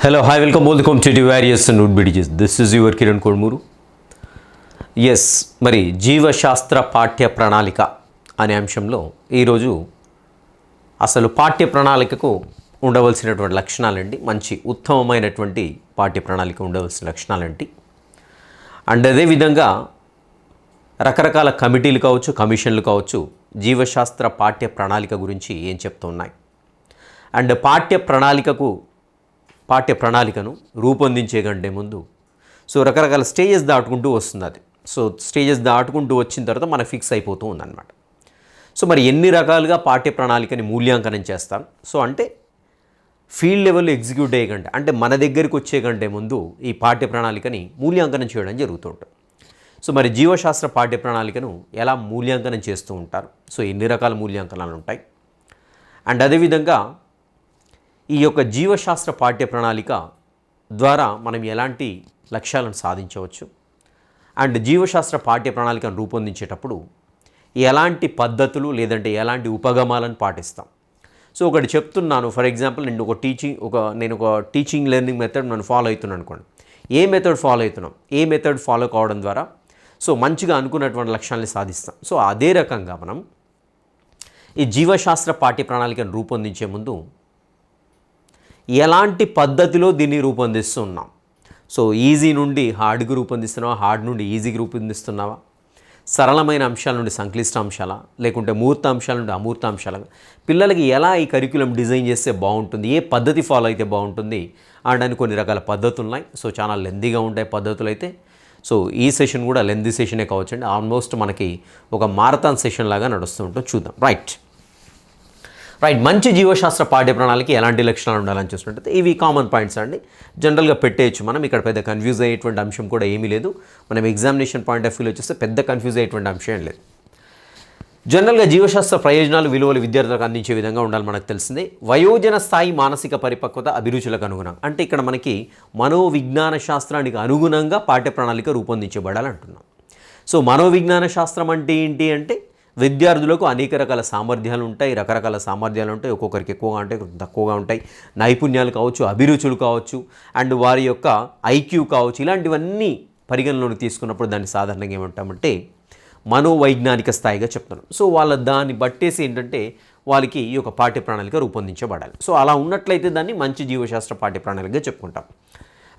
Hello, hi, welcome all the competitive various and would-be-teachers. This is your Kiran Kodmuru. Yes మరి జీవశాస్త్ర పాఠ్య ప్రణాళిక అనే అంశంలో ఈరోజు అసలు పాఠ్య ప్రణాళికకు ఉండవలసినటువంటి లక్షణాలండి, మంచి ఉత్తమమైనటువంటి పాఠ్య ప్రణాళిక ఉండవలసిన లక్షణాలండి. అండ్ అదేవిధంగా రకరకాల కమిటీలు కావచ్చు, కమిషన్లు కావచ్చు, జీవశాస్త్ర పాఠ్య ప్రణాళిక గురించి ఏం చెప్తున్నాయి. అండ్ పాఠ్య ప్రణాళికను రూపొందించే కంటే ముందు రకరకాల స్టేజెస్ దాటుకుంటూ వస్తుంది అది. స్టేజెస్ దాటుకుంటూ వచ్చిన తర్వాత మనకు ఫిక్స్ అయిపోతూ ఉందన్నమాట. మరి ఎన్ని రకాలుగా పాఠ్య ప్రణాళికని మూల్యాంకనం చేస్తాం. అంటే ఫీల్డ్ లెవెల్లో ఎగ్జిక్యూట్ అయ్యేకంటే, అంటే మన దగ్గరికి వచ్చే కంటే ముందు ఈ పాఠ్య ప్రణాళికని మూల్యాంకనం చేయడం జరుగుతుంటుంది. మరి జీవశాస్త్ర పాఠ్య ప్రణాళికను ఎలా మూల్యాంకనం చేస్తూ ఉంటారు. ఎన్ని రకాల మూల్యాంకనాలు ఉంటాయి. అండ్ అదేవిధంగా ఈ యొక్క జీవశాస్త్ర పాఠ్య ప్రణాళిక ద్వారా మనం ఎలాంటి లక్ష్యాలను సాధించవచ్చు. అండ్ జీవశాస్త్ర పాఠ్య ప్రణాళికను రూపొందించేటప్పుడు ఎలాంటి పద్ధతులు లేదంటే ఎలాంటి ఉపగమాలను పాటిస్తాం. ఒకటి చెప్తున్నాను, ఫర్ ఎగ్జాంపుల్ నేను ఒక టీచింగ్ లెర్నింగ్ మెథడ్ నేను ఫాలో అవుతున్నాను అనుకోండి. ఏ మెథడ్ ఫాలో అవుతున్నాం, ఏ మెథడ్ ఫాలో కావడం ద్వారా మంచిగా అనుకున్నటువంటి లక్ష్యాన్ని సాధిస్తాం. అదే రకంగా మనం ఈ జీవశాస్త్ర పాఠ్య ప్రణాళికను రూపొందించే ముందు ఎలాంటి పద్ధతిలో దీన్ని రూపొందిస్తున్నాం. ఈజీ నుండి హార్డ్కి రూపొందిస్తున్నావా, హార్డ్ నుండి ఈజీకి రూపొందిస్తున్నావా, సరళమైన అంశాల నుండి సంక్లిష్ట అంశాల, లేకుంటే మూర్త అంశాల నుండి అమూర్త అంశాల, పిల్లలకి ఎలా ఈ కరిక్యులం డిజైన్ చేస్తే బాగుంటుంది, ఏ పద్ధతి ఫాలో అయితే బాగుంటుంది అనడానికి కొన్ని రకాల పద్ధతులు ఉన్నాయి. చాలా లెందీగా ఉంటాయి పద్ధతులు అయితే. ఈ సెషన్ కూడా లెందీ సెషనే కావచ్చండి. ఆల్మోస్ట్ మనకి ఒక మారథాన్ సెషన్ లాగా నడుస్తూ ఉంటాం. చూద్దాం. రైట్. మంచి జీవశాస్త్ర పాఠ్య ప్రణాళిక ఎలాంటి లక్షణాలు ఉండాలని చూసినట్టయితే ఇవి కామన్ పాయింట్స్ అండి. జనరల్గా పెట్టేయచ్చు మనం. ఇక్కడ పెద్ద కన్ఫ్యూజ్ అయ్యేటువంటి అంశం కూడా ఏమీ లేదు. మనం ఎగ్జామినేషన్ పాయింట్ ఆఫ్ వ్యూలో చూస్తే పెద్ద కన్ఫ్యూజ్ అయ్యేటువంటి అంశం ఏం లేదు. జనరల్గా జీవశాస్త్ర ప్రయోజనాలు, విలువలు విద్యార్థులకు అందించే విధంగా ఉండాలి. మనకు తెలిసిందే. వయోజన స్థాయి మానసిక పరిపక్వత, అభిరుచులకు అనుగుణంగా, అంటే ఇక్కడ మనకి మనోవిజ్ఞాన శాస్త్రానికి అనుగుణంగా పాఠ్య ప్రణాళిక రూపొందించబడాలి అంటున్నాం. మనోవిజ్ఞాన శాస్త్రం అంటే ఏంటి అంటే విద్యార్థులకు అనేక రకాల సామర్థ్యాలు ఉంటాయి, రకరకాల సామర్థ్యాలు ఉంటాయి. ఒక్కొక్కరికి ఎక్కువగా ఉంటాయి, తక్కువగా ఉంటాయి. నైపుణ్యాలు కావచ్చు, అభిరుచులు కావచ్చు, అండ్ వారి యొక్క ఐక్యూ కావచ్చు. ఇలాంటివన్నీ పరిగణలోకి తీసుకున్నప్పుడు దాన్ని సాధారణంగా ఏమంటామంటే మనోవైజ్ఞానిక స్థాయిగా చెప్తున్నాం. వాళ్ళ దాన్ని బట్టేసి ఏంటంటే వాళ్ళకి ఈ యొక్క పాఠ్య ప్రణాళిక రూపొందించబడాలి. అలా ఉన్నట్లయితే దాన్ని మంచి జీవశాస్త్ర పాఠ్య ప్రణాళికగా చెప్పుకుంటాం.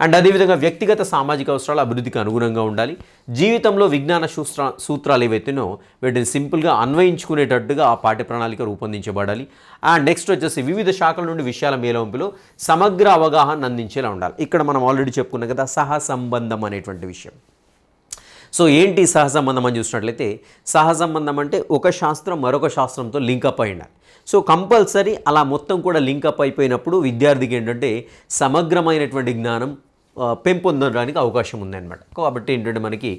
అండ్ అదేవిధంగా వ్యక్తిగత సామాజిక అవసరాల అభివృద్ధికి అనుగుణంగా ఉండాలి. జీవితంలో విజ్ఞాన సూత్రాలు ఏవైతేనో వీటిని సింపుల్గా అన్వయించుకునేటట్టుగా ఆ పాఠ్య ప్రణాళిక రూపొందించబడాలి. అండ్ నెక్స్ట్ వచ్చేసి వివిధ శాఖల నుండి విషయాల మేలవంపులో సమగ్ర అవగాహన అందించేలా ఉండాలి. ఇక్కడ మనం ఆల్రెడీ చెప్పుకున్నాం కదా, సహసంబంధం అనేటువంటి విషయం. ఏంటి సహసంబంధం అని చూసినట్లయితే, సహసంబంధం అంటే ఒక శాస్త్రం మరొక శాస్త్రంతో లింకప్ అయి ఉండాలి. కంపల్సరీ అలా మొత్తం కూడా లింకప్ అయిపోయినప్పుడు విద్యార్థికి ఏంటంటే సమగ్రమైనటువంటి జ్ఞానం పెంపొందడానికి అవకాశం ఉందన్నమాట. కాబట్టి ఏంటంటే మనకి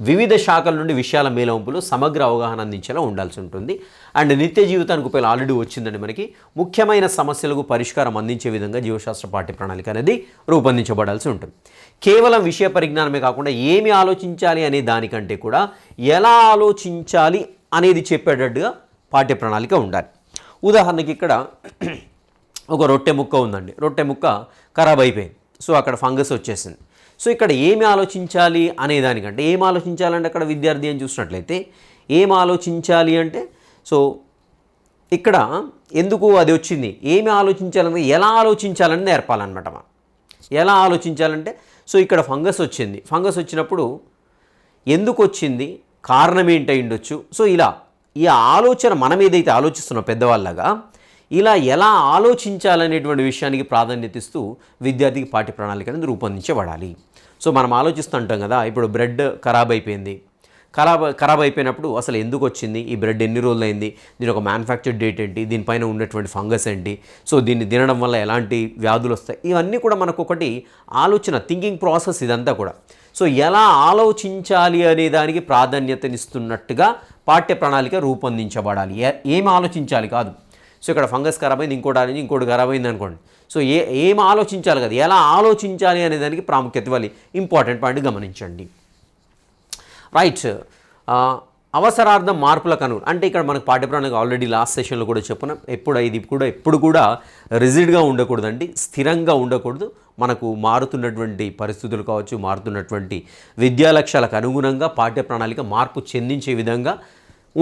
వివిధ శాఖల నుండి విషయాల మేలవంపులు సమగ్ర అవగాహన అందించేలా ఉండాల్సి ఉంటుంది. అండ్ నిత్య జీవితానికి ఉపయోగం ఆల్రెడీ వచ్చిందండి మనకి. ముఖ్యమైన సమస్యలకు పరిష్కారం అందించే విధంగా జీవశాస్త్ర పాఠ్య ప్రణాళిక అనేది రూపొందించబడాల్సి ఉంటుంది. కేవలం విషయ పరిజ్ఞానమే కాకుండా ఏమి ఆలోచించాలి అనే దానికంటే కూడా ఎలా ఆలోచించాలి అనేది చెప్పేటట్టుగా పాఠ్య ప్రణాళిక ఉండాలి. ఉదాహరణకి ఇక్కడ ఒక రొట్టె ముక్క ఉందండి. రొట్టె ముక్క ఖరాబ్ అయిపోయింది. అక్కడ ఫంగస్ వచ్చేసింది. ఇక్కడ ఏమి ఆలోచించాలి అనే దానికంటే, ఏం ఆలోచించాలంటే అక్కడ విద్యార్థి అని చూసినట్లయితే ఏం ఆలోచించాలి అంటే ఇక్కడ ఎందుకు అది వచ్చింది, ఏమి ఆలోచించాలంటే ఎలా ఆలోచించాలని నేర్పాలన్నమాట. మనం ఎలా ఆలోచించాలంటే ఇక్కడ ఫంగస్ వచ్చింది. ఫంగస్ వచ్చినప్పుడు ఎందుకు వచ్చింది, కారణం ఏంటై ఉండొచ్చు. ఇలా ఈ ఆలోచన మనం ఏదైతే ఆలోచిస్తున్నాం పెద్దవాళ్ళగా, ఇలా ఎలా ఆలోచించాలనేటువంటి విషయానికి ప్రాధాన్యత ఇస్తూ విద్యార్థికి పాఠ్య ప్రణాళిక అనేది రూపొందించబడాలి. మనం ఆలోచిస్తుంటాం కదా, ఇప్పుడు బ్రెడ్ ఖరాబ్ అయిపోయింది. ఖరాబ్ అయిపోయినప్పుడు అసలు ఎందుకు వచ్చింది, ఈ బ్రెడ్ ఎన్ని రోజులు అయింది, దీని ఒక మ్యానుఫ్యాక్చర్ డేట్ ఏంటి, దీనిపైన ఉన్నటువంటి ఫంగస్ ఏంటి, దీన్ని తినడం వల్ల ఎలాంటి వ్యాధులు వస్తాయి, ఇవన్నీ కూడా మనకు ఒకటి ఆలోచన, థింకింగ్ ప్రాసెస్ ఇదంతా కూడా. ఎలా ఆలోచించాలి అనే దానికి ప్రాధాన్యతనిస్తున్నట్టుగా పాఠ్య ప్రణాళిక రూపొందించబడాలి. ఏం ఆలోచించాలి కాదు. ఇక్కడ ఫంగస్ ఖరాబ్ అయింది, ఇంకోటి ఖరాబ్ అయింది అనుకోండి. ఏం ఆలోచించాలి కదా, ఎలా ఆలోచించాలి అనే దానికి ప్రాముఖ్యత ఇవ్వాలి. ఇంపార్టెంట్ పాయింట్ గమనించండి. రైట్. అవసరార్థం మార్పులకు అనుగుణంగా, అంటే ఇక్కడ మనకు పాఠ్యప్రణాళిక ఆల్రెడీ లాస్ట్ సెషన్లో కూడా చెప్పున్నాం, ఎప్పుడు కూడా రిజిడ్గా ఉండకూడదండి, స్థిరంగా ఉండకూడదు. మనకు మారుతున్నటువంటి పరిస్థితులు కావచ్చు, మారుతున్నటువంటి విద్యా లక్ష్యాలకు అనుగుణంగా పాఠ్యప్రణాళిక మార్పు చెందించే విధంగా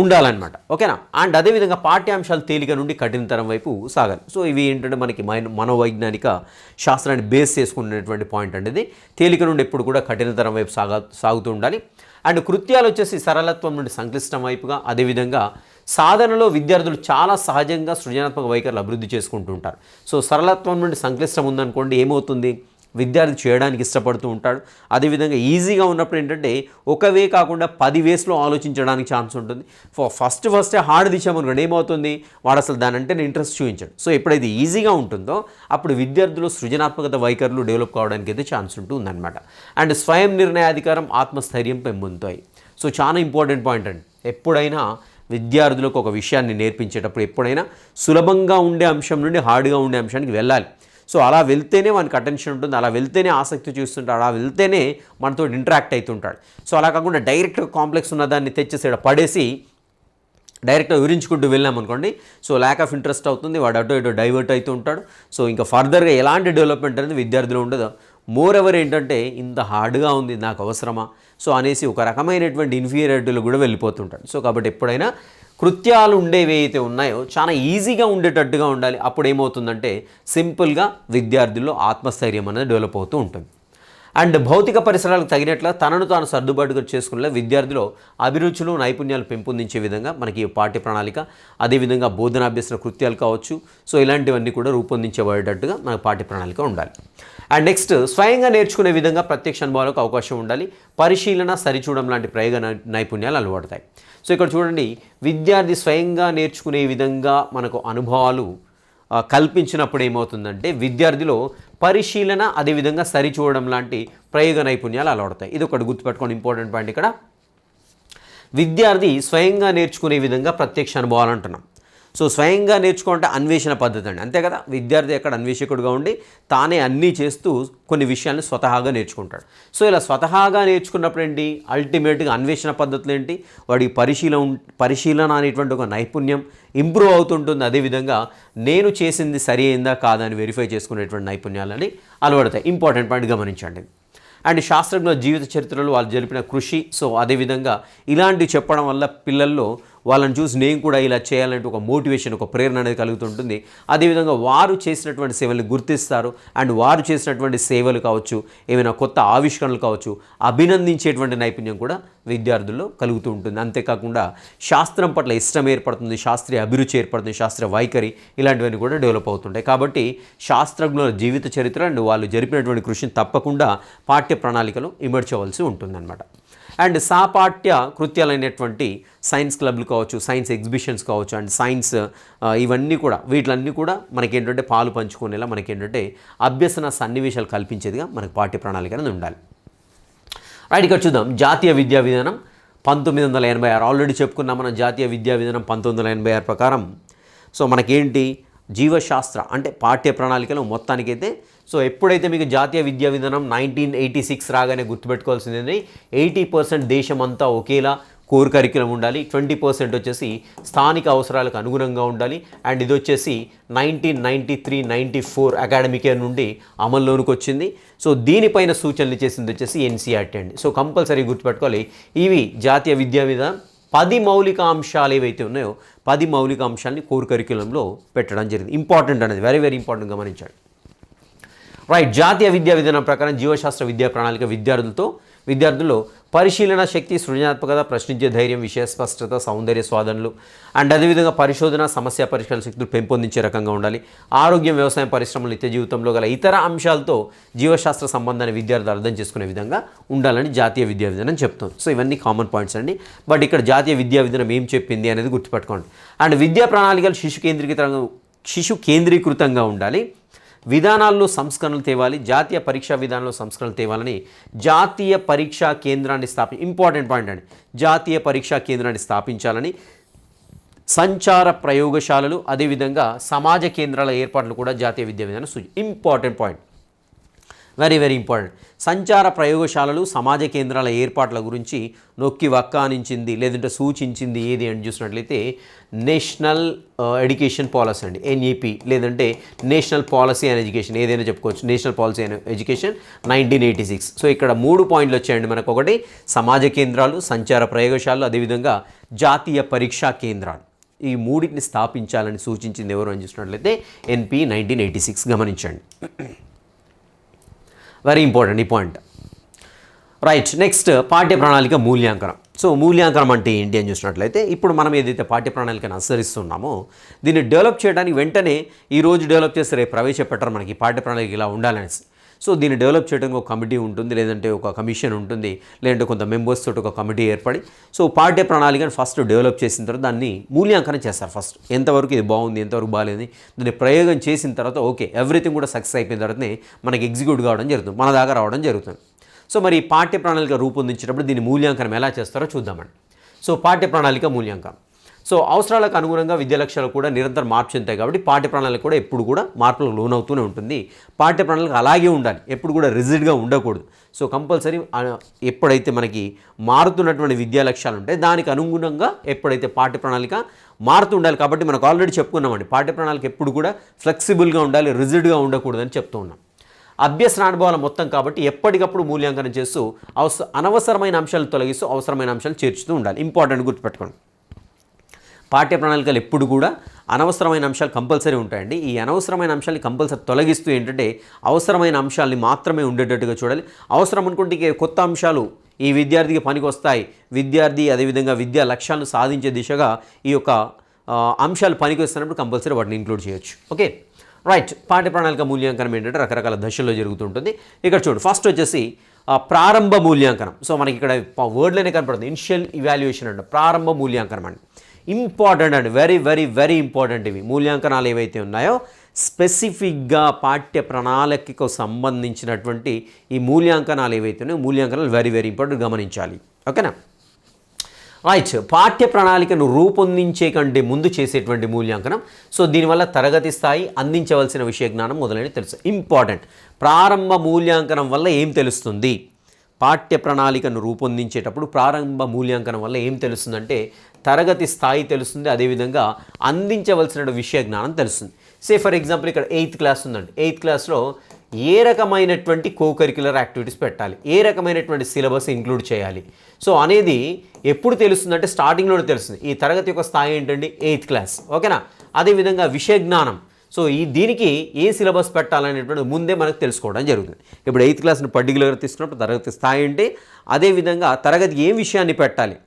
ఉండాలన్నమాట. ఓకేనా. అండ్ అదేవిధంగా పాఠ్యాంశాలు తేలిక నుండి కఠినతరం వైపు సాగాలి. సో ఇవి ఏంటంటే మనకి మనోవైజ్ఞానిక శాస్త్రాన్ని బేస్ చేసుకునేటువంటి పాయింట్ అనేది తేలిక నుండి ఎప్పుడు కూడా కఠినతరం వైపు సాగుతూ ఉండాలి. అండ్ కృత్యాలు వచ్చేసి సరళత్వం నుండి సంక్లిష్టం వైపుగా, అదేవిధంగా సాధనలో విద్యార్థులు చాలా సహజంగా సృజనాత్మక వైఖరులు అభివృద్ధి చేసుకుంటూ ఉంటారు. సో సరళత్వం నుండి సంక్లిష్టం ఉందనుకోండి, ఏమవుతుంది, విద్యార్థి చేయడానికి ఇష్టపడుతూ ఉంటాడు. అదేవిధంగా ఈజీగా ఉన్నప్పుడు ఏంటంటే ఒక వే కాకుండా 10 వేస్లో ఆలోచించడానికి ఛాన్స్ ఉంటుంది. ఫస్టే హార్డ్ దిశామనుకోండి, ఏమవుతుంది, వాడు అసలు దాని అంటే ఇంట్రెస్ట్ చూపించాడు. సో ఎప్పుడైతే ఈజీగా ఉంటుందో అప్పుడు విద్యార్థులు సృజనాత్మకత వైఖరులు డెవలప్ కావడానికి అయితే ఛాన్స్ ఉంటుందన్నమాట. అండ్ స్వయం నిర్ణయాధికారం, ఆత్మస్థైర్యం పెంపొందుతాయి. సో చాలా ఇంపార్టెంట్ పాయింట్ అండి. ఎప్పుడైనా విద్యార్థులకు ఒక విషయాన్ని నేర్పించేటప్పుడు ఎప్పుడైనా సులభంగా ఉండే అంశం నుండి హార్డ్గా ఉండే అంశానికి వెళ్ళాలి. సో అలా వెళ్తేనే మనకు అటెన్షన్ ఉంటుంది, అలా వెళ్తేనే ఆసక్తి చూస్తుంటాడు, అలా వెళ్తేనే మనతో ఇంటరాక్ట్ అవుతుంటాడు. సో అలా కాకుండా డైరెక్ట్గా కాంప్లెక్స్ ఉన్న దాన్ని తెచ్చేసాడు పడేసి డైరెక్ట్గా వివరించుకుంటూ వెళ్ళామనుకోండి, సో ల్యాక్ ఆఫ్ ఇంట్రెస్ట్ అవుతుంది, వాడు అటో ఇటో డైవర్ట్ అవుతూ ఉంటాడు. సో ఇంకా ఫర్దర్గా ఎలాంటి డెవలప్మెంట్ అనేది విద్యార్థులు ఉండదు. మోర్ ఎవర్ ఏంటంటే ఇంత హార్డ్గా ఉంది, నాకు అవసరమా సో అనేసి ఒక రకమైనటువంటి ఇన్ఫీరియారిటీలో కూడా వెళ్ళిపోతుంటాడు. సో కాబట్టి ఎప్పుడైనా కృత్యాలు ఉండేవి అయితే ఉన్నాయో చాలా ఈజీగా ఉండేటట్టుగా ఉండాలి. అప్పుడు ఏమవుతుందంటే సింపుల్గా విద్యార్థుల్లో ఆత్మస్థైర్యం అనేది డెవలప్ అవుతూ ఉంటుంది. అండ్ భౌతిక పరిసరాలకు తగినట్ల తనను తాను సర్దుబాటుగా చేసుకునే విద్యార్థిలో అభిరుచులు, నైపుణ్యాలు పెంపొందించే విధంగా మనకి పాఠ్య ప్రణాళిక, అదేవిధంగా బోధనాభ్యసన కృత్యాలు కావచ్చు, సో ఇలాంటివన్నీ కూడా రూపొందించబడేటట్టుగా మన పాఠ్య ప్రణాళిక ఉండాలి. అండ్ నెక్స్ట్ స్వయంగా నేర్చుకునే విధంగా ప్రత్యక్ష అనుభవాలకు అవకాశం ఉండాలి. పరిశీలన, సరిచూడడం లాంటి ప్రయోగ నైపుణ్యాలు అలవడతాయి. సో ఇక్కడ చూడండి, విద్యార్థి స్వయంగా నేర్చుకునే విధంగా మనకు అనుభవాలు కల్పించినప్పుడు ఏమవుతుందంటే విద్యార్థిలో పరిశీలన, అదేవిధంగా సరిచూడడం లాంటి ప్రయోగ నైపుణ్యాలు అలవడతాయి. ఇది ఒకటి గుర్తుపెట్టుకోండి, ఇంపార్టెంట్ పాయింట్. ఇక్కడ విద్యార్థి స్వయంగా నేర్చుకునే విధంగా ప్రత్యక్ష అనుభవాలు అంటున్నాం. సో స్వయంగా నేర్చుకుంటే అన్వేషణ పద్ధతి అండి, అంతే కదా. విద్యార్థి ఎక్కడ అన్వేషకుడుగా ఉండి తానే అన్నీ చేస్తూ కొన్ని విషయాన్ని స్వతహాగా నేర్చుకుంటాడు. సో ఇలా స్వతహాగా నేర్చుకున్నప్పుడు ఏంటి, అల్టిమేట్గా అన్వేషణ పద్ధతులు ఏంటి, వాడి పరిశీలన అనేటువంటి ఒక నైపుణ్యం ఇంప్రూవ్ అవుతుంటుంది. అదేవిధంగా నేను చేసింది సరి అయిందా కాదా అని వెరిఫై చేసుకునేటువంటి నైపుణ్యాలని అలవడతాయి. ఇంపార్టెంట్ పాయింట్ గమనించండి. అండ్ శాస్త్రజ్ఞుల జీవిత చరిత్రలో వాళ్ళు జరిపిన కృషి, సో అదేవిధంగా ఇలాంటివి చెప్పడం వల్ల పిల్లల్లో వాళ్ళని చూసి నేను కూడా ఇలా చేయాలంటే ఒక మోటివేషన్, ఒక ప్రేరణ అనేది కలుగుతుంటుంది. అదేవిధంగా వారు చేసినటువంటి సేవల్ని గుర్తిస్తారు. అండ్ వారు చేసినటువంటి సేవలు కావచ్చు, ఏమైనా కొత్త ఆవిష్కరణలు కావచ్చు, అభినందించేటువంటి నైపుణ్యం కూడా విద్యార్థుల్లో కలుగుతూ ఉంటుంది. అంతేకాకుండా శాస్త్రం పట్ల ఇష్టం ఏర్పడుతుంది, శాస్త్రీయ అభిరుచి ఏర్పడుతుంది, శాస్త్రీయ వైఖరి ఇలాంటివన్నీ కూడా డెవలప్ అవుతుంటాయి. కాబట్టి శాస్త్రజ్ఞుల జీవిత చరిత్ర అండ్ వాళ్ళు జరిపినటువంటి కృషిని తప్పకుండా పాఠ్య ప్రణాళికలో ఇమర్చవలసి ఉంటుందన్నమాట. అండ్ సాపాఠ్య కృత్యాలైనటువంటి సైన్స్ క్లబ్లు కావచ్చు, సైన్స్ ఎగ్జిబిషన్స్ కావచ్చు, అండ్ సైన్స్ ఇవన్నీ కూడా వీటిలన్నీ కూడా మనకేంటంటే పాలు పంచుకునేలా మనకేంటంటే అభ్యసన సన్నివేశాలు కల్పించేదిగా మనకు పాఠ్య ప్రణాళిక అనేది ఉండాలి. రైట్, ఇక్కడ చూద్దాం జాతీయ విద్యా విధానం 1986 ఆల్రెడీ చెప్పుకున్నాం మనం. జాతీయ విద్యా విధానం 1986 ప్రకారం సో మనకేంటి జీవశాస్త్ర అంటే పాఠ్య ప్రణాళికలో మొత్తానికైతే సో ఎప్పుడైతే మీకు జాతీయ విద్యా విధానం 1986 రాగానే గుర్తుపెట్టుకోవాల్సింది 80% దేశం అంతా ఒకేలా కోర్ కరిక్యులం ఉండాలి, 20% వచ్చేసి స్థానిక అవసరాలకు అనుగుణంగా ఉండాలి. అండ్ ఇది వచ్చేసి 1993-94 అకాడమిక్ ఇయర్ నుండి అమల్లోనికి వచ్చింది. సో దీనిపైన సూచనలు చేసింది వచ్చేసి ఎన్సీఆర్టీ అండి. సో కంపల్సరీ గుర్తుపెట్టుకోవాలి, ఇవి జాతీయ విద్యా విధానం 10 మౌలిక అంశాలు ఏవైతే ఉన్నాయో 10 మౌలిక అంశాలని కోర్ కరిక్యులంలో పెట్టడం జరిగింది. ఇంపార్టెంట్ అనేది వెరీ వెరీ ఇంపార్టెంట్ గమనించాడు. రైట్, జాతీయ విద్యా విధానం ప్రకారం జీవశాస్త్ర విద్యా ప్రణాళిక విద్యార్థుల్లో పరిశీలన శక్తి, సృజనాత్మకత, ప్రశ్నించే ధైర్యం, విషయ స్పష్టత, సౌందర్య స్వాదనలు అండ్ అదేవిధంగా పరిశోధన, సమస్య పరిష్కార శక్తులు పెంపొందించే రకంగా ఉండాలి. ఆరోగ్యం, వ్యవసాయం, పరిశ్రమలు, నిత్య జీవితంలో గల ఇతర అంశాలతో జీవశాస్త్ర సంబంధాన్ని విద్యార్థులు అర్థం చేసుకునే విధంగా ఉండాలని జాతీయ విద్యా విధానం చెప్తుంది. సో ఇవన్నీ కామన్ పాయింట్స్ అండి. బట్ ఇక్కడ జాతీయ విద్యా విధానం ఏం చెప్పింది అనేది గుర్తుపెట్టుకోండి. అండ్ విద్యా ప్రణాళికలు శిశు కేంద్రీకృతంగా ఉండాలి. విధానాల్లో సంస్కరణలు తేవాలి. జాతీయ పరీక్షా విధానంలో సంస్కరణలు తేవాలని జాతీయ పరీక్షా కేంద్రాన్ని ఇంపార్టెంట్ పాయింట్ అండి, జాతీయ పరీక్షా కేంద్రాన్ని స్థాపించాలని, సంచార ప్రయోగశాలలు అదేవిధంగా సమాజ కేంద్రాల ఏర్పాట్లు కూడా జాతీయ విద్యా విధానం important point. Very very important. సంచార ప్రయోగశాలలు సమాజ కేంద్రాల ఏర్పాట్ల గురించి నొక్కి వక్కానించింది లేదంటే సూచించింది ఏది అని చూసినట్లయితే నేషనల్ ఎడ్యుకేషన్ పాలసీ అండి, ఎన్ఈపి, లేదంటే నేషనల్ పాలసీ అండ్ ఎడ్యుకేషన్, ఏదైనా చెప్పుకోవచ్చు, national policy and education 1986. So ఇక్కడ 3 పాయింట్లు వచ్చాయండి మనకు. ఒకటి సమాజ కేంద్రాలు, సంచార ప్రయోగశాలలు, అదేవిధంగా జాతీయ పరీక్షా కేంద్రాలు. ఈ మూడింటిని స్థాపించాలని సూచించింది ఎవరు అని చూసినట్లయితే ఎన్పి 1986. గమనించండి, వెరీ ఇంపార్టెంట్ ఈ పాయింట్. రైట్, నెక్స్ట్ పాఠ్య ప్రణాళిక మూల్యాంకనం. సో మూల్యాంకనం అంటే ఏంటి అని చూసినట్లయితే ఇప్పుడు మనం ఏదైతే పాఠ్య ప్రణాళికను అనుసరిస్తున్నామో దీన్ని డెవలప్ చేయడానికి వెంటనే ఈరోజు డెవలప్ చేస్తే రేపు ప్రవేశపెట్టరు మనకి పాఠ్య ప్రణాళిక ఇలా ఉండాలనేసి. సో దీన్ని డెవలప్ చేయడానికి ఒక కమిటీ ఉంటుంది, లేదంటే ఒక కమిషన్ ఉంటుంది, లేదంటే కొంత మెంబర్స్ తోటి ఒక కమిటీ ఏర్పడి సో పాఠ్య ప్రణాళికను ఫస్ట్ డెవలప్ చేసిన తర్వాత దాన్ని మూల్యాంకనం చేస్తారు. ఫస్ట్ ఎంతవరకు ఇది బాగుంది, ఎంతవరకు బాగాలేదు, దాన్ని ప్రయోగం చేసిన తర్వాత ఓకే ఎవ్రీథింగ్ కూడా సక్సెస్ అయిపోయిన తర్వాతనే మనకి ఎగ్జిక్యూట్ కావడం జరుగుతుంది, మన దాకా రావడం జరుగుతుంది. సో మరి పాఠ్య ప్రణాళిక రూపొందించేటప్పుడు దీన్ని మూల్యాంకనం ఎలా చేస్తారో చూద్దామండి. సో పాఠ్య ప్రణాళిక మూల్యాంకనం. సో అవసరాలకు అనుగుణంగా విద్యా లక్ష్యాలు కూడా నిరంతరం మార్పు చెందుతాయి కాబట్టి పాఠ్య ప్రణాళిక కూడా ఎప్పుడు కూడా మార్పులకు లోనవుతూనే ఉంటుంది. పాఠ్య ప్రణాళిక అలాగే ఉండాలి, ఎప్పుడు కూడా రిజిడ్గా ఉండకూడదు. సో కంపల్సరీ ఎప్పుడైతే మనకి మారుతున్నటువంటి విద్యా లక్ష్యాలు ఉంటాయి దానికి అనుగుణంగా ఎప్పుడైతే పాఠ్య ప్రణాళిక మారుతూ ఉండాలి. కాబట్టి మనకు ఆల్రెడీ చెప్పుకున్నామండి, పాఠ్య ప్రణాళిక ఎప్పుడు కూడా ఫ్లెక్సిబుల్గా ఉండాలి, రిజిడ్గా ఉండకూడదని చెప్తూ ఉన్నాం. అభ్యసన అనుభవాల మొత్తం కాబట్టి ఎప్పటికప్పుడు మూల్యాంకనం చేస్తూ అనవసరమైన అంశాలు తొలగిస్తూ అవసరమైన అంశాలు చేర్చుతూ ఉండాలి. ఇంపార్టెంట్ గుర్తుపెట్టుకోండి, పాఠ్య ప్రణాళికలు ఎప్పుడు కూడా అనవసరమైన అంశాలు కంపల్సరీ ఉంటాయండి. ఈ అనవసరమైన అంశాలని కంపల్సరీ తొలగిస్తూ ఏంటంటే అవసరమైన అంశాలని మాత్రమే ఉండేటట్టుగా చూడాలి. అవసరం అనుకుంటే కొత్త అంశాలు ఈ విద్యార్థికి పనికి వస్తాయి, విద్యార్థి అదేవిధంగా విద్యా లక్ష్యాలను సాధించే దిశగా ఈ యొక్క అంశాలు పనికి వస్తున్నప్పుడు కంపల్సరీ వాటిని ఇంక్లూడ్ చేయొచ్చు. ఓకే రైట్, పాఠ్య ప్రణాళిక మూల్యాంకనం ఏంటంటే రకరకాల దశల్లో జరుగుతుంటుంది. ఇక్కడ చూడు, ఫస్ట్ వచ్చేసి ప్రారంభ మూల్యాంకనం. సో మనకి ఇక్కడ వర్డ్లోనే కనపడుతుంది ఇనిషియల్ ఇవాల్యుయేషన్ అంటే ప్రారంభ మూల్యాంకనం అండి. ఇంపార్టెంట్ అండి, వెరీ వెరీ వెరీ ఇంపార్టెంట్. ఇవి మూల్యాంకనాలు ఏవైతే ఉన్నాయో స్పెసిఫిక్గా పాఠ్య ప్రణాళికకు సంబంధించినటువంటి ఈ మూల్యాంకనాలు ఏవైతే ఉన్నాయో మూల్యాంకనాలు వెరీ వెరీ ఇంపార్టెంట్, గమనించాలి. ఓకేనా రైట్, పాఠ్య ప్రణాళికను రూపొందించే కంటే ముందు చేసేటువంటి మూల్యాంకనం. సో దీనివల్ల తరగతి స్థాయి, అందించవలసిన విషయ జ్ఞానం మొదలైనవి తెలుసు. ఇంపార్టెంట్, ప్రారంభ మూల్యాంకనం వల్ల ఏం తెలుస్తుంది, పాఠ్య ప్రణాళికను రూపొందించేటప్పుడు ప్రారంభ మూల్యాంకనం వల్ల ఏం తెలుస్తుందంటే తరగతి స్థాయి తెలుస్తుంది, అదేవిధంగా అందించవలసిన విషయ జ్ఞానం తెలుస్తుంది. సే ఫర్ ఎగ్జాంపుల్ ఇక్కడ 8th క్లాస్ ఉందండి, 8th క్లాస్లో ఏ రకమైనటువంటి కోకరిక్యులర్ యాక్టివిటీస్ పెట్టాలి, ఏ రకమైనటువంటి సిలబస్ ఇంక్లూడ్ చేయాలి సో అనేది ఎప్పుడు తెలుస్తుందంటే స్టార్టింగ్లోనే తెలుస్తుంది. ఈ తరగతి యొక్క స్థాయి ఏంటండి 8th క్లాస్, ఓకేనా. అదేవిధంగా విషయ జ్ఞానం, సో దీనికి ఏ సిలబస్ పెట్టాలనేటువంటి ముందే మనకు తెలుసుకోవడం జరుగుతుంది. ఇప్పుడు 8th క్లాస్ని పర్టికులర్గా తీసుకున్నప్పుడు తరగతి స్థాయి అంటే అదేవిధంగా తరగతి ఏ విషయాన్ని పెట్టాలి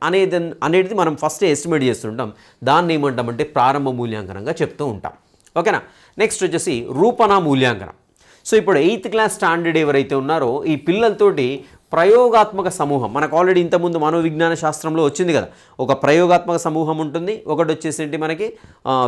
అనేది మనం ఫస్ట్ ఎస్టిమేట్ చేస్తుంటాం. దాన్ని ఏమంటామంటే ప్రారంభ మూల్యాంకనంగా చెప్తూ ఉంటాం. ఓకేనా. నెక్స్ట్ వచ్చేసి రూపణ మూల్యాంకనం. సో ఇప్పుడు 8th క్లాస్ స్టాండర్డ్ ఎవరైతే ఉన్నారో ఈ పిల్లలతోటి ప్రయోగాత్మక సమూహం, మనకు ఆల్రెడీ ఇంతకుముందు మనోవిజ్ఞాన శాస్త్రంలో వచ్చింది కదా, ఒక ప్రయోగాత్మక సమూహం ఉంటుంది, ఒకటి వచ్చేసి ఏంటి మనకి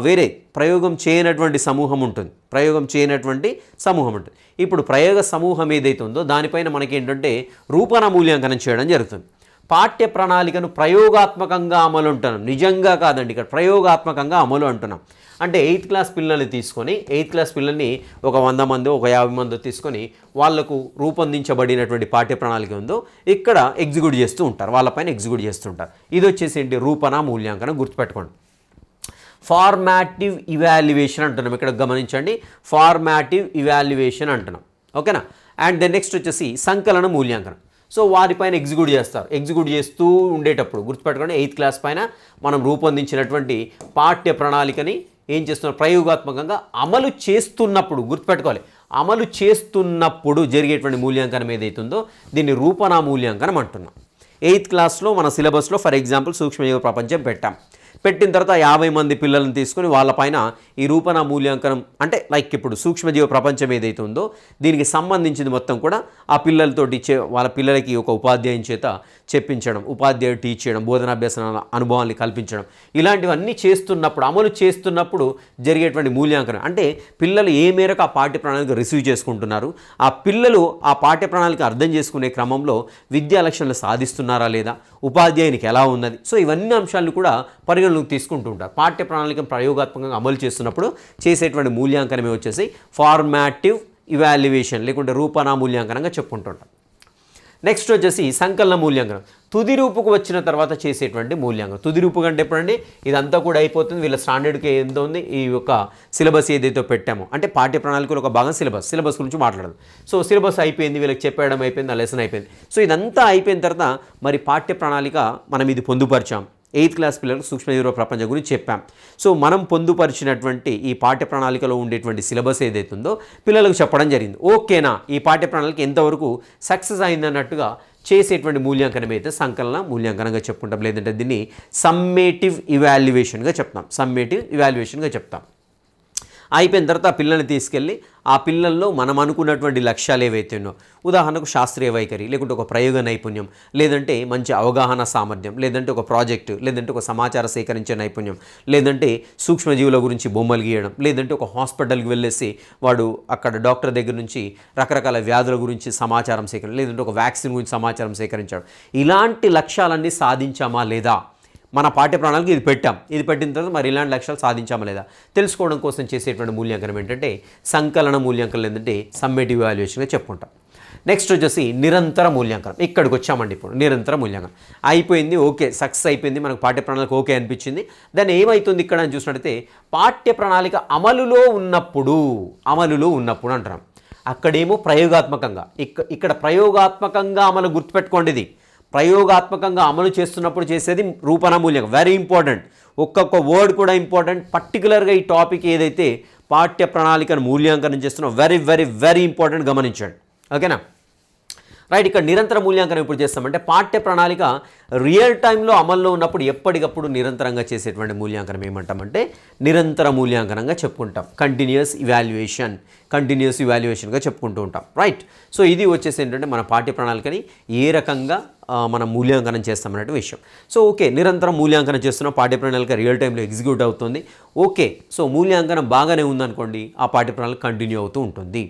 వేరే ప్రయోగం చేయనటువంటి సమూహం ఉంటుంది, ప్రయోగం చేయనటువంటి సమూహం ఉంటుంది. ఇప్పుడు ప్రయోగ సమూహం ఏదైతే ఉందో దానిపైన మనకి ఏంటంటే రూపణ మూల్యాంకనం చేయడం జరుగుతుంది. పాఠ్య ప్రణాళికను ప్రయోగాత్మకంగా అమలు అంటున్నాం, నిజంగా కాదండి, ఇక్కడ ప్రయోగాత్మకంగా అమలు అంటున్నాం. అంటే 8th క్లాస్ పిల్లల్ని తీసుకొని 8th క్లాస్ పిల్లల్ని ఒక 100 మందో ఒక 50 మందో తీసుకొని వాళ్లకు రూపొందించబడినటువంటి పాఠ్య ప్రణాళిక ఉందో ఇక్కడ ఎగ్జిక్యూట్ చేస్తూ ఉంటారు, వాళ్ళపైన ఎగ్జిక్యూట్ చేస్తుంటారు. ఇది వచ్చేసి ఏంటి రూపణ మూల్యాంకనం, గుర్తుపెట్టుకోండి. ఫార్మాటివ్ ఇవాల్యుయేషన్ అంటున్నాం, ఇక్కడ గమనించండి, ఫార్మాటివ్ ఇవాల్యుయేషన్ అంటున్నాం. ఓకేనా. అండ్ దెన్ నెక్స్ట్ వచ్చేసి సంకలన మూల్యాంకనం. సో వారిపైన ఎగ్జిక్యూట్ చేస్తారు, ఎగ్జిక్యూట్ చేస్తూ ఉండేటప్పుడు గుర్తుపెట్టుకోండి 8th క్లాస్ పైన మనం రూపొందించినటువంటి పాఠ్య ప్రణాళికని ఏం చేస్తున్నారు ప్రయోగాత్మకంగా అమలు చేస్తున్నప్పుడు గుర్తుపెట్టుకోవాలి, అమలు చేస్తున్నప్పుడు జరిగేటువంటి మూల్యాంకనం ఏదైతుందో దీన్ని రూపణ మూల్యాంకనం అంటున్నాం. 8th క్లాస్లో మన సిలబస్లో ఫర్ ఎగ్జాంపుల్ సూక్ష్మజీవ ప్రపంచం పెట్టిన తర్వాత 50 మంది పిల్లలను తీసుకొని వాళ్ళపైన ఈ రూపణ మూల్యాంకనం అంటే లైక్ ఇప్పుడు సూక్ష్మజీవ ప్రపంచం ఏదైతే ఉందో దీనికి సంబంధించింది మొత్తం కూడా ఆ పిల్లలతోటి వాళ్ళ పిల్లలకి ఒక ఉపాధ్యాయుని చేత చెప్పించడం, ఉపాధ్యాయుడు టీచ్ చేయడం, బోధనాభ్యాసన అనుభవాన్ని కల్పించడం, ఇలాంటివన్నీ చేస్తున్నప్పుడు అమలు చేస్తున్నప్పుడు జరిగేటువంటి మూల్యాంకనం అంటే పిల్లలు ఏ మేరకు ఆ పాఠ్య ప్రణాళిక రిసీవ్ చేసుకుంటున్నారు, ఆ పిల్లలు ఆ పాఠ్య ప్రణాళిక అర్థం చేసుకునే క్రమంలో విద్యా లక్ష్యాలను సాధిస్తున్నారా లేదా, ఉపాధ్యాయునికి ఎలా ఉన్నది, సో ఇవన్నీ అంశాలను కూడా పరిగణలోకి తీసుకుంటూ ఉంటారు. పాఠ్య ప్రణాళికను ప్రయోగాత్మకంగా అమలు చేస్తున్నప్పుడు చేసేటువంటి మూల్యాంకనమే వచ్చేసి ఫార్మాటివ్ ఇవాల్యుయేషన్ లేకుంటే రూపనా మూల్యాంకనంగా చెప్పుకుంటుంటాం. నెక్స్ట్ వచ్చేసి సంకలన మూల్యాంకనం, తుది రూపుకు వచ్చిన తర్వాత చేసేటువంటి మూల్యాంకనం. తుది రూపు కంటే ఎప్పుడండి ఇదంతా కూడా అయిపోతుంది, వీళ్ళ స్టాండర్డ్కి ఎంత ఉంది, ఈ యొక్క సిలబస్ ఏదైతే పెట్టామో అంటే పాఠ్య ప్రణాళికలో ఒక భాగం సిలబస్ గురించి మాట్లాడదు. సో సిలబస్ అయిపోయింది, వీళ్ళకి చెప్పేయడం అయిపోయింది, ఆ లెసన్ అయిపోయింది. సో ఇదంతా అయిపోయిన తర్వాత మరి పాఠ్య ప్రణాళిక మనం ఇది పొందుపరిచాం, 8th క్లాస్ పిల్లలకు సూక్ష్మజీవ ప్రపంచం గురించి చెప్పాం. సో మనం పొందుపరిచినటువంటి ఈ పాఠ్య ప్రణాళికలో ఉండేటువంటి సిలబస్ ఏదైతే ఉందో పిల్లలకు చెప్పడం జరిగింది. ఓకేనా, ఈ పాఠ్య ప్రణాళిక ఎంతవరకు సక్సెస్ అయిందన్నట్టుగా చేసేటువంటి మూల్యాంకనం అయితే సంకలన మూల్యాంకనంగా చెప్పుకుంటాం, లేదంటే దీన్ని సమ్మేటివ్ ఇవాల్యుయేషన్గా చెప్తాం. అయిపోయిన తర్వాత ఆ పిల్లల్ని తీసుకెళ్ళి ఆ పిల్లల్లో మనం అనుకున్నటువంటి లక్ష్యాలు ఏవైతే ఉన్నాయో, ఉదాహరణకు శాస్త్రీయ వైఖరి, లేకుంటే ఒక ప్రయోగ నైపుణ్యం, లేదంటే మంచి అవగాహన సామర్థ్యం, లేదంటే ఒక ప్రాజెక్టు, లేదంటే ఒక సమాచార సేకరించే నైపుణ్యం, లేదంటే సూక్ష్మజీవుల గురించి బొమ్మలు గీయడం, లేదంటే ఒక హాస్పిటల్కి వెళ్ళేసి వాడు అక్కడ డాక్టర్ దగ్గర నుంచి రకరకాల వ్యాధుల గురించి సమాచారం సేకరించడం, లేదంటే ఒక వ్యాక్సిన్ గురించి సమాచారం సేకరించడం, ఇలాంటి లక్ష్యాలన్నీ సాధించామా లేదా, మన పాఠ్య ప్రణాళిక ఇది పెట్టిన తర్వాత మరి ఇలాంటి లక్ష్యాలు సాధించామా లేదా తెలుసుకోవడం కోసం చేసేటువంటి మూల్యాంకనం ఏంటంటే సంకలన మూల్యాంకనం, లేదంటే సమ్మేటివ్ ఇవాల్యుయేషన్గా చెప్పుకుంటాం. నెక్స్ట్ వచ్చేసి నిరంతర మూల్యాంకనం. ఇక్కడికి వచ్చామండి. ఇప్పుడు నిరంతర మూల్యాంకనం అయిపోయింది, ఓకే సక్సెస్ అయిపోయింది, మనకు పాఠ్య ప్రణాళిక ఓకే అనిపించింది. దాన్ని ఏమవుతుంది ఇక్కడ అని చూసినట్టయితే పాఠ్య ప్రణాళిక అమలులో ఉన్నప్పుడు అంటున్నాం. అక్కడేమో ప్రయోగాత్మకంగా, ఇక్కడ ప్రయోగాత్మకంగా అమలు గుర్తుపెట్టుకోండి. ఇది ప్రయోగాత్మకంగా అమలు చేస్తున్నప్పుడు చేసేది రూపణ మూల్యాంకనం, వెరీ ఇంపార్టెంట్. ఒక్కొక్క వర్డ్ కూడా ఇంపార్టెంట్. పర్టికులర్గా ఈ టాపిక్ ఏదైతే పాఠ్య ప్రణాళికను మూల్యాంకనం చేస్తున్నాం, వెరీ వెరీ వెరీ ఇంపార్టెంట్, గమనించండి. ఓకేనా, రైట్. ఇక్కడ నిరంతర మూల్యాంకనం ఎప్పుడు చేస్తామంటే పాఠ్య ప్రణాళిక రియల్ టైంలో అమల్లో ఉన్నప్పుడు ఎప్పటికప్పుడు నిరంతరంగా చేసేటువంటి మూల్యాంకనం ఏమంటామంటే నిరంతర మూల్యాంకనంగా చెప్పుకుంటాం. కంటిన్యూస్ ఇవాల్యుయేషన్గా చెప్పుకుంటూ ఉంటాం, రైట్. సో ఇది వచ్చేసి ఏంటంటే మన పాఠ్య ప్రణాళికని ఏ రకంగా మనం మూల్యాంకనం చేస్తామనే విషయం. సో ఓకే, నిరంతరం మూల్యాంకనం చేస్తున్నాం, పాఠ్య ప్రణాళిక రియల్ టైంలో ఎగ్జిక్యూట్ అవుతుంది. ఓకే, సో మూల్యాంకనం బాగానే ఉందనుకోండి, ఆ పాఠ్య ప్రణాళిక కంటిన్యూ అవుతూ ఉంటుంది.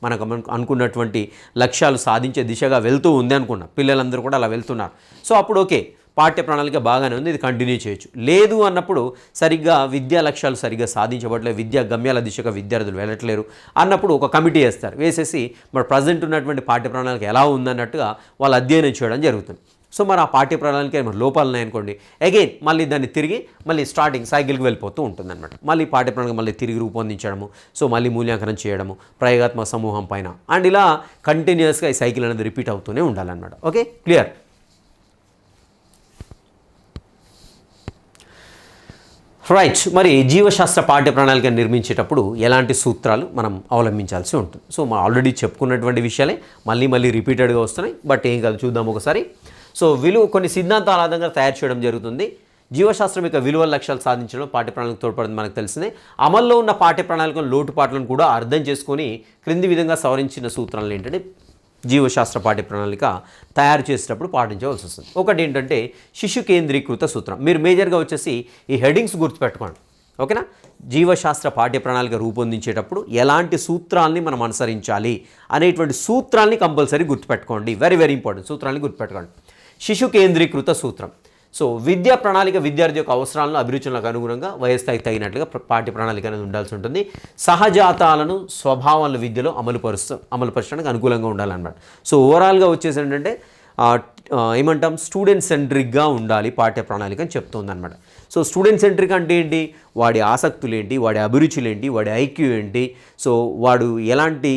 మనకు అనుకున్నటువంటి లక్ష్యాలు సాధించే దిశగా వెళ్తూ ఉంది అనుకున్నాం, పిల్లలందరూ కూడా అలా వెళ్తున్నారు. సో అప్పుడు ఓకే, పాఠ్య ప్రణాళిక బాగానే ఉంది, ఇది కంటిన్యూ చేయొచ్చు. లేదు అన్నప్పుడు సరిగ్గా విద్యా లక్ష్యాలు సరిగ్గా సాధించబడలేదు, విద్యా గమ్యాల దిశగా విద్యార్థులు వెళ్ళట్లేరు అన్నప్పుడు ఒక కమిటీ వేసేసి మరి ప్రజెంట్ ఉన్నటువంటి పాఠ్య ప్రణాళిక ఎలా ఉందన్నట్టుగా వాళ్ళు అధ్యయనం చేయడం జరుగుతుంది. సో మరి ఆ పాఠ్య ప్రణాళిక మరి లోపాలు ఉన్నాయనుకోండి, అగైన్ మళ్ళీ దాన్ని తిరిగి మళ్ళీ స్టార్టింగ్ సైకిల్కి వెళ్ళిపోతూ ఉంటుందన్నమాట. మళ్ళీ పాఠ్య ప్రణాళిక మళ్ళీ తిరిగి రూపొందించడము, సో మళ్ళీ మూల్యాంకనం చేయడము ప్రయోగాత్మక సమూహం పైన, అండ్ ఇలా కంటిన్యూస్గా ఈ సైకిల్ అనేది రిపీట్ అవుతూనే ఉండాలన్నమాట. Okay, clear. రైట్. మరి జీవశాస్త్ర పాఠ్య ప్రణాళికను నిర్మించేటప్పుడు ఎలాంటి సూత్రాలు మనం అవలంబించాల్సి ఉంటుంది? సో మనం ఆల్రెడీ చెప్పుకున్నటువంటి విషయాలే మళ్ళీ రిపీటెడ్గా వస్తున్నాయి, బట్ ఏం కాదు, చూద్దాం ఒకసారి. సో కొన్ని సిద్ధాంతాల ఆధారంగా తయారు చేయడం జరుగుతుంది. జీవశాస్త్రం యొక్క విలువల లక్ష్యాలు సాధించడం పాఠ్య ప్రణాళిక తోడ్పడింది మనకు తెలిసిందే. అమల్లో ఉన్న పాఠ్య ప్రణాళికల లోటుపాట్లను కూడా అర్థం చేసుకొని క్రింది విధంగా సవరించిన సూత్రాలు ఏంటంటే జీవశాస్త్ర పాఠ్య ప్రణాళిక తయారు చేసేటప్పుడు పాటించవలసి వస్తుంది. ఒకటి ఏంటంటే శిశు కేంద్రీకృత సూత్రం. మీరు మేజర్గా వచ్చేసి ఈ హెడ్డింగ్స్ గుర్తుపెట్టుకోండి, ఓకేనా. జీవశాస్త్ర పాఠ్య ప్రణాళిక రూపొందించేటప్పుడు ఎలాంటి సూత్రాలని మనం అనుసరించాలి అనేటువంటి సూత్రాలని కంపల్సరీ గుర్తుపెట్టుకోండి, వెరీ వెరీ ఇంపార్టెంట్. సూత్రాలని గుర్తుపెట్టుకోండి. శిశు కేంద్రీకృత సూత్రం. సో విద్యా ప్రణాళిక విద్యార్థి యొక్క అవసరాలను అభిరుచులకు అనుగుణంగా వయస్థాయికి తగినట్లుగా పాఠ్య ప్రణాళిక అనేది ఉండాల్సి ఉంటుంది. సహజాతాలను స్వభావాలను విద్యలో అమలుపరచడానికి అనుకూలంగా ఉండాలన్నమాట. సో ఓవరాల్గా వచ్చేసి ఏంటంటే ఏమంటాం, స్టూడెంట్ సెంట్రిక్గా ఉండాలి పాఠ్య ప్రణాళిక అని చెప్తుందన్నమాట. సో స్టూడెంట్ సెంట్రిక్ అంటే ఏంటి, వాడి ఆసక్తులు ఏంటి, వాడి అభిరుచులు ఏంటి, వాడి ఐక్యూ ఏంటి, సో వాడు ఎలాంటి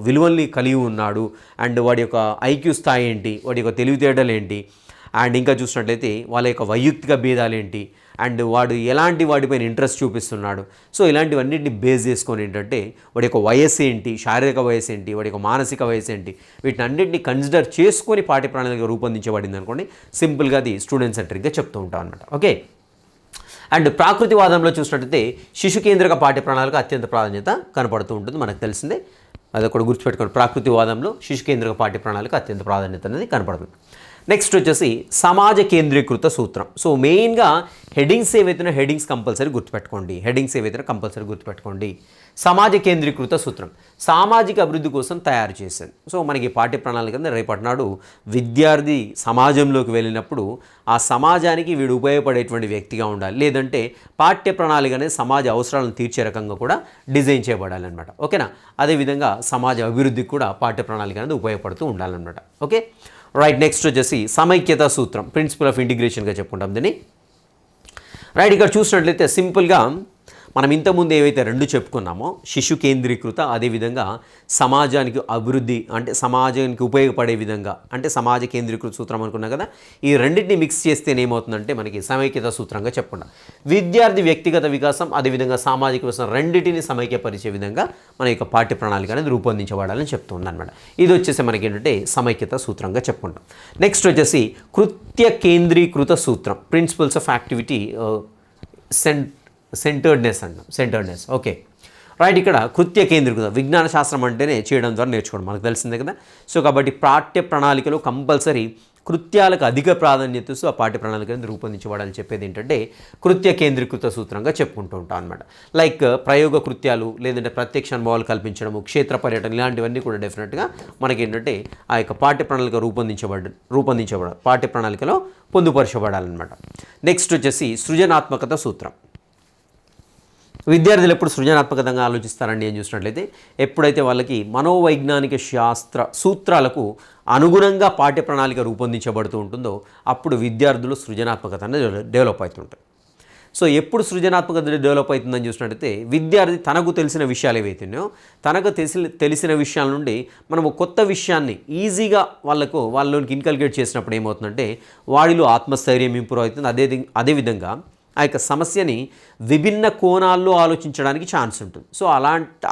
విలువల్ని కలిగి ఉన్నాడు, అండ్ వాడి యొక్క ఐక్యూ స్థాయి ఏంటి, వాడి యొక్క తెలివితేటలు ఏంటి, అండ్ ఇంకా చూసినట్లయితే వాళ్ళ యొక్క వైయక్తిక భేదాలు ఏంటి, అండ్ వాడు ఎలాంటి వాటిపైన ఇంట్రెస్ట్ చూపిస్తున్నాడు. సో ఇలాంటివన్నింటిని బేస్ చేసుకొని ఏంటంటే వాడి యొక్క వయస్సు ఏంటి, శారీరక వయస్సు ఏంటి, వాడి యొక్క మానసిక వయస్సు ఏంటి, వీటిని అన్నింటినీ కన్సిడర్ చేసుకొని పాఠ్య ప్రణాళిక రూపొందించబడింది అనుకోండి. సింపుల్గా అది స్టూడెంట్ సెంట్రిక్గా చెప్తూ ఉంటాం అనమాట. ఓకే. అండ్ ప్రాకృతివాదంలో చూసినట్టయితే శిశు కేంద్రక పాఠ్య ప్రణాళిక అత్యంత ప్రాధాన్యత కనపడుతూ ఉంటుంది, మనకు తెలిసిందే. అది కూడా గుర్తుపెట్టుకోండి, ప్రాకృతివాదంలో శిశు కేంద్రక పాఠ్య ప్రణాళిక అత్యంత ప్రాధాన్యత అనేది కనపడుతుంది. నెక్స్ట్ వచ్చేసి సమాజ కేంద్రీకృత సూత్రం. సో మెయిన్గా హెడ్డింగ్స్ ఏవైతే హెడ్డింగ్స్ కంపల్సరీ గుర్తుపెట్టుకోండి. సమాజ కేంద్రీకృత సూత్రం సామాజిక అభివృద్ధి కోసం తయారు చేసేది. సో మనకి పాఠ్య ప్రణాళిక కింద రేపటి నాడు విద్యార్థి సమాజంలోకి వెళ్ళినప్పుడు ఆ సమాజానికి వీడు ఉపయోగపడేటువంటి వ్యక్తిగా ఉండాలి, లేదంటే పాఠ్య ప్రణాళిక అనేది సమాజ అవసరాలను తీర్చే రకంగా కూడా డిజైన్ చేయబడాలన్నమాట. ఓకేనా? అదేవిధంగా సమాజ అభివృద్ధికి కూడా పాఠ్య ప్రణాళిక అనేది ఉపయోగపడుతూ ఉండాలన్నమాట. Okay right. నెక్స్ట్ వచ్చేసి సమైక్యత సూత్రం, ప్రిన్సిపల్ ఆఫ్ ఇంటిగ్రేషన్గా చెప్పుకుంటాం దీన్ని. రైట్, ఇక్కడ చూసినట్లయితే సింపుల్గా మనం ఇంతకుముందు ఏవైతే రెండు చెప్పుకున్నామో శిశు కేంద్రీకృత, అదేవిధంగా సమాజానికి అభివృద్ధి అంటే సమాజానికి ఉపయోగపడే విధంగా అంటే సమాజ కేంద్రీకృత సూత్రం అనుకున్నాం కదా, ఈ రెండింటిని మిక్స్ చేస్తే ఏమవుతుందంటే మనకి సమైక్యత సూత్రంగా చెప్పుకున్నాం. విద్యార్థి వ్యక్తిగత వికాసం అదేవిధంగా సామాజిక వికాసం రెండింటిని సమైక్యపరిచే విధంగా మన యొక్క పాఠ్య ప్రణాళిక అనేది రూపొందించబడాలని చెప్తుంది అనమాట. ఇది వచ్చేసి మనకి ఏంటంటే సమైక్యత సూత్రంగా చెప్పుకుంటాం. నెక్స్ట్ వచ్చేసి కృత్య కేంద్రీకృత సూత్రం, principles of activity centredness. Okay right. ఇక్కడ కృత్య కేంద్రీకృత విజ్ఞాన శాస్త్రం అంటేనే చేయడం ద్వారా నేర్చుకోవడం మనకు తెలిసిందే కదా. సో కాబట్టి పాఠ్య ప్రణాళికలో కంపల్సరీ కృత్యాలకు అధిక ప్రాధాన్యత ఇస్తూ ఆ పాఠ్య ప్రణాళికను రూపొందించబడాలని చెప్పేది ఏంటంటే కృత్య కేంద్రీకృత సూత్రంగా చెప్పుకుంటూ ఉంటాం అనమాట. లైక్ ప్రయోగ కృత్యాలు, లేదంటే ప్రత్యక్ష అనుభవాలు కల్పించడము, క్షేత్ర పర్యటన, ఇలాంటివన్నీ కూడా డెఫినెట్గా మనకి ఏంటంటే ఆ యొక్క పాఠ్య ప్రణాళిక రూపొందించబడ పాఠ్య ప్రణాళికలో పొందుపరచబడాలన్నమాట. నెక్స్ట్ వచ్చేసి సృజనాత్మకత సూత్రం. విద్యార్థులు ఎప్పుడు సృజనాత్మకంగా ఆలోచిస్తారండి అని చూసినట్లయితే ఎప్పుడైతే వాళ్ళకి మనోవైజ్ఞానిక శాస్త్ర సూత్రాలకు అనుగుణంగా పాఠ్య ప్రణాళిక రూపొందించబడుతూ ఉంటుందో అప్పుడు విద్యార్థులు సృజనాత్మకత అనేది డెవలప్ అవుతుంటాయి. సో ఎప్పుడు సృజనాత్మకత డెవలప్ అవుతుందని చూసినట్లయితే విద్యార్థి తనకు తెలిసిన విషయాలు ఏవైతున్నాయో తనకు తెలిసిన విషయాల నుండి మనము కొత్త విషయాన్ని ఈజీగా వాళ్ళలోనికి ఇన్కల్కేట్ చేసినప్పుడు ఏమవుతుందంటే వాడిలో ఆత్మస్థైర్యం ఇంప్రూవ్ అవుతుంది. అదేవిధంగా ఆ యొక్క సమస్యని విభిన్న కోణాల్లో ఆలోచించడానికి ఛాన్స్ ఉంటుంది. సో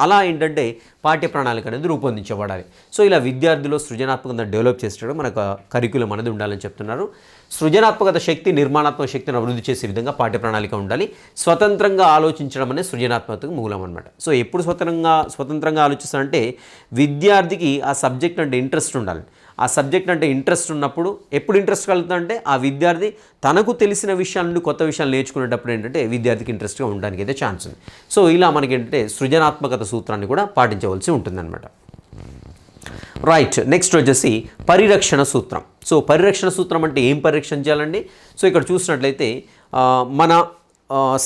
అలా ఏంటంటే పాఠ్య ప్రణాళిక అనేది రూపొందించబడాలి. సో ఇలా విద్యార్థులు సృజనాత్మకత డెవలప్ చేసేటప్పుడు మనకు కరికులం అనేది ఉండాలని చెప్తున్నారు. సృజనాత్మకత శక్తి నిర్మాణాత్మక శక్తిని అభివృద్ధి చేసే విధంగా పాఠ్య ప్రణాళిక ఉండాలి. స్వతంత్రంగా ఆలోచించడం అనేది సృజనాత్మకతకు మూలం అనమాట. సో ఎప్పుడు స్వతంత్రంగా ఆలోచిస్తారంటే విద్యార్థికి ఆ సబ్జెక్ట్ అంటే ఇంట్రెస్ట్ ఉండాలి. ఆ సబ్జెక్ట్ అంటే ఇంట్రెస్ట్ ఉన్నప్పుడు ఎప్పుడు ఇంట్రెస్ట్ కలుగుతుందంటే ఆ విద్యార్థి తనకు తెలిసిన విషయాల నుండి కొత్త విషయాలు నేర్చుకునేటప్పుడు ఏంటంటే విద్యార్థికి ఇంట్రెస్ట్గా ఉండడానికి అయితే ఛాన్స్ ఉంది. సో ఇలా మనకి ఏంటంటే సృజనాత్మకత సూత్రాన్ని కూడా పాటించవలసి ఉంటుందన్నమాట. రైట్. నెక్స్ట్ వచ్చేసి పరిరక్షణ సూత్రం. సో పరిరక్షణ సూత్రం అంటే ఏం పరిరక్షణ చేయాలండి? సో ఇక్కడ చూసినట్లయితే మన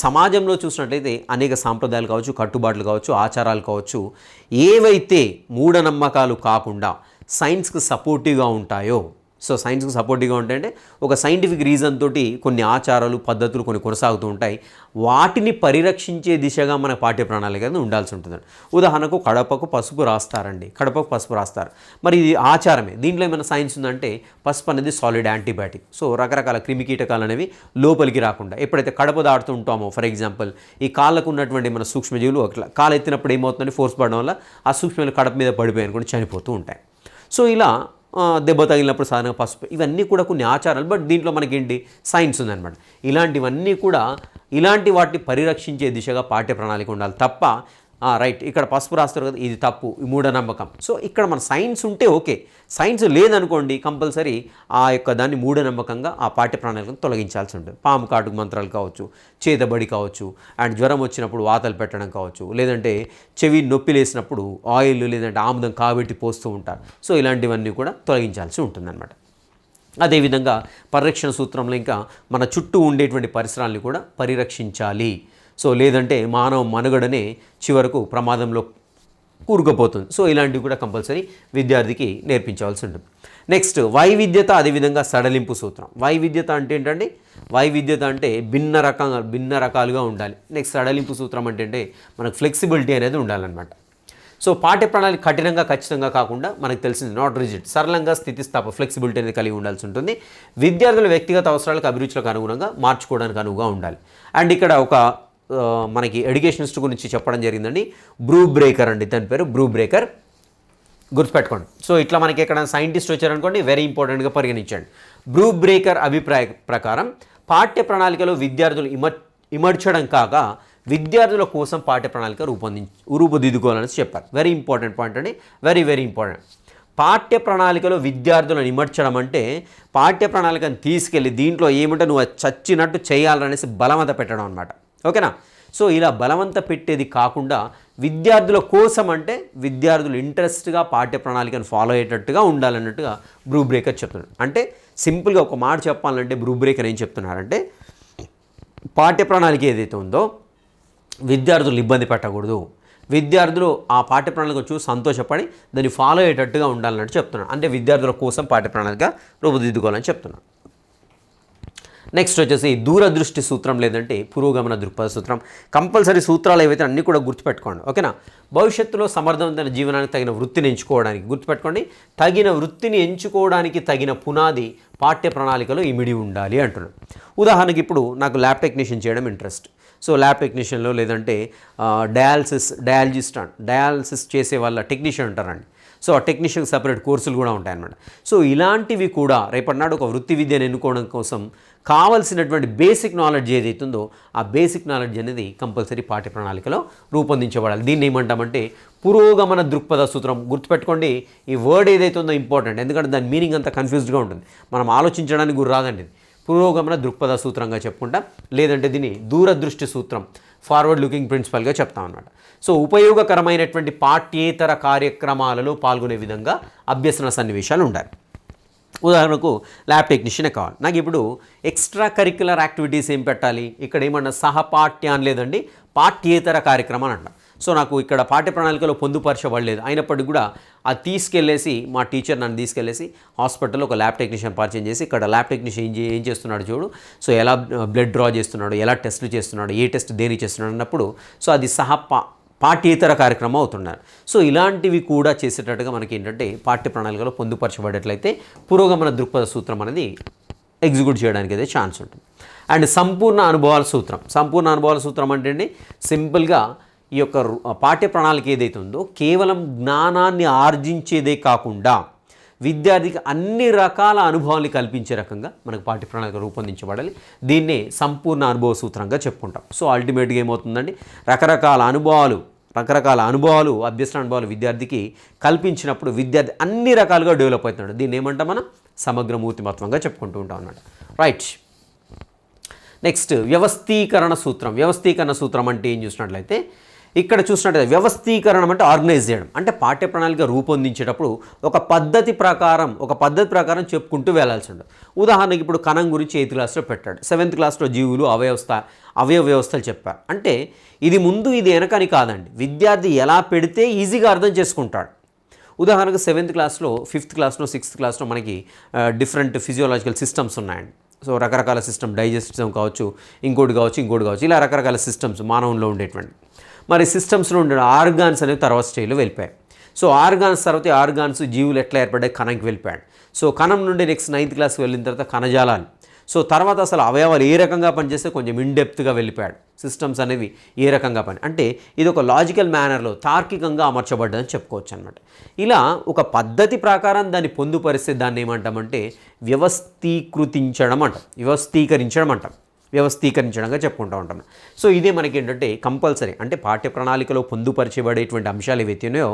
సమాజంలో చూసినట్లయితే అనేక సాంప్రదాయాలు కావచ్చు, కట్టుబాట్లు కావచ్చు, ఆచారాలు కావచ్చు, ఏవైతే మూఢనమ్మకాలు కాకుండా సైన్స్కి సపోర్టివ్గా ఉంటాయో, సో సైన్స్కి సపోర్టివ్గా ఉంటాయంటే ఒక సైంటిఫిక్ రీజన్ తోటి కొన్ని ఆచారాలు పద్ధతులు కొన్ని కొనసాగుతూ ఉంటాయి. వాటిని పరిరక్షించే దిశగా మన పాఠ్య ప్రణాళిక ఉండాల్సి ఉంటుందండి. ఉదాహరణకు కడపకు పసుపు రాస్తారు. మరి ఇది ఆచారమే, దీంట్లో ఏమైనా సైన్స్ ఉందంటే పసుపు అనేది సాలిడ్ యాంటీబయాటిక్. సో రకరకాల క్రిమికీటకాలు అనేవి లోపలికి రాకుండా ఎప్పుడైతే కడప దాడుతూ ఉంటామో, ఫర్ ఎగ్జాంపుల్ ఈ కాళ్ళకు ఉన్నటువంటి మన సూక్ష్మజీవులు అట్లా కాలు ఎత్తినప్పుడు ఏమవుతుందంటే ఫోర్స్ పడడం వల్ల ఆ సూక్ష్మజీవులు కడప మీద పడిపోయి అనుకుంటే చనిపోతూ ఉంటాయి. సో ఇలా దెబ్బ తగిలినప్పుడు సాధారణ పసుపు, ఇవన్నీ కూడా కొన్ని ఆచారాలు. బట్ దీంట్లో మనకేంటి సైన్స్ ఉందన్నమాట. ఇలాంటివన్నీ కూడా ఇలాంటి వాటిని పరిరక్షించే దిశగా పాఠ్య ప్రణాళిక ఉండాలి తప్ప రైట్ ఇక్కడ పసుపు రాస్తారు కదా ఇది తప్పు, ఈ మూఢనమ్మకం. సో ఇక్కడ మన సైన్స్ ఉంటే ఓకే, సైన్స్ లేదనుకోండి కంపల్సరీ ఆ యొక్క దాన్ని మూఢనమ్మకంగా ఆ పాఠ్య ప్రణాళికను తొలగించాల్సి ఉంటుంది. పాము కాటుకు మంత్రాలు కావచ్చు, చేతబడి కావచ్చు, అండ్ జ్వరం వచ్చినప్పుడు వాతలు పెట్టడం కావచ్చు, లేదంటే చెవి నొప్పి లేసినప్పుడు ఆయిల్ లేదంటే ఆముదం కాబెట్టి పోస్తూ ఉంటారు. సో ఇలాంటివన్నీ కూడా తొలగించాల్సి ఉంటుందన్నమాట. అదేవిధంగా పరిరక్షణ సూత్రంలో ఇంకా మన చుట్టూ ఉండేటువంటి పరిసరాలని కూడా పరిరక్షించాలి. సో లేదంటే మానవ మనుగడనే చివరకు ప్రమాదంలో కూరుకుపోతుంది. సో ఇలాంటివి కూడా కంపల్సరీ విద్యార్థికి నేర్పించవలసి ఉంటుంది. నెక్స్ట్ వైవిధ్యత, అదేవిధంగా సడలింపు సూత్రం. వైవిధ్యత అంటే ఏంటంటే భిన్న రకాలుగా ఉండాలి. నెక్స్ట్ సడలింపు సూత్రం అంటే మనకు ఫ్లెక్సిబిలిటీ అనేది ఉండాలన్నమాట. సో పాఠ్య ప్రణాళిక కఠినంగా ఖచ్చితంగా కాకుండా మనకు తెలిసింది నాట్ రిజిడ్, సరళంగా స్థితిస్థాపక ఫ్లెక్సిబిలిటీ అనేది కలిగి ఉండాల్సి ఉంటుంది. విద్యార్థుల వ్యక్తిగత అవసరాలకు అభిరుచులకు అనుగుణంగా మార్చుకోవడానికి అనువుగా ఉండాలి. అండ్ ఇక్కడ ఒక మనకి ఎడ్యుకేషనిస్ట్ గురించి చెప్పడం జరిగిందండి, బ్రూ బ్రేకర్ అండి, దాని పేరు బ్రూ బ్రేకర్, గుర్తుపెట్టుకోండి. సో ఇట్లా మనకి ఎక్కడ సైంటిస్ట్ వచ్చారనుకోండి వెరీ ఇంపార్టెంట్గా పరిగణించండి. బ్రూ బ్రేకర్ అభిప్రాయ ప్రకారం పాఠ్య ప్రణాళికలో విద్యార్థులు ఇమర్చడం కాక విద్యార్థుల కోసం పాఠ్య ప్రణాళిక రూపుదిద్దుకోవాలని చెప్పారు. వెరీ ఇంపార్టెంట్ పాయింట్ అండి, వెరీ వెరీ ఇంపార్టెంట్. పాఠ్య ప్రణాళికలో విద్యార్థులను ఇమర్చడం అంటే పాఠ్య ప్రణాళికను తీసుకెళ్ళి దీంట్లో ఏమంటే నువ్వు చచ్చినట్టు చేయాలనేసి బలవంత పెట్టడం అనమాట. ఓకేనా? సో ఇలా బలవంత పెట్టేది కాకుండా విద్యార్థుల కోసం అంటే విద్యార్థులు ఇంట్రెస్ట్గా పాఠ్య ప్రణాళికను ఫాలో అయ్యేటట్టుగా ఉండాలన్నట్టుగా బ్రూ బ్రేకర్ చెప్తున్నాడు. అంటే సింపుల్గా ఒక మాట చెప్పాలంటే బ్రూ బ్రేకర్ ఏం చెప్తున్నారంటే పాఠ్య ప్రణాళిక ఏదైతే ఉందో విద్యార్థులు ఇబ్బంది పెట్టకూడదు, విద్యార్థులు ఆ పాఠ్య ప్రణాళిక చూసి సంతోషపడి దాన్ని ఫాలో అయ్యేటట్టుగా ఉండాలన్నట్టు చెప్తున్నాను. అంటే విద్యార్థుల కోసం పాఠ్య ప్రణాళిక రూపుదిద్దుకోవాలని చెప్తున్నాను. నెక్స్ట్ వచ్చేసి దూరదృష్టి సూత్రం లేదంటే పురోగమన దృక్పథ సూత్రం. కంపల్సరీ సూత్రాలు ఏవైతే అన్నీ కూడా గుర్తుపెట్టుకోండి. ఓకేనా? భవిష్యత్తులో సమర్థవంతమైన జీవనానికి తగిన వృత్తిని ఎంచుకోవడానికి గుర్తుపెట్టుకోండి. తగిన వృత్తిని ఎంచుకోవడానికి తగిన పునాది పాఠ్య ప్రణాళికలో ఇమిడి ఉండాలి అంటున్నాను. ఉదాహరణకి ఇప్పుడు నాకు ల్యాబ్ టెక్నీషియన్ చేయడం ఇంట్రెస్ట్. సో ల్యాబ్ టెక్నీషియన్లో లేదంటే డయాలసిస్ చేసే వాళ్ళ టెక్నీషియన్ ఉంటారండి. సో ఆ టెక్నీషియన్కి సపరేట్ కోర్సులు కూడా ఉంటాయన్నమాట. సో ఇలాంటివి కూడా రేపటి నాడు ఒక వృత్తి విద్యను ఎన్నుకోవడం కోసం కావాల్సినటువంటి బేసిక్ నాలెడ్జ్ ఏదైతుందో ఆ బేసిక్ నాలెడ్జ్ అనేది కంపల్సరీ పాఠ్య ప్రణాళికలో రూపొందించబడాలి. దీన్ని ఏమంటామంటే పురోగమన దృక్పథ సూత్రం. గుర్తుపెట్టుకోండి, ఈ వర్డ్ ఏదైతే ఉందో ఇంపార్టెంట్, ఎందుకంటే దాని మీనింగ్ అంతా కన్ఫ్యూజ్డ్గా ఉంటుంది, మనం ఆలోచించడానికి గురి రాదండి. పురోగమన దృక్పథ సూత్రంగా చెప్పుకుంటాం, లేదంటే దీన్ని దూరదృష్టి సూత్రం, ఫార్వర్డ్ లుకింగ్ ప్రిన్సిపల్గా చెప్తాం అన్నమాట. సో ఉపయోగకరమైనటువంటి పాఠ్యేతర కార్యక్రమాలలో పాల్గొనే విధంగా అభ్యసన సన్నివేశాలు ఉండాలి. ఉదాహరణకు ల్యాబ్ టెక్నీషియనే కావాలి, నాకు ఇప్పుడు ఎక్స్ట్రా కరిక్యులర్ యాక్టివిటీస్ ఏం పెట్టాలి, ఇక్కడ ఏమన్నా సహపాఠ్యాన్ని లేదండి పాఠ్యేతర కార్యక్రమం అంట. సో నాకు ఇక్కడ పాఠ్య ప్రణాళికలో పొందుపరచబడలేదు, అయినప్పటికీ కూడా అది తీసుకెళ్ళేసి మా టీచర్ నన్ను తీసుకెళ్ళేసి హాస్పిటల్లో ఒక ల్యాబ్ టెక్నీషియన్ పరిచయం చేసి ఇక్కడ ల్యాబ్ టెక్నీషియన్ ఏం చేస్తున్నాడు చూడు, సో ఎలా బ్లడ్ డ్రా చేస్తున్నాడు, ఎలా టెస్టులు చేస్తున్నాడు, ఏ టెస్ట్ దేని చేస్తున్నాడు అన్నప్పుడు సో అది పాఠ్యేతర కార్యక్రమం అవుతున్నారు. సో ఇలాంటివి కూడా చేసేటట్టుగా మనకి ఏంటంటే పాఠ్య ప్రణాళికలో పొందుపరచబడేట్లయితే పురోగమన దృక్పథ సూత్రం అనేది ఎగ్జిక్యూట్ చేయడానికి అయితే ఛాన్స్ ఉంటుంది. అండ్ సంపూర్ణ అనుభవాల సూత్రం. సంపూర్ణ అనుభవాల సూత్రం అంటే అండి సింపుల్గా ఈ యొక్క పాఠ్య ప్రణాళిక ఏదైతే ఉందో కేవలం జ్ఞానాన్ని ఆర్జించేదే కాకుండా విద్యార్థికి అన్ని రకాల అనుభవాన్ని కల్పించే రకంగా మనకు పాఠ్య ప్రణాళిక రూపొందించబడాలి. దీన్నే సంపూర్ణ అనుభవ సూత్రంగా చెప్పుకుంటాం. సో అల్టిమేట్గా ఏమవుతుందండి, రకరకాల అనుభవాలు అభ్యసన అనుభవాలు విద్యార్థికి కల్పించినప్పుడు విద్యార్థి అన్ని రకాలుగా డెవలప్ అవుతున్నాడు. దీన్ని ఏమంటాం మనం సమగ్రమూర్తిమత్వంగా చెప్పుకుంటూ ఉంటాం అన్నమాట. రైట్. నెక్స్ట్ వ్యవస్థీకరణ సూత్రం. వ్యవస్థీకరణ సూత్రం అంటే ఏం చూసినట్లయితే ఇక్కడ చూసినట్లయితే వ్యవస్థీకరణం అంటే ఆర్గనైజ్ చేయడం, అంటే పాఠ్య ప్రణాళిక రూపొందించేటప్పుడు ఒక పద్ధతి ప్రకారం చెప్పుకుంటూ వెళ్ళాల్సి ఉంటుంది. ఉదాహరణకి ఇప్పుడు కణం గురించి 8th క్లాస్లో పెట్టాడు, 7th క్లాస్లో జీవులు అవయవ వ్యవస్థలు చెప్పారు. అంటే ఇది ముందు ఇది వెనకని కాదండి, విద్యార్థి ఎలా పెడితే ఈజీగా అర్థం చేసుకుంటాడు. ఉదాహరణకు 7th క్లాస్లో 5th క్లాస్లో 6th క్లాస్లో మనకి డిఫరెంట్ ఫిజియోలాజికల్ సిస్టమ్స్ ఉన్నాయండి. సో రకరకాల సిస్టమ్, డైజెస్ట్ సిస్టమ్ కావచ్చు, ఇంకోటి కావచ్చు, ఇలా రకరకాల సిస్టమ్స్ మానవుల్లో ఉండేటువంటి. మరి సిస్టమ్స్లో ఉండే ఆర్గాన్స్ అనేవి తర్వాత స్టేజ్లో వెళ్ళిపోయాయి. సో ఆర్గాన్స్ తర్వాత ఆర్గాన్స్ జీవులు ఎట్లా ఏర్పడ్డాయి, కణంకి వెళ్ళిపోయాడు. సో కణం నుండి నెక్స్ట్ 9th క్లాస్కి వెళ్ళిన తర్వాత కణజాలాలు. సో తర్వాత అసలు అవయవాలు ఏ రకంగా పనిచేస్తే కొంచెం ఇన్డెప్త్గా వెళ్ళిపోయాడు. సిస్టమ్స్ అనేవి ఏ రకంగా అంటే ఇది ఒక లాజికల్ మేనర్లో తార్కికంగా అమర్చబడ్డదని చెప్పుకోవచ్చు అనమాట. ఇలా ఒక పద్ధతి ప్రకారం దాన్ని పొందుపరిస్తే దాన్ని ఏమంటామంటే వ్యవస్థీకరించడంగా చెప్పుకుంటూ ఉంటాం. సో ఇదే మనకి ఏంటంటే కంపల్సరీ అంటే పాఠ్య ప్రణాళికలో పొందుపరచబడేటువంటి అంశాలు ఏవైతేనో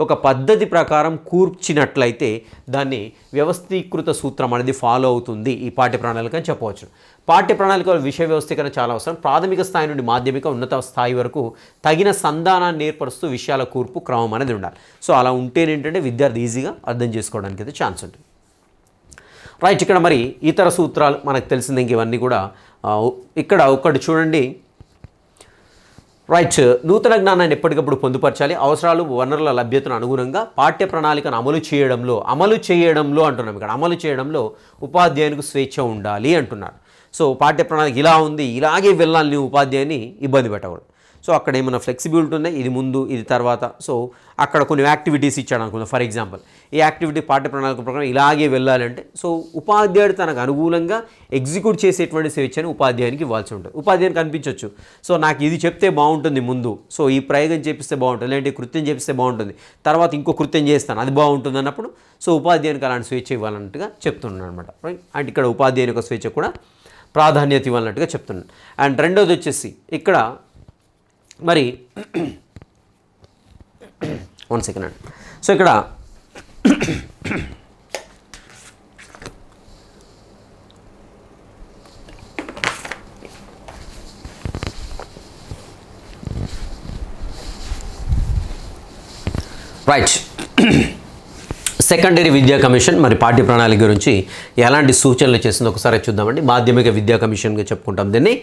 ఒక పద్ధతి ప్రకారం కూర్చినట్లయితే దాన్ని వ్యవస్థీకృత సూత్రం అనేది ఫాలో అవుతుంది ఈ పాఠ్య ప్రణాళిక అని చెప్పవచ్చు. పాఠ్య ప్రణాళికలో విషయ వ్యవస్థీకరణ చాలా అవసరం. ప్రాథమిక స్థాయి నుండి మాధ్యమిక ఉన్నత స్థాయి వరకు తగిన సంధానాన్ని ఏర్పరుస్తూ విషయాల కూర్పు క్రమం అనేది ఉండాలి. సో అలా ఉంటేనేంటంటే విద్యార్థి ఈజీగా అర్థం చేసుకోవడానికి అయితే ఛాన్స్ ఉంటుంది. రైట్. ఇక్కడ మరి ఇతర సూత్రాలు మనకు తెలిసింది, ఇంక ఇవన్నీ కూడా ఇక్కడ ఒకటి చూడండి. రైట్. నూతన జ్ఞానాన్ని ఎప్పటికప్పుడు పొందుపరచాలి. అవసరాలు వనరుల లభ్యతను అనుగుణంగా పాఠ్య ప్రణాళికను అమలు చేయడంలో అంటున్నాం. ఇక్కడ అమలు చేయడంలో ఉపాధ్యాయునికి స్వేచ్ఛ ఉండాలి అంటున్నారు. సో పాఠ్య ప్రణాళిక ఇలా ఉంది, ఇలాగే వెళ్ళాలి, ఉపాధ్యాయుని ఇబ్బంది పెట్టకూడదు. సో అక్కడ ఏమైనా ఫ్లెక్సిబిలిటీ ఉన్నాయి, ఇది ముందు ఇది తర్వాత. సో అక్కడ కొన్ని యాక్టివిటీస్ ఇచ్చాడు అనుకుందాం. ఫర్ ఎగ్జాంపుల్ ఈ యాక్టివిటీ పాఠ్య ప్రణాళిక ప్రకారం ఇలాగే వెళ్ళాలంటే సో ఉపాధ్యాయుడు తనకు అనుకూలంగా ఎగ్జిక్యూట్ చేసేటువంటి స్వేచ్ఛని ఉపాధ్యాయునికి ఇవ్వాల్సి ఉంటుంది. ఉపాధ్యాయునికి అనిపించవచ్చు, సో నాకు ఇది చెప్తే బాగుంటుంది ముందు, సో ఈ ప్రయోగం చేపిస్తే బాగుంటుంది, లేదంటే కృత్యం చేపిస్తే బాగుంటుంది, తర్వాత ఇంకో కృత్యం చేస్తాను అది బాగుంటుంది అన్నప్పుడు సో ఉపాధ్యాయునికి అలాంటి స్వేచ్ఛ ఇవ్వాలన్నట్టుగా చెప్తున్నాను అనమాట. రైట్. అంటే ఇక్కడ ఉపాధ్యాయుని యొక్క స్వేచ్ఛ కూడా ప్రాధాన్యత ఇవ్వాలన్నట్టుగా చెప్తున్నాను. అండ్ రెండోది వచ్చేసి ఇక్కడ మరి 1 సెకండ్ అండి. సో ఇక్కడ రైట్. సెకండరీ విద్యా కమిషన్ మరి పాఠ్య ప్రణాళిక గురించి ఎలాంటి సూచనలు చేసిందో ఒకసారి చూద్దామండి. మాధ్యమిక విద్యా కమిషన్గా చెప్పుకుంటాం దీన్ని.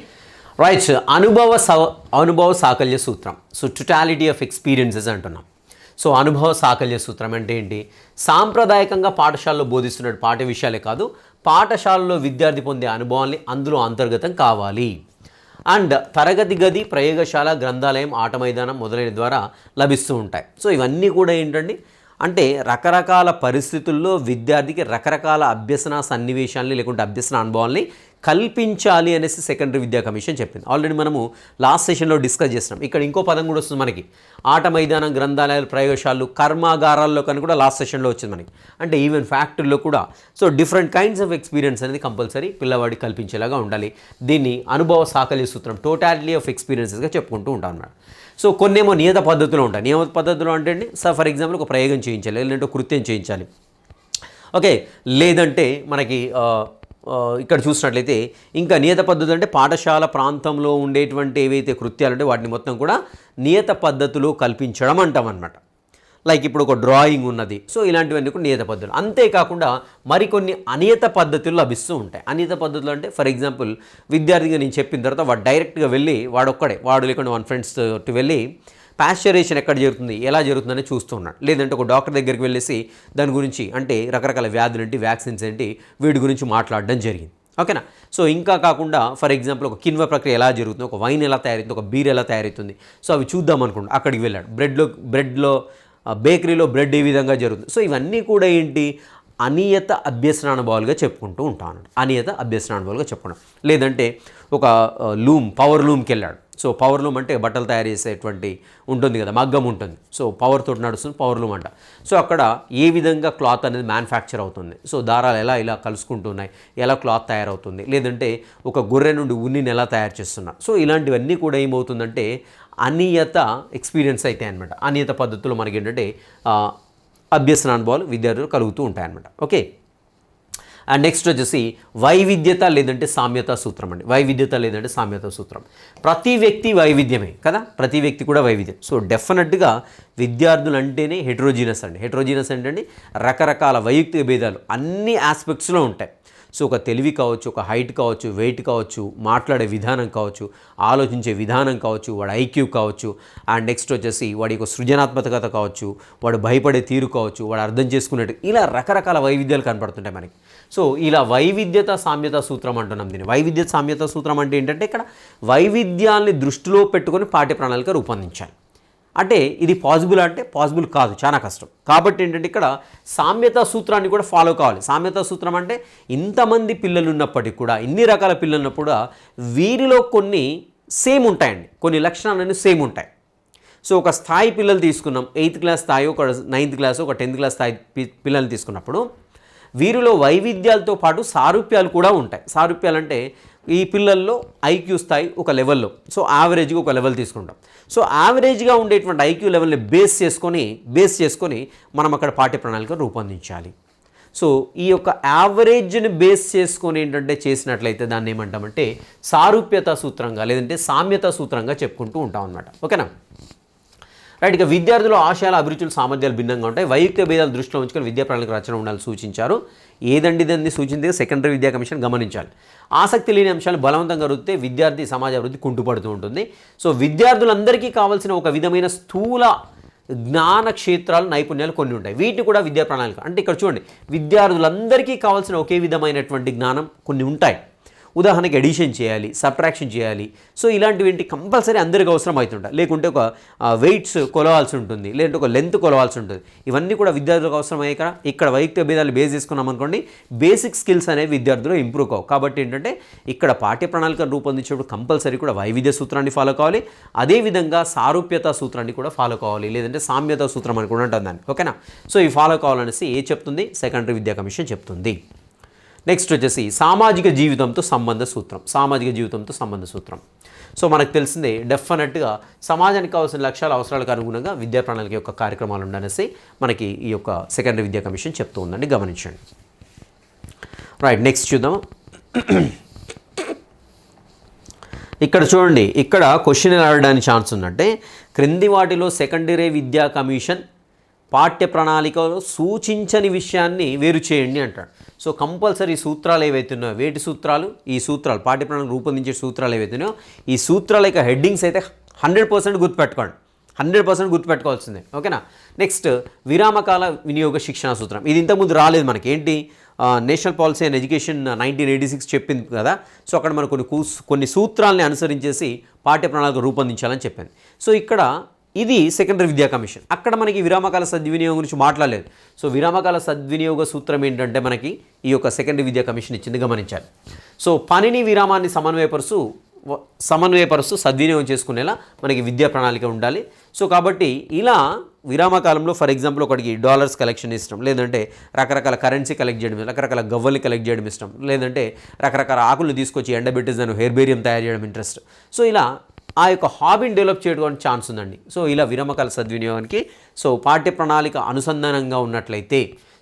రైట్. అనుభవ సాకల్య సూత్రం. సో టోటాలిటీ ఆఫ్ ఎక్స్పీరియన్సెస్ అంటున్నాం. సో అనుభవ సాకల్య సూత్రం అంటే ఏంటి? సాంప్రదాయకంగా పాఠశాలలో బోధిస్తున్న పాఠ్య విషయాలే కాదు, పాఠశాలలో విద్యార్థి పొందే అనుభవాల్ని అందులో అంతర్గతం కావాలి. అండ్ తరగతి గది, ప్రయోగశాల, గ్రంథాలయం, ఆట మైదానం మొదలైన ద్వారా లభిస్తూ ఉంటాయి. సో ఇవన్నీ కూడా ఏంటండి అంటే రకరకాల పరిస్థితుల్లో విద్యార్థికి రకరకాల అభ్యసన సన్నివేశాలని లేకుంటే అభ్యసన అనుభవాల్ని కల్పించాలి అనేసి సెకండరీ విద్యా కమిషన్ చెప్పింది. ఆల్రెడీ మనము లాస్ట్ సెషన్లో డిస్కస్ చేసినాం. ఇక్కడ ఇంకో పదం కూడా వస్తుంది మనకి, ఆట మైదానం, గ్రంథాలయాలు, ప్రయోగశాలలు, కర్మాగారాల్లో కానీ కూడా లాస్ట్ సెషన్లో వచ్చింది మనకి. అంటే ఈవెన్ ఫ్యాక్టరీలో కూడా. So different kinds of experience అనేది కంపల్సరీ పిల్లవాడికి కల్పించేలాగా ఉండాలి. దీన్ని అనుభవ సాకల్య సూత్రం, టోటాలిటీ ఆఫ్ ఎక్స్పీరియన్సెస్గా చెప్పుకుంటూ ఉంటాం అన్నమాట. సో కొన్నేమో నియత పద్ధతులు ఉంటాయి. నియమ పద్ధతులు అంటే అండి, ఫర్ ఎగ్జాంపుల్ ఒక ప్రయోగం చేయించాలి, లేదంటే కృత్యం చేయించాలి. ఓకే, లేదంటే మనకి ఇక్కడ చూసినట్లయితే ఇంకా నియత పద్ధతులు అంటే పాఠశాల ప్రాంతంలో ఉండేటువంటి ఏవైతే కృత్యాలు అంటే వాటిని మొత్తం కూడా నియత పద్ధతులు కల్పించడం అంటాం అన్నమాట. లైక్ ఇప్పుడు ఒక డ్రాయింగ్ ఉన్నది. సో ఇలాంటివన్నీ కూడా నియత పద్ధతులు. అంతేకాకుండా మరికొన్ని అనియత పద్ధతులు లభిస్తూ ఉంటాయి. అనియత పద్ధతులు అంటే ఫర్ ఎగ్జాంపుల్ విద్యార్థిగా నేను చెప్పిన తర్వాత వాడు డైరెక్ట్గా వెళ్ళి వాడు లేకుండా వన్ ఫ్రెండ్స్ టు వెళ్ళి పాశ్చరైజేషన్ ఎక్కడ జరుగుతుంది, ఎలా జరుగుతుందని చూస్తూ ఉన్నాడు. లేదంటే ఒక డాక్టర్ దగ్గరికి వెళ్ళేసి దాని గురించి అంటే రకరకాల వ్యాధులు ఏంటి, వ్యాక్సిన్స్ ఏంటి, వీటి గురించి మాట్లాడడం జరిగింది. ఓకేనా. సో ఇంకా కాకుండా ఫర్ ఎగ్జాంపుల్ ఒక కిణ్వ ప్రక్రియ ఎలా జరుగుతుంది, ఒక వైన్ ఎలా తయారవుతుంది, ఒక బీర్ ఎలా తయారవుతుంది, సో అవి చూద్దాం అనుకుంటా అక్కడికి వెళ్ళాడు. బ్రెడ్లో బేకరీలో బ్రెడ్ ఏ విధంగా జరుగుతుంది. సో ఇవన్నీ కూడా ఏంటి అనియత అభ్యసనానుభవాలుగా చెప్పుకుంటూ ఉంటాను. అనియత అభ్యసనానుభవాలుగా చెప్పుకున్నాం. లేదంటే ఒక పవర్ లూమ్కి వెళ్ళాడు. సో పవర్ లూమ్ అంటే బట్టలు తయారు చేసేటువంటి ఉంటుంది కదా, మగ్గం ఉంటుంది. సో పవర్ తోటి నడుస్తుంది పవర్ లూమ్ అంట. సో అక్కడ ఏ విధంగా క్లాత్ అనేది మ్యానుఫ్యాక్చర్ అవుతుంది, సో దారాలు ఇలా కలుసుకుంటున్నాయి, ఎలా క్లాత్ తయారవుతుంది, లేదంటే ఒక గొర్రె నుండి ఉన్నిని ఎలా తయారు చేస్తున్నారు. సో ఇలాంటివన్నీ కూడా ఏమవుతుందంటే అనియత ఎక్స్పీరియన్స్ అయితే అనమాట. అనియత పద్ధతుల్లో మనకి ఏంటంటే అభ్యసన అనుభవాలు విద్యార్థులు కలుగుతూ ఉంటాయన్నమాట. ఓకే. అండ్ నెక్స్ట్ వచ్చేసి వైవిధ్యత లేదంటే సామ్యత సూత్రం అండి. వైవిధ్యత లేదంటే సామ్యత సూత్రం. ప్రతి వ్యక్తి వైవిధ్యమే కదా, ప్రతి వ్యక్తి కూడా వైవిధ్యం. సో డెఫినెట్గా విద్యార్థులు అంటేనే హెటరోజీనస్ అండి. హెటరోజీనస్ ఏంటంటే రకరకాల వైయక్తిక భేదాలు అన్ని ఆస్పెక్ట్స్లో ఉంటాయి. సో ఒక తెలివి కావచ్చు, ఒక హైట్ కావచ్చు, వెయిట్ కావచ్చు, మాట్లాడే విధానం కావచ్చు, ఆలోచించే విధానం కావచ్చు, వాడి ఐక్యూ కావచ్చు, అండ్ నెక్స్ట్ వచ్చేసి వాడి యొక్క సృజనాత్మకత కావచ్చు, వాడు భయపడే తీరు కావచ్చు, వాడు అర్థం చేసుకునేట్టు, ఇలా రకరకాల వైవిధ్యాలు కనపడుతుంటాయి మనకి. సో ఇలా వైవిధ్యత సామ్యత సూత్రం అంటున్నాం దీన్ని. వైవిధ్యత సామ్యత సూత్రం అంటే ఏంటంటే ఇక్కడ వైవిధ్యాల్ని దృష్టిలో పెట్టుకొని పాఠ్య ప్రణాళిక రూపొందించాలి. అంటే ఇది పాసిబుల్ అంటే పాసిబుల్ కాదు, చాలా కష్టం. కాబట్టి ఏంటంటే ఇక్కడ సామ్యతా సూత్రాన్ని కూడా ఫాలో కావాలి. సామ్యతా సూత్రం అంటే ఇంతమంది పిల్లలు ఉన్నప్పటికీ కూడా, ఇన్ని రకాల పిల్లలు ఉన్నప్పుడు కూడా వీరిలో కొన్ని సేమ్ ఉంటాయండి, కొన్ని లక్షణాలన్నీ సేమ్ ఉంటాయి. సో ఒక స్థాయి పిల్లలు తీసుకున్నాం, 8th క్లాస్ స్థాయి, ఒక 9th క్లాస్, ఒక 10th క్లాస్ స్థాయి పిల్లల్ని తీసుకున్నప్పుడు వీరిలో వైవిధ్యాలతో పాటు సారూప్యాలు కూడా ఉంటాయి. సారూప్యాలు అంటే ఈ పిల్లల్లో ఐక్యూ స్థాయి ఒక లెవెల్లో, సో యావరేజ్గా ఒక లెవెల్ తీసుకుంటాం. సో యావరేజ్గా ఉండేటువంటి ఐక్యూ లెవెల్ని బేస్ చేసుకొని మనం అక్కడ పాఠ్య ప్రణాళిక రూపొందించాలి. సో ఈ యొక్క యావరేజ్ని బేస్ చేసుకొని ఏంటంటే చేసినట్లయితే దాన్ని ఏమంటామంటే సారూప్యత సూత్రంగా లేదంటే సామ్యత సూత్రంగా చెప్పుకుంటూ ఉంటాం అన్నమాట. ఓకేనా. రైట్. ఇక విద్యార్థుల ఆశయాల, అభిరుచులు, సామర్థ్యాలు భిన్నంగా ఉంటాయి. వైయక్తిక భేదాలు దృష్టిలో ఉంచుకొని విద్యా ప్రణాళిక రచన ఉండాలని సూచించారు. ఏదండి దాన్ని సూచించింది సెకండరీ విద్యా కమిషన్ గమనించాలి. ఆసక్తి లేని అంశాలు బలవంతంగా రుద్దితే విద్యార్థి సమాజ అభివృద్ధి కుంటుపడుతూ ఉంటుంది. సో విద్యార్థులందరికీ కావాల్సిన ఒక విధమైన స్థూల జ్ఞాన క్షేత్రాలు, నైపుణ్యాలు కొన్ని ఉంటాయి. వీటిని కూడా విద్యా ప్రణాళిక అంటే ఇక్కడ చూడండి, విద్యార్థులందరికీ కావాల్సిన ఒకే విధమైనటువంటి జ్ఞానం కొన్ని ఉంటాయి. ఉదాహరణకి ఎడిషన్ చేయాలి, సబ్ట్రాక్షన్ చేయాలి. సో ఇలాంటివి కంపల్సరీ అందరికీ అవసరం అవుతుంటాయి. లేకుంటే ఒక వెయిట్స్ కొలవాల్సి ఉంటుంది, లేదంటే ఒక లెంత్ కొలవాల్సి ఉంటుంది. ఇవన్నీ కూడా విద్యార్థులకు అవసరమయ్యాయి. ఇక్కడ వైయక్తిక భేదాలు బేస్ చేసుకున్నాం అనుకోండి, బేసిక్ స్కిల్స్ అనేవి విద్యార్థులు ఇంప్రూవ్ కావు. కాబట్టి ఏంటంటే ఇక్కడ పాఠ్య ప్రణాళిక రూపొందించేప్పుడు కంపల్సరీ కూడా వైవిధ్య సూత్రాన్ని ఫాలో కావాలి. అదేవిధంగా సారూప్యత సూత్రాన్ని కూడా ఫాలో కావాలి, లేదంటే సామ్యత సూత్రం అని కూడా ఉంటుంది దాన్ని. ఓకేనా. సో ఇవి ఫాలో కావాలనేసి చెప్తుంది సెకండరీ విద్యా కమిషన్ చెప్తుంది. నెక్స్ట్ వచ్చేసి సామాజిక జీవితంతో సంబంధ సూత్రం. సామాజిక జీవితంతో సంబంధ సూత్రం. సో మనకు తెలిసిందే డెఫినెట్గా సమాజానికి కావాల్సిన లక్ష్యాల అవసరాలకు అనుగుణంగా విద్యా ప్రణాళిక యొక్క కార్యక్రమాలు ఉండనేసి మనకి ఈ యొక్క సెకండరీ విద్యా కమిషన్ చెప్తూ ఉందండి, గమనించండి. రైట్. నెక్స్ట్ చూద్దాం. ఇక్కడ చూడండి, ఇక్కడ క్వశ్చన్ ఎలా అడగడానికి ఛాన్స్ ఉందంటే క్రింది వాటిలో సెకండరీ విద్యా కమిషన్ పాఠ్య ప్రణాళికలో సూచించని విషయాన్ని వేరు చేయండి అంటాడు. సో కంపల్సరీ సూత్రాలు ఏవైతే ఉన్నాయో, వేటి సూత్రాలు, ఈ సూత్రాలు పాఠ్య ప్రణాళిక రూపొందించే సూత్రాలు ఏవైతే ఉన్నాయో ఈ సూత్రాల యొక్క హెడ్డింగ్స్ అయితే 100% గుర్తుపెట్టుకోండి, 100% గుర్తుపెట్టుకోవాల్సిందే. ఓకేనా. నెక్స్ట్ విరామకాల వినియోగ శిక్షణ సూత్రం. ఇది ఇంతకుముందు రాలేదు మనకి. ఏంటి, నేషనల్ పాలసీ అండ్ ఎడ్యుకేషన్ 1986 చెప్పింది కదా. సో అక్కడ మనం కొన్ని సూత్రాలని అనుసరించేసి పాఠ్య ప్రణాళిక రూపొందించాలని చెప్పింది. సో ఇక్కడ ఇది సెకండరీ విద్యా కమిషన్. అక్కడ మనకి విరామకాల సద్వినియోగం గురించి మాట్లాడలేదు. సో విరామకాల సద్వినియోగ సూత్రం ఏంటంటే మనకి ఈ యొక్క సెకండరీ విద్యా కమిషన్ ఇచ్చింది, గమనించాలి. సో పనిని విరామాన్ని సమన్వయపరుస్తూ సద్వినియోగం చేసుకునేలా మనకి విద్యా ప్రణాళిక ఉండాలి. సో కాబట్టి ఇలా విరామకాలంలో ఫర్ ఎగ్జాంపుల్ ఒకటికి డాలర్స్ కలెక్షన్ ఇష్టం, లేదంటే రకరకాల కరెన్సీ కలెక్ట్ చేయడం, రకరకాల గవ్వల్ని కలెక్ట్ చేయడం ఇష్టం, లేదంటే రకరకాల ఆకులు తీసుకొచ్చి ఎండబెట్టేసి దాన్ని హెయిర్బేరియం తయారు చేయడం ఇంట్రెస్ట్. సో ఇలా ఆ యొక్క హాబీని డెవలప్ చేయడానికి ఛాన్స్ ఉందండి. సో ఇలా విరామకాల సద్వినియోగానికి సో పాఠ్య ప్రణాళిక అనుసంధానంగా ఉన్నట్లయితే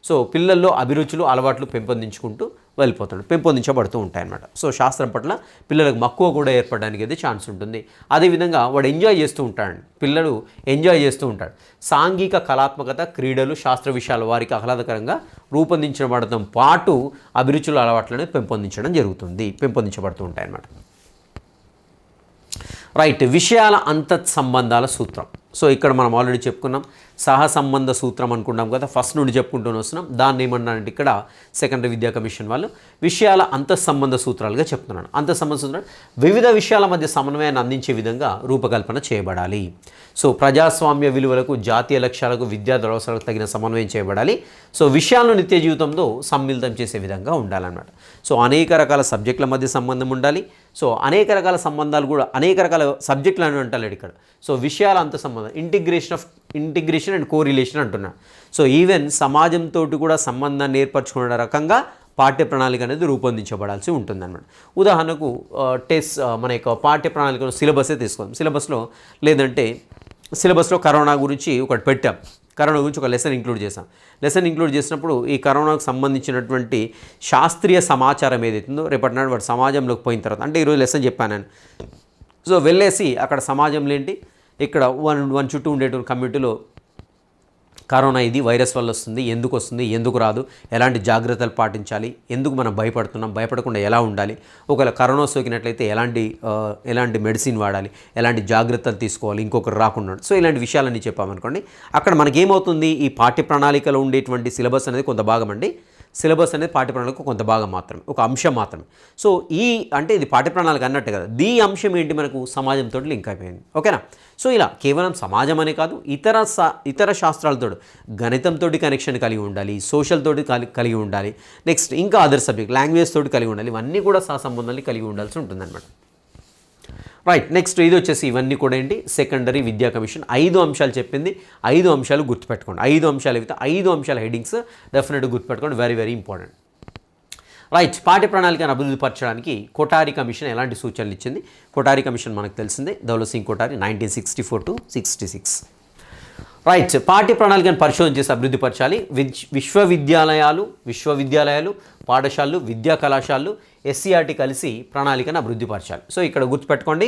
సో పిల్లల్లో అభిరుచులు అలవాట్లు పెంపొందించబడుతూ ఉంటాయన్నమాట. సో శాస్త్రం పట్ల పిల్లలకు మక్కువ కూడా ఏర్పడడానికి అయితే ఛాన్స్ ఉంటుంది. అదేవిధంగా వాడు ఎంజాయ్ చేస్తూ ఉంటాడు, పిల్లలు ఎంజాయ్ చేస్తూ ఉంటాడు. సాంఘిక కళాత్మకత, క్రీడలు, శాస్త్ర విషయాలు వారికి ఆహ్లాదకరంగా రూపొందించబడటం పాటు అభిరుచుల అలవాట్లను పెంపొందించబడుతూ ఉంటాయన్నమాట. రైట్, విషయాల అంతఃసంబంధాల సూత్రం. సో ఇక్కడ మనం ఆల్రెడీ చెప్పుకున్నాం, సహసంబంధ సూత్రం అనుకున్నాం కదా, ఫస్ట్ నుండి చెప్పుకుంటూ వస్తున్నాం. దాన్ని ఏమన్నారంటే ఇక్కడ సెకండరీ విద్యా కమిషన్ వాళ్ళు విషయాల అంతఃసంబంధ సూత్రాలుగా చెప్తున్నాను. అంతఃసంబంధ సూత్రాలు వివిధ విషయాల మధ్య సమన్వయాన్ని అందించే విధంగా రూపకల్పన చేయబడాలి. సో ప్రజాస్వామ్య విలువలకు, జాతీయ లక్ష్యాలకు, విద్యార్థుల అవసరాలకు తగిన సమన్వయం చేయబడాలి. సో విషయాలను నిత్య జీవితంలో సమ్మిళితం చేసే విధంగా ఉండాలన్నమాట. సో అనేక రకాల సబ్జెక్టుల మధ్య సంబంధం ఉండాలి. సో అనేక రకాల సంబంధాలు కూడా అనేక రకాల సబ్జెక్టులు అని అంటారు ఇక్కడ. సో విషయాల అంత సంబంధం, ఇంటిగ్రేషన్ అండ్ కోరిలేషన్ అంటున్నాను. సో ఈవెన్ సమాజంతో కూడా సంబంధాన్ని ఏర్పరచుకునే రకంగా పాఠ్య ప్రణాళిక అనేది రూపొందించబడాల్సి ఉంటుందన్నమాట. ఉదాహరణకు మన యొక్క పాఠ్య ప్రణాళికను సిలబసే తీసుకోండి. సిలబస్లో కరోనా గురించి ఒకటి పెట్టాం, కరోనా గురించి ఒక లెసన్ ఇంక్లూడ్ చేసాం. లెసన్ ఇంక్లూడ్ చేసినప్పుడు ఈ కరోనాకు సంబంధించినటువంటి శాస్త్రీయ సమాచారం ఏదైతుందో రేపటి నాడు వాడు సమాజంలోకి పోయిన తర్వాత, అంటే ఈరోజు లెసన్ చెప్పాను నేను. సో వెళ్ళేసి అక్కడ సమాజంలో ఏంటి, ఇక్కడ వన్ చుట్టూ ఉండేటువంటి కమ్యూనిటీలో కరోనా ఇది వైరస్ వల్ల వస్తుంది, ఎందుకు రాదు, ఎలాంటి జాగ్రత్తలు పాటించాలి, ఎందుకు మనం భయపడకుండా ఎలా ఉండాలి, ఒకవేళ కరోనా సోకినట్లయితే ఎలాంటి మెడిసిన్ వాడాలి, ఎలాంటి జాగ్రత్తలు తీసుకోవాలి, ఇంకొకరు రాకుండా. సో ఇలాంటి విషయాలన్నీ చెప్పామనుకోండి, అక్కడ మనకేమవుతుంది, ఈ పాఠ్య ప్రణాళికలో ఉండేటువంటి సిలబస్ అనేది కొంత భాగం అండి. సిలబస్ అనేది పాఠ్య ప్రణాళిక కొంత భాగం మాత్రమే, ఒక అంశం మాత్రమే. సో ఇది పాఠ్య ప్రణాళిక అన్నట్టు కదా, అంశం ఏంటి, మనకు సమాజంతో లింక్ అయిపోయింది. ఓకేనా. సో ఇలా కేవలం సమాజం అనే కాదు, ఇతర శాస్త్రాలతో, గణితంతో కనెక్షన్ కలిగి ఉండాలి, సోషల్ తోటి కలిగి ఉండాలి, నెక్స్ట్ ఇంకా అదర్ సబ్జెక్ట్ లాంగ్వేజ్ తోటి కలిగి ఉండాలి. ఇవన్నీ కూడా సహసంబంధాన్ని కలిగి ఉండాల్సి ఉంటుందన్నమాట. రైట్, నెక్స్ట్ ఇది వచ్చేసి ఇవన్నీ కూడా ఏంటి, సెకండరీ విద్యా కమిషన్ 5 అంశాలు చెప్పింది. 5 అంశాలు గుర్తుపెట్టుకోండి. 5 అంశాలు అయితే 5 అంశాల హెడ్డింగ్స్ డెఫినెట్గా గుర్తుపెట్టుకోండి, వెరీ వెరీ ఇంపార్టెంట్. రైట్, పాఠ్య ప్రణాళికను అభివృద్ధి పరచడానికి కొఠారి కమిషన్ ఎలాంటి సూచనలు ఇచ్చింది. కొఠారి కమిషన్ మనకు తెలిసిందే, దౌలత్ సింగ్ కొఠారి 1964 to 66. రైట్, పాఠ్య ప్రణాళికను పరిశోధన చేసి అభివృద్ధి పరచాలి. విశ్వవిద్యాలయాలు, పాఠశాలలు, విద్యా కళాశాలలు, SCERT కలిసి ప్రణాళికను అభివృద్ధి పరచాలి. సో ఇక్కడ గుర్తుపెట్టుకోండి,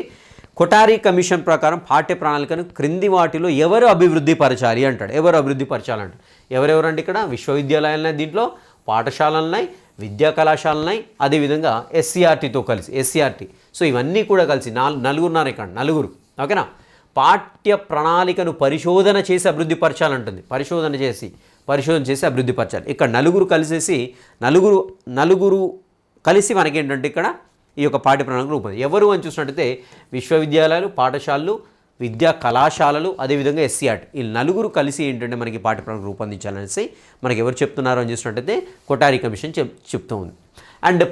కొఠారి కమిషన్ ప్రకారం పాఠ్య ప్రణాళికను క్రింది వాటిలో ఎవరు అభివృద్ధి పరచాలి అంటాడు. ఎవరు అభివృద్ధి పరచాలంట, ఎవరెవరండి ఇక్కడ, విశ్వవిద్యాలయాలున్నాయి, దీంట్లో పాఠశాలలున్నాయి, విద్యా కళాశాలలున్నాయి, అదేవిధంగా SCERTతో కలిసి SCERT. సో ఇవన్నీ కూడా కలిసి నలుగురున్నారు ఇక్కడ, నలుగురు. ఓకేనా. పాఠ్య ప్రణాళికను పరిశోధన చేసి అభివృద్ధి పరచాలంటుంది. పరిశోధన చేసి అభివృద్ధి పరచాలి. ఇక్కడ నలుగురు కలిసి మనకేంటంటే ఇక్కడ ఈ యొక్క పాఠ్య ప్రణాళిక రూపం ఎవరు అని చూసినట్టయితే విశ్వవిద్యాలయాలు, పాఠశాలలు, విద్యా కళాశాలలు, అదేవిధంగా SCERT, ఈ నలుగురు కలిసి ఏంటంటే మనకి పాఠ్య ప్రణాళిక రూపొందించాలనేసి మనకి ఎవరు చెప్తున్నారో అని చూసినట్టయితే కొఠారి కమిషన్ చెప్తూ ఉంది. అండ్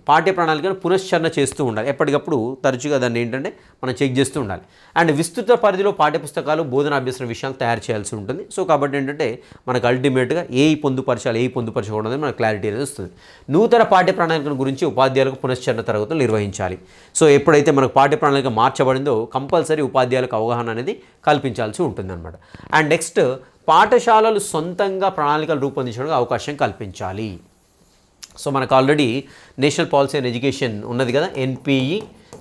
పాఠ్య ప్రణాళికను పునశ్చరణ చేస్తూ ఉండాలి. ఎప్పటికప్పుడు తరచుగా దాన్ని ఏంటంటే మనం చెక్ చేస్తూ ఉండాలి. అండ్ విస్తృత పరిధిలో పాఠ్యపుస్తకాలు, బోధన అభ్యసన విషయాలు తయారు చేయాల్సి ఉంటుంది. సో కాబట్టి ఏంటంటే మనకు అల్టిమేట్గా పొందుపరచకూడదు మనకు క్లారిటీ అనేది వస్తుంది. నూతన పాఠ్య ప్రణాళికల గురించి ఉపాధ్యాయులకు పునశ్చరణ తరగతులు నిర్వహించాలి. సో ఎప్పుడైతే మనకు పాఠ్య ప్రణాళిక మార్చబడిందో కంపల్సరీ ఉపాధ్యాయులకు అవగాహన అనేది కల్పించాల్సి ఉంటుందన్నమాట. అండ్ నెక్స్ట్, పాఠశాలలు సొంతంగా ప్రణాళికలు రూపొందించడానికి అవకాశం కల్పించాలి. సో మనకు already national policy and education ఉన్నది కదా, NPE.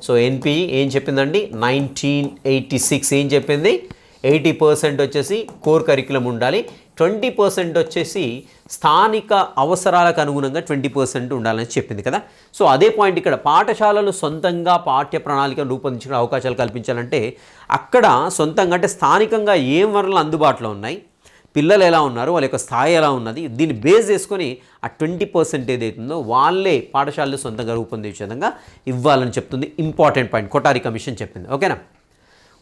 సో NPE ఏం చెప్పిందండి, 1986 ఏం చెప్పింది, 80% వచ్చేసి కోర్ కరికులం ఉండాలి, 20% వచ్చేసి స్థానిక అవసరాలకు అనుగుణంగా 20% ఉండాలని చెప్పింది కదా. సో అదే పాయింట్ ఇక్కడ పాఠశాలలు సొంతంగా పాఠ్య ప్రణాళికను రూపొందించడం అవకాశాలు కల్పించాలంటే అక్కడ సొంతంగా అంటే స్థానికంగా ఏం వనరులు అందుబాటులో ఉన్నాయి, పిల్లలు ఎలా ఉన్నారు, వాళ్ళ యొక్క స్థాయి ఎలా ఉన్నది, దీన్ని బేస్ చేసుకొని ఆ 20% ఏదైతుందో వాళ్ళే పాఠశాలలు సొంతంగా రూపొందించే విధంగా ఇవ్వాలని చెప్తుంది. ఇంపార్టెంట్ పాయింట్ కొఠారి కమిషన్ చెప్పింది. ఓకేనా.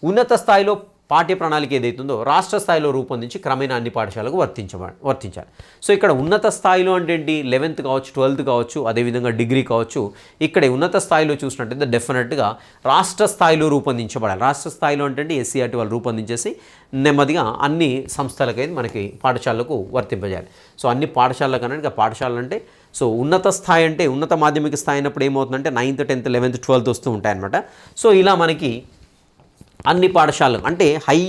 ఉన్నత స్థాయిలో పాఠ్య ప్రణాళిక ఏదైతుందో రాష్ట్ర స్థాయిలో రూపొందించి క్రమేణా అన్ని పాఠశాలకు వర్తించాలి. సో ఇక్కడ ఉన్నత స్థాయిలో అంటే ఏంటి, 11th కావచ్చు, 12th కావచ్చు, అదేవిధంగా డిగ్రీ కావచ్చు. ఇక్కడ ఉన్నత స్థాయిలో చూసినట్టయితే డెఫినెట్గా రాష్ట్ర స్థాయిలో రూపొందించబడాలి. రాష్ట్ర స్థాయిలో అంటే ఎస్సీఆర్టీ వాళ్ళు రూపొందించేసి నెమ్మదిగా అన్ని సంస్థలకైతే మనకి పాఠశాలకు వర్తింపజేయాలి. సో అన్ని పాఠశాలకు అనేది పాఠశాలలు అంటే సో ఉన్నత స్థాయి అంటే ఉన్నత మాధ్యమిక స్థాయి అయినప్పుడు ఏమవుతుందంటే 9th, 10th, 11th, 12th వస్తూ ఉంటాయన్నమాట. సో ఇలా మనకి అన్ని పాఠశాలలు అంటే హై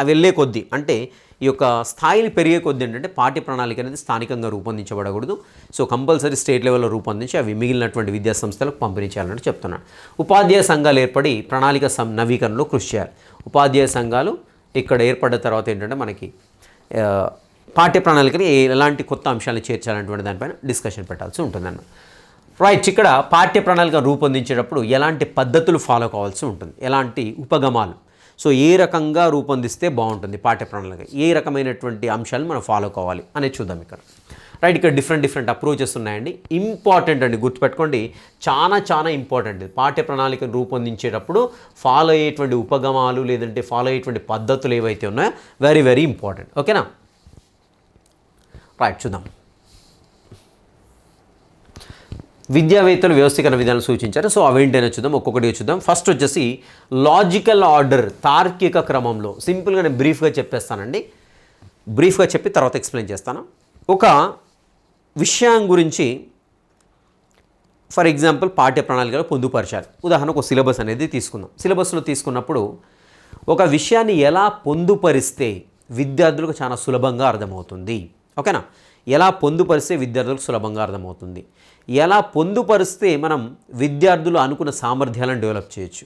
వెళ్ళే కొద్దీ అంటే ఈ యొక్క స్థాయిని పెరిగే కొద్దీ ఏంటంటే పాఠ్య ప్రణాళిక అనేది స్థానికంగా రూపొందించబడకూడదు. సో కంపల్సరీ స్టేట్ లెవెల్లో రూపొందించి అవి మిగిలినటువంటి విద్యా సంస్థలకు పంపిణీ చేయాలని చెప్తున్నాను. ఉపాధ్యాయ సంఘాలు ఏర్పడి ప్రణాళిక నవీకరణలో కృషి చేయాలి. ఉపాధ్యాయ సంఘాలు ఇక్కడ ఏర్పడిన తర్వాత ఏంటంటే మనకి పాఠ్య ప్రణాళికని ఎలాంటి కొత్త అంశాలను చేర్చాలనేటువంటి దానిపైన డిస్కషన్ పెట్టాల్సి ఉంటుందన్నమాట. రైట్. ఇక్కడ పాఠ్య ప్రణాళిక రూపొందించేటప్పుడు ఎలాంటి పద్ధతులు ఫాలో కావాల్సి ఉంటుంది, ఎలాంటి ఉపగమాలు, సో ఏ రకంగా రూపొందిస్తే బాగుంటుంది పాఠ్య ప్రణాళిక, ఏ రకమైనటువంటి అంశాలను మనం ఫాలో కావాలి అనేది చూద్దాం ఇక్కడ. రైట్. ఇక్కడ డిఫరెంట్ అప్రోచెస్ ఉన్నాయండి. ఇంపార్టెంట్ అండి, గుర్తుపెట్టుకోండి, చాలా ఇంపార్టెంట్. పాఠ్య ప్రణాళికను రూపొందించేటప్పుడు ఫాలో అయ్యేటువంటి ఉపగమాలు లేదంటే ఫాలో అయ్యేటువంటి పద్ధతులు ఏవైతే ఉన్నాయో వెరీ ఇంపార్టెంట్. ఓకేనా. రైట్. చూద్దాం. విద్యావేత్తలు వ్యవస్థీకరణ విధానం సూచించారు. సో అవేంటైనా చూద్దాం, ఒక్కొక్కటిగా చూద్దాం. ఫస్ట్ వచ్చేసి లాజికల్ ఆర్డర్, తార్కిక క్రమంలో. సింపుల్గా నేను బ్రీఫ్గా చెప్పేస్తానండి, బ్రీఫ్గా చెప్పి తర్వాత ఎక్స్ప్లెయిన్ చేస్తాను. ఒక విషయం గురించి ఫర్ ఎగ్జాంపుల్ పాఠ్య ప్రణాళికలో పొందుపరచాలి. ఉదాహరణకు ఒక సిలబస్ అనేది తీసుకుందాం. సిలబస్లో తీసుకున్నప్పుడు ఒక విషయాన్ని ఎలా పొందుపరిస్తే విద్యార్థులకు చాలా సులభంగా అర్థమవుతుంది. ఓకేనా. ఎలా పొందుపరిస్తే విద్యార్థులకు సులభంగా అర్థమవుతుంది, ఎలా పొందుపరిస్తే మనం విద్యార్థులు అనుకున్న సామర్థ్యాలను డెవలప్ చేయొచ్చు,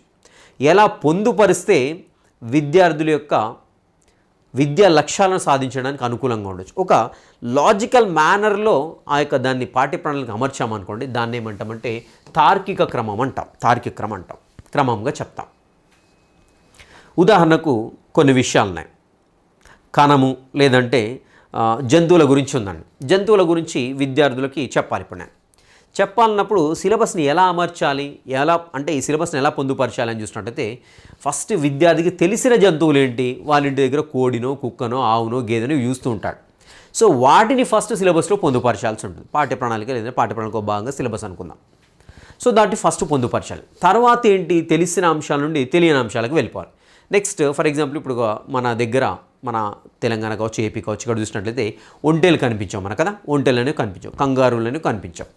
ఎలా పొందుపరిస్తే విద్యార్థుల యొక్క విద్యా లక్ష్యాలను సాధించడానికి అనుకూలంగా ఉండొచ్చు. ఒక లాజికల్ మేనర్లో ఆ యొక్క దాన్ని పాఠ్య ప్రణాళిక అమర్చామనుకోండి, దాన్ని ఏమంటామంటే తార్కిక క్రమం అంటాం. తార్కిక క్రమం అంటాం, క్రమంగా చెప్తాం. ఉదాహరణకు కొన్ని విషయాలున్నాయి. కణము లేదంటే జంతువుల గురించి ఉందండి. జంతువుల గురించి విద్యార్థులకి చెప్పాలి. ఇప్పుడు నేను చెప్పాలన్నప్పుడు సిలబస్ని ఎలా అమర్చాలి, ఎలా అంటే ఈ సిలబస్ని ఎలా పొందుపరచాలి అని చూసినట్టయితే ఫస్ట్ విద్యార్థికి తెలిసిన జంతువులు ఏంటి, వాళ్ళ ఇంటి దగ్గర కోడినో, కుక్కనో, ఆవునో, గేదెనో చూస్తూ ఉంటాడు. సో వాటిని ఫస్ట్ సిలబస్లో పొందుపరచాల్సి ఉంటుంది. పాఠ్య ప్రణాళిక లేదా పాఠ్య ప్రణాళిక భాగంగా సిలబస్ అనుకుందాం. సో దాన్ని ఫస్ట్ పొందుపరచాలి. తర్వాత ఏంటి, తెలిసిన అంశాల నుండి తెలియని అంశాలకు వెళ్ళిపోవాలి. నెక్స్ట్ ఫర్ ఎగ్జాంపుల్ ఇప్పుడు మన దగ్గర మన తెలంగాణ కావచ్చు, ఏపీ కావచ్చు, ఇక్కడ చూసినట్లయితే ఒంటేలు కనిపించాం మన కదా, ఒంటేలు అనేవి కనిపించాం, కంగారులు కనిపించాం.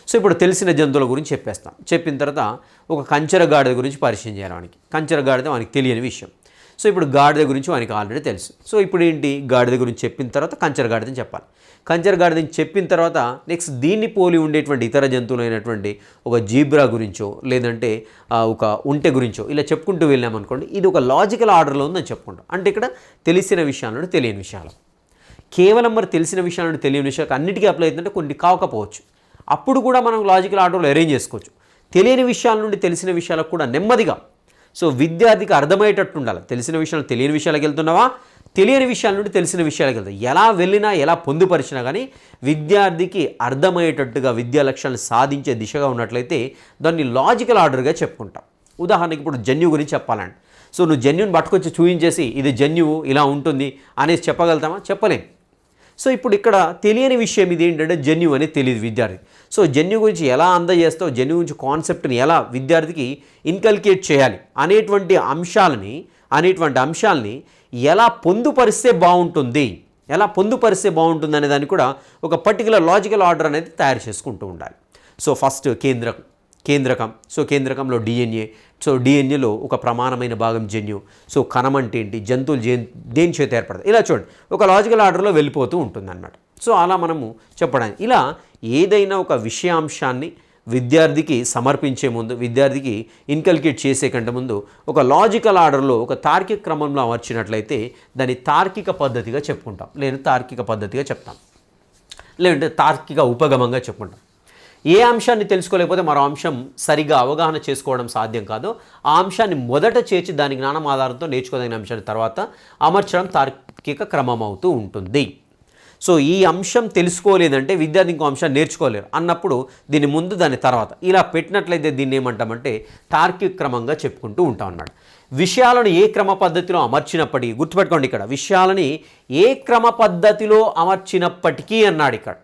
సో ఇప్పుడు తెలిసిన జంతువుల గురించి చెప్పేస్తాం. చెప్పిన తర్వాత ఒక కంచెర గాడిద గురించి పరిచయం చేయాలి వానికి. కంచెర గాడిద వానికి తెలియని విషయం. సో ఇప్పుడు గాడిద గురించి వానికి ఆల్రెడీ తెలుసు. సో ఇప్పుడు ఏంటి, గాడిద గురించి చెప్పిన తర్వాత కంచెర గాడిదని చెప్పాలి. కంచెర గాడిదని చెప్పిన తర్వాత నెక్స్ట్ దీన్ని పోలి ఉండేటువంటి ఇతర జంతువులు అయినటువంటి ఒక జీబ్రా గురించో లేదంటే ఒక ఒంటె గురించో ఇలా చెప్పుకుంటూ వెళ్ళామనుకోండి, ఇది ఒక లాజికల్ ఆర్డర్లో ఉందని చెప్పుకుంటాం. అంటే ఇక్కడ తెలిసిన విషయాల నుండి తెలియని విషయాలు, కేవలం మరి తెలిసిన విషయాల నుండి తెలియని విషయాలకు అన్నిటికీ అప్లై అవుతుందంటే కొన్ని కాకపోవచ్చు. అప్పుడు కూడా మనం లాజికల్ ఆర్డర్లో అరేంజ్ చేసుకోవచ్చు. తెలియని విషయాల నుండి తెలిసిన విషయాలకు కూడా నెమ్మదిగా, సో విద్యార్థికి అర్థమయ్యేటట్టు ఉండాలి. తెలిసిన విషయాలు తెలియని విషయాలకు వెళ్తున్నావా, తెలియని విషయాల నుండి తెలిసిన విషయాలకు వెళ్తావు. ఎలా వెళ్ళినా ఎలా పొందుపరిచినా కానీ విద్యార్థికి అర్థమయ్యేటట్టుగా విద్యా లక్ష్యాలను సాధించే దిశగా ఉన్నట్లయితే దాన్ని లాజికల్ ఆర్డర్గా చెప్పుకుంటాం. ఉదాహరణకి ఇప్పుడు జన్యు గురించి చెప్పాలండి. సో నువ్వు జన్యుని పట్టుకొచ్చి చూపించేసి ఇది జన్యువు ఇలా ఉంటుంది అనేసి చెప్పగలుగుతామా? చెప్పలేం. సో ఇప్పుడు ఇక్కడ తెలియని విషయం ఇది ఏంటంటే జన్యు అనేది తెలియదు విద్యార్థి. సో జన్యు గురించి ఎలా అందజేస్తావు, జన్యు గురించి కాన్సెప్ట్ని ఎలా విద్యార్థికి ఇన్కల్కేట్ చేయాలి అనేటువంటి అంశాలని ఎలా పొందుపరిస్తే బాగుంటుంది, అనే దాన్ని కూడా ఒక పర్టికులర్ లాజికల్ ఆర్డర్ అనేది తయారు చేసుకుంటూ ఉండాలి. సో ఫస్ట్ కేంద్రకం. సో కేంద్రకంలో డిఎన్ఏ. సో డిఎన్ఏలో ఒక ప్రమాణమైన భాగం జన్యు. సో కణం అంటే ఏంటి, జంతువులు దేని చేత ఏర్పడతాయి, ఇలా చూడండి ఒక లాజికల్ ఆర్డర్లో వెళ్ళిపోతూ ఉంటుందన్నమాట. సో అలా మనము చెప్పడానికి ఇలా ఏదైనా ఒక విషయాంశాన్ని విద్యార్థికి సమర్పించే ముందు, విద్యార్థికి ఇన్కల్కేట్ చేసే కంటే ముందు ఒక లాజికల్ ఆర్డర్లో ఒక తార్కిక క్రమంలో అమర్చినట్లయితే దాన్ని తార్కిక పద్ధతిగా చెప్పుకుంటాం, లేదా తార్కిక పద్ధతిగా చెప్తాం, లేదంటే తార్కిక ఉపగమంగా చెప్పుకుంటాం. ఏ అంశాన్ని తెలుసుకోలేకపోతే మరో అంశం సరిగా అవగాహన చేసుకోవడం సాధ్యం కాదో ఆ అంశాన్ని మొదట చేర్చి దాని జ్ఞానం ఆధారంతో నేర్చుకోదగిన అంశాన్ని తర్వాత అమర్చడం తార్కిక క్రమం అవుతూ ఉంటుంది. సో ఈ అంశం తెలుసుకోలేదంటే విద్యార్థి ఇంకో అంశాన్ని నేర్చుకోలేరు అన్నప్పుడు దీని ముందు దాని తర్వాత ఇలా పెట్టినట్లయితే దీన్ని ఏమంటామంటే తార్కిక క్రమంగా చెప్పుకుంటూ ఉంటాం అన్నమాట. విషయాలను ఏ క్రమ పద్ధతిలో అమర్చినప్పటికీ, గుర్తుపెట్టుకోండి ఇక్కడ విషయాలని ఏ క్రమ పద్ధతిలో అమర్చినప్పటికీ అన్నాడు ఇక్కడ.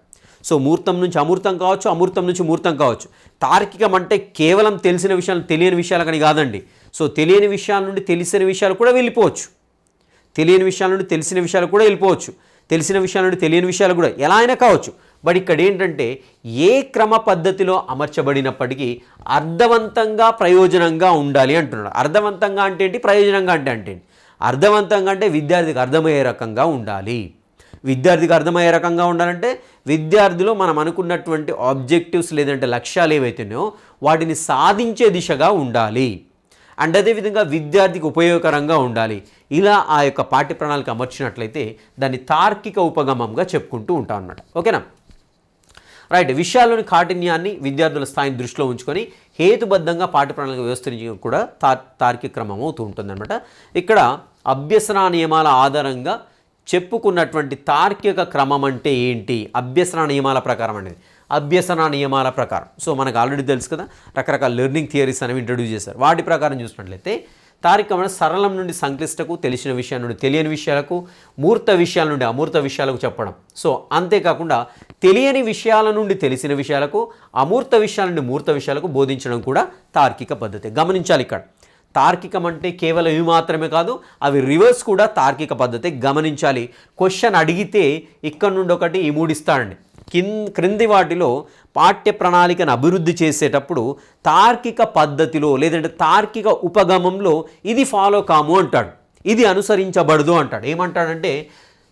సో మూర్తం నుంచి అమూర్తం కావచ్చు, అమూర్తం నుంచి మూర్తం కావచ్చు. తార్కికం అంటే కేవలం తెలిసిన విషయాలు తెలియని విషయాలకని కాదండి. సో తెలియని విషయాల నుండి తెలిసిన విషయాలు కూడా వెళ్ళిపోవచ్చు, తెలియని విషయాల నుండి తెలిసిన విషయాలు కూడా వెళ్ళిపోవచ్చు, తెలిసిన విషయాల నుండి తెలియని విషయాలు కూడా ఎలా అయినా కావచ్చు. బట్ ఇక్కడ ఏంటంటే ఏ క్రమ పద్ధతిలో అమర్చబడినప్పటికీ అర్థవంతంగా ప్రయోజనంగా ఉండాలి అంటున్నాడు. అర్థవంతంగా అంటే ఏంటి, ప్రయోజనంగా అంటే ఏంటి? అర్థవంతంగా అంటే విద్యార్థికి అర్థమయ్యే రకంగా ఉండాలి. విద్యార్థికి అర్థమయ్యే రకంగా ఉండాలంటే విద్యార్థిలో మనం అనుకున్నటువంటి ఆబ్జెక్టివ్స్ లేదంటే లక్ష్యాలు ఏవైతున్నాయో వాటిని సాధించే దిశగా ఉండాలి. అండ్ అదేవిధంగా విద్యార్థికి ఉపయోగకరంగా ఉండాలి. ఇలా ఆ యొక్క పాఠ్య ప్రణాళిక అమర్చినట్లయితే దాన్ని తార్కిక ఉపగమంగా చెప్పుకుంటూ ఉంటాం అన్నమాట. ఓకేనా? రైట్. విషయాల్లోని కాఠిన్యాన్ని విద్యార్థుల స్థాయిని దృష్టిలో ఉంచుకొని హేతుబద్ధంగా పాఠ్య ప్రణాళిక వ్యవస్థ కూడా తార్కిక క్రమం అవుతూ ఉంటుందన్నమాట. ఇక్కడ అభ్యసన నియమాల ఆధారంగా చెప్పుకున్నటువంటి తార్కిక క్రమం అంటే ఏంటి? అభ్యసన నియమాల ప్రకారం అనేది అభ్యసన నియమాల ప్రకారం. సో మనకు ఆల్రెడీ తెలుసు కదా, రకరకాల లెర్నింగ్ థియరీస్ అనేవి ఇంట్రడ్యూస్ చేశారు. వాటి ప్రకారం చూసినట్లయితే తార్కికమైన సరళం నుండి సంక్లిష్టకు, తెలిసిన విషయాల నుండి తెలియని విషయాలకు, మూర్త విషయాల నుండి అమూర్త విషయాలకు చెప్పడం. సో అంతేకాకుండా తెలియని విషయాల నుండి తెలిసిన విషయాలకు, అమూర్త విషయాల నుండి మూర్త విషయాలకు బోధించడం కూడా తార్కిక పద్ధతి. గమనించాలి ఇక్కడ తార్కికం అంటే కేవలం ఇవి మాత్రమే కాదు, అవి రివర్స్ కూడా తార్కిక పద్ధతి. గమనించాలి. క్వశ్చన్ అడిగితే ఇక్కడ నుండి ఒకటి ఈ మూడు ఇస్తాడండి. క్రింది వాటిలో పాఠ్య ప్రణాళికను అభివృద్ధి చేసేటప్పుడు తార్కిక పద్ధతిలో లేదంటే తార్కిక ఉపగమంలో ఇది ఫాలో కాము అంటాడు, ఇది అనుసరించబడదు అంటాడు. ఏమంటాడంటే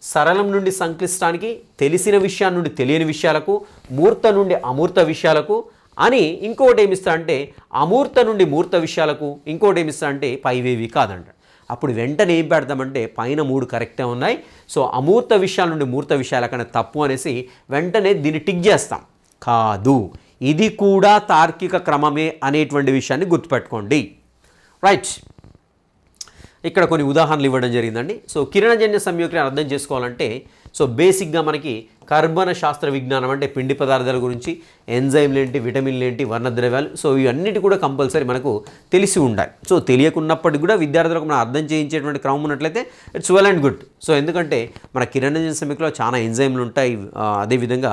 సరళం నుండి సంక్లిష్టానికి, తెలిసిన విషయాల నుండి తెలియని విషయాలకు, మూర్త నుండి అమూర్త విషయాలకు అని ఇంకోటి ఏమిస్తా అంటే అమూర్త నుండి మూర్త విషయాలకు, ఇంకోటి ఏమిస్తా అంటే పైవేవి కాదంట. అప్పుడు వెంటనే ఏం పెడతామంటే పైన మూడు కరెక్టే ఉన్నాయి, సో అమూర్త విషయాల నుండి మూర్త విషయాలకన్నా తప్పు అనేసి వెంటనే దీన్ని టిక్ చేస్తాం. కాదు, ఇది కూడా తార్కిక క్రమమే అనేటువంటి విషయాన్ని గుర్తుపెట్టుకోండి. రైట్. ఇక్కడ కొన్ని ఉదాహరణలు ఇవ్వడం జరిగిందండి. సో కిరణజన్య సంయోక్రియ అర్థం చేసుకోవాలంటే సో బేసిక్గా మనకి కర్బన శాస్త్ర విజ్ఞానం అంటే పిండి పదార్థాల గురించి, ఎంజైమ్లు ఏంటి, విటమిన్లు ఏంటి, వర్ణద్రవ్యాలు, సో ఇవన్నిటి కూడా కంపల్సరీ మనకు తెలిసి ఉండాలి. సో తెలియకున్నప్పటికీ కూడా విద్యార్థులకు మనం అర్థం చేయించేటువంటి క్రమం ఉన్నట్లయితే it's well and good. So ఎందుకంటే మన కిరణజన్య సంయోక్రియాలో చాలా ఎంజైమ్లు ఉంటాయి, అదేవిధంగా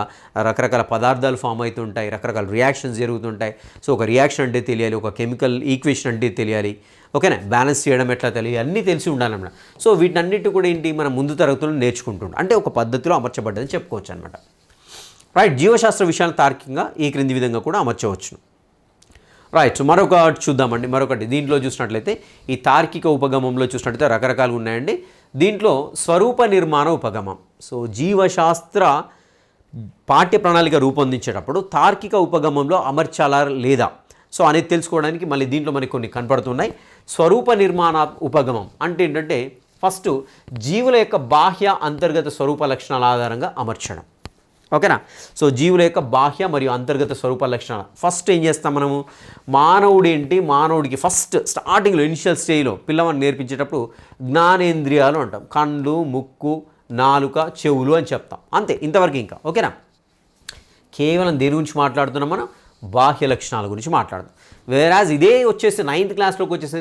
రకరకాల పదార్థాలు ఫామ్ అవుతూ ఉంటాయి, రకరకాల రియాక్షన్స్ జరుగుతుంటాయి. సో ఒక రియాక్షన్ అంటే తెలియాలి, ఒక కెమికల్ ఈక్వేషన్ అంటే తెలియాలి, ఓకేనా, బ్యాలెన్స్ చేయడం ఎట్లా తెలియాలి, అన్నీ తెలిసి ఉండాలన్నమాట. సో వీటన్నిటి కూడా ఏంటి మనం ముందు తరగతులను నేర్చుకుంటుంటాం, అంటే ఒక పద్ధతిలో అమర్చబడ్డదని చెప్పుకోవచ్చు అనమాట. రైట్. జీవశాస్త్ర విషయాలను తార్కికంగా ఈ క్రింది విధంగా కూడా అమర్చవచ్చును. రైట్. సో మరొకటి చూద్దామండి. మరొకటి దీంట్లో చూసినట్లయితే ఈ తార్కిక ఉపగమంలో చూసినట్లయితే రకరకాలు ఉన్నాయండి. దీంట్లో స్వరూప నిర్మాణ ఉపగమం. సో జీవశాస్త్ర పాఠ్య ప్రణాళిక రూపొందించేటప్పుడు తార్కిక ఉపగమంలో అమర్చాలా లేదా సో అనేది తెలుసుకోవడానికి మళ్ళీ దీంట్లో మనకి కొన్ని కనపడుతున్నాయి. స్వరూప నిర్మాణ ఉపగమం అంటే ఏంటంటే ఫస్ట్ జీవుల యొక్క బాహ్య అంతర్గత స్వరూప లక్షణాల ఆధారంగా అమర్చడం. ఓకేనా? సో జీవుల యొక్క బాహ్య మరియు అంతర్గత స్వరూప లక్షణాలు ఫస్ట్ ఏం చేస్తాం మనము, మానవుడు ఏంటి, మానవుడికి ఫస్ట్ స్టార్టింగ్లో ఇనిషియల్ స్టేజ్లో పిల్లవాడిని నేర్పించేటప్పుడు జ్ఞానేంద్రియాలు అంటాం, కళ్ళు, ముక్కు, నాలుక, చెవులు అని చెప్తాం, అంతే, ఇంతవరకు. ఇంకా ఓకేనా? కేవలం దేని గురించి మాట్లాడుతున్నాం మనం, బాహ్య లక్షణాల గురించి మాట్లాడదాం. వేరాజ్ ఇదే వచ్చేసి 9th క్లాస్లోకి వచ్చేసి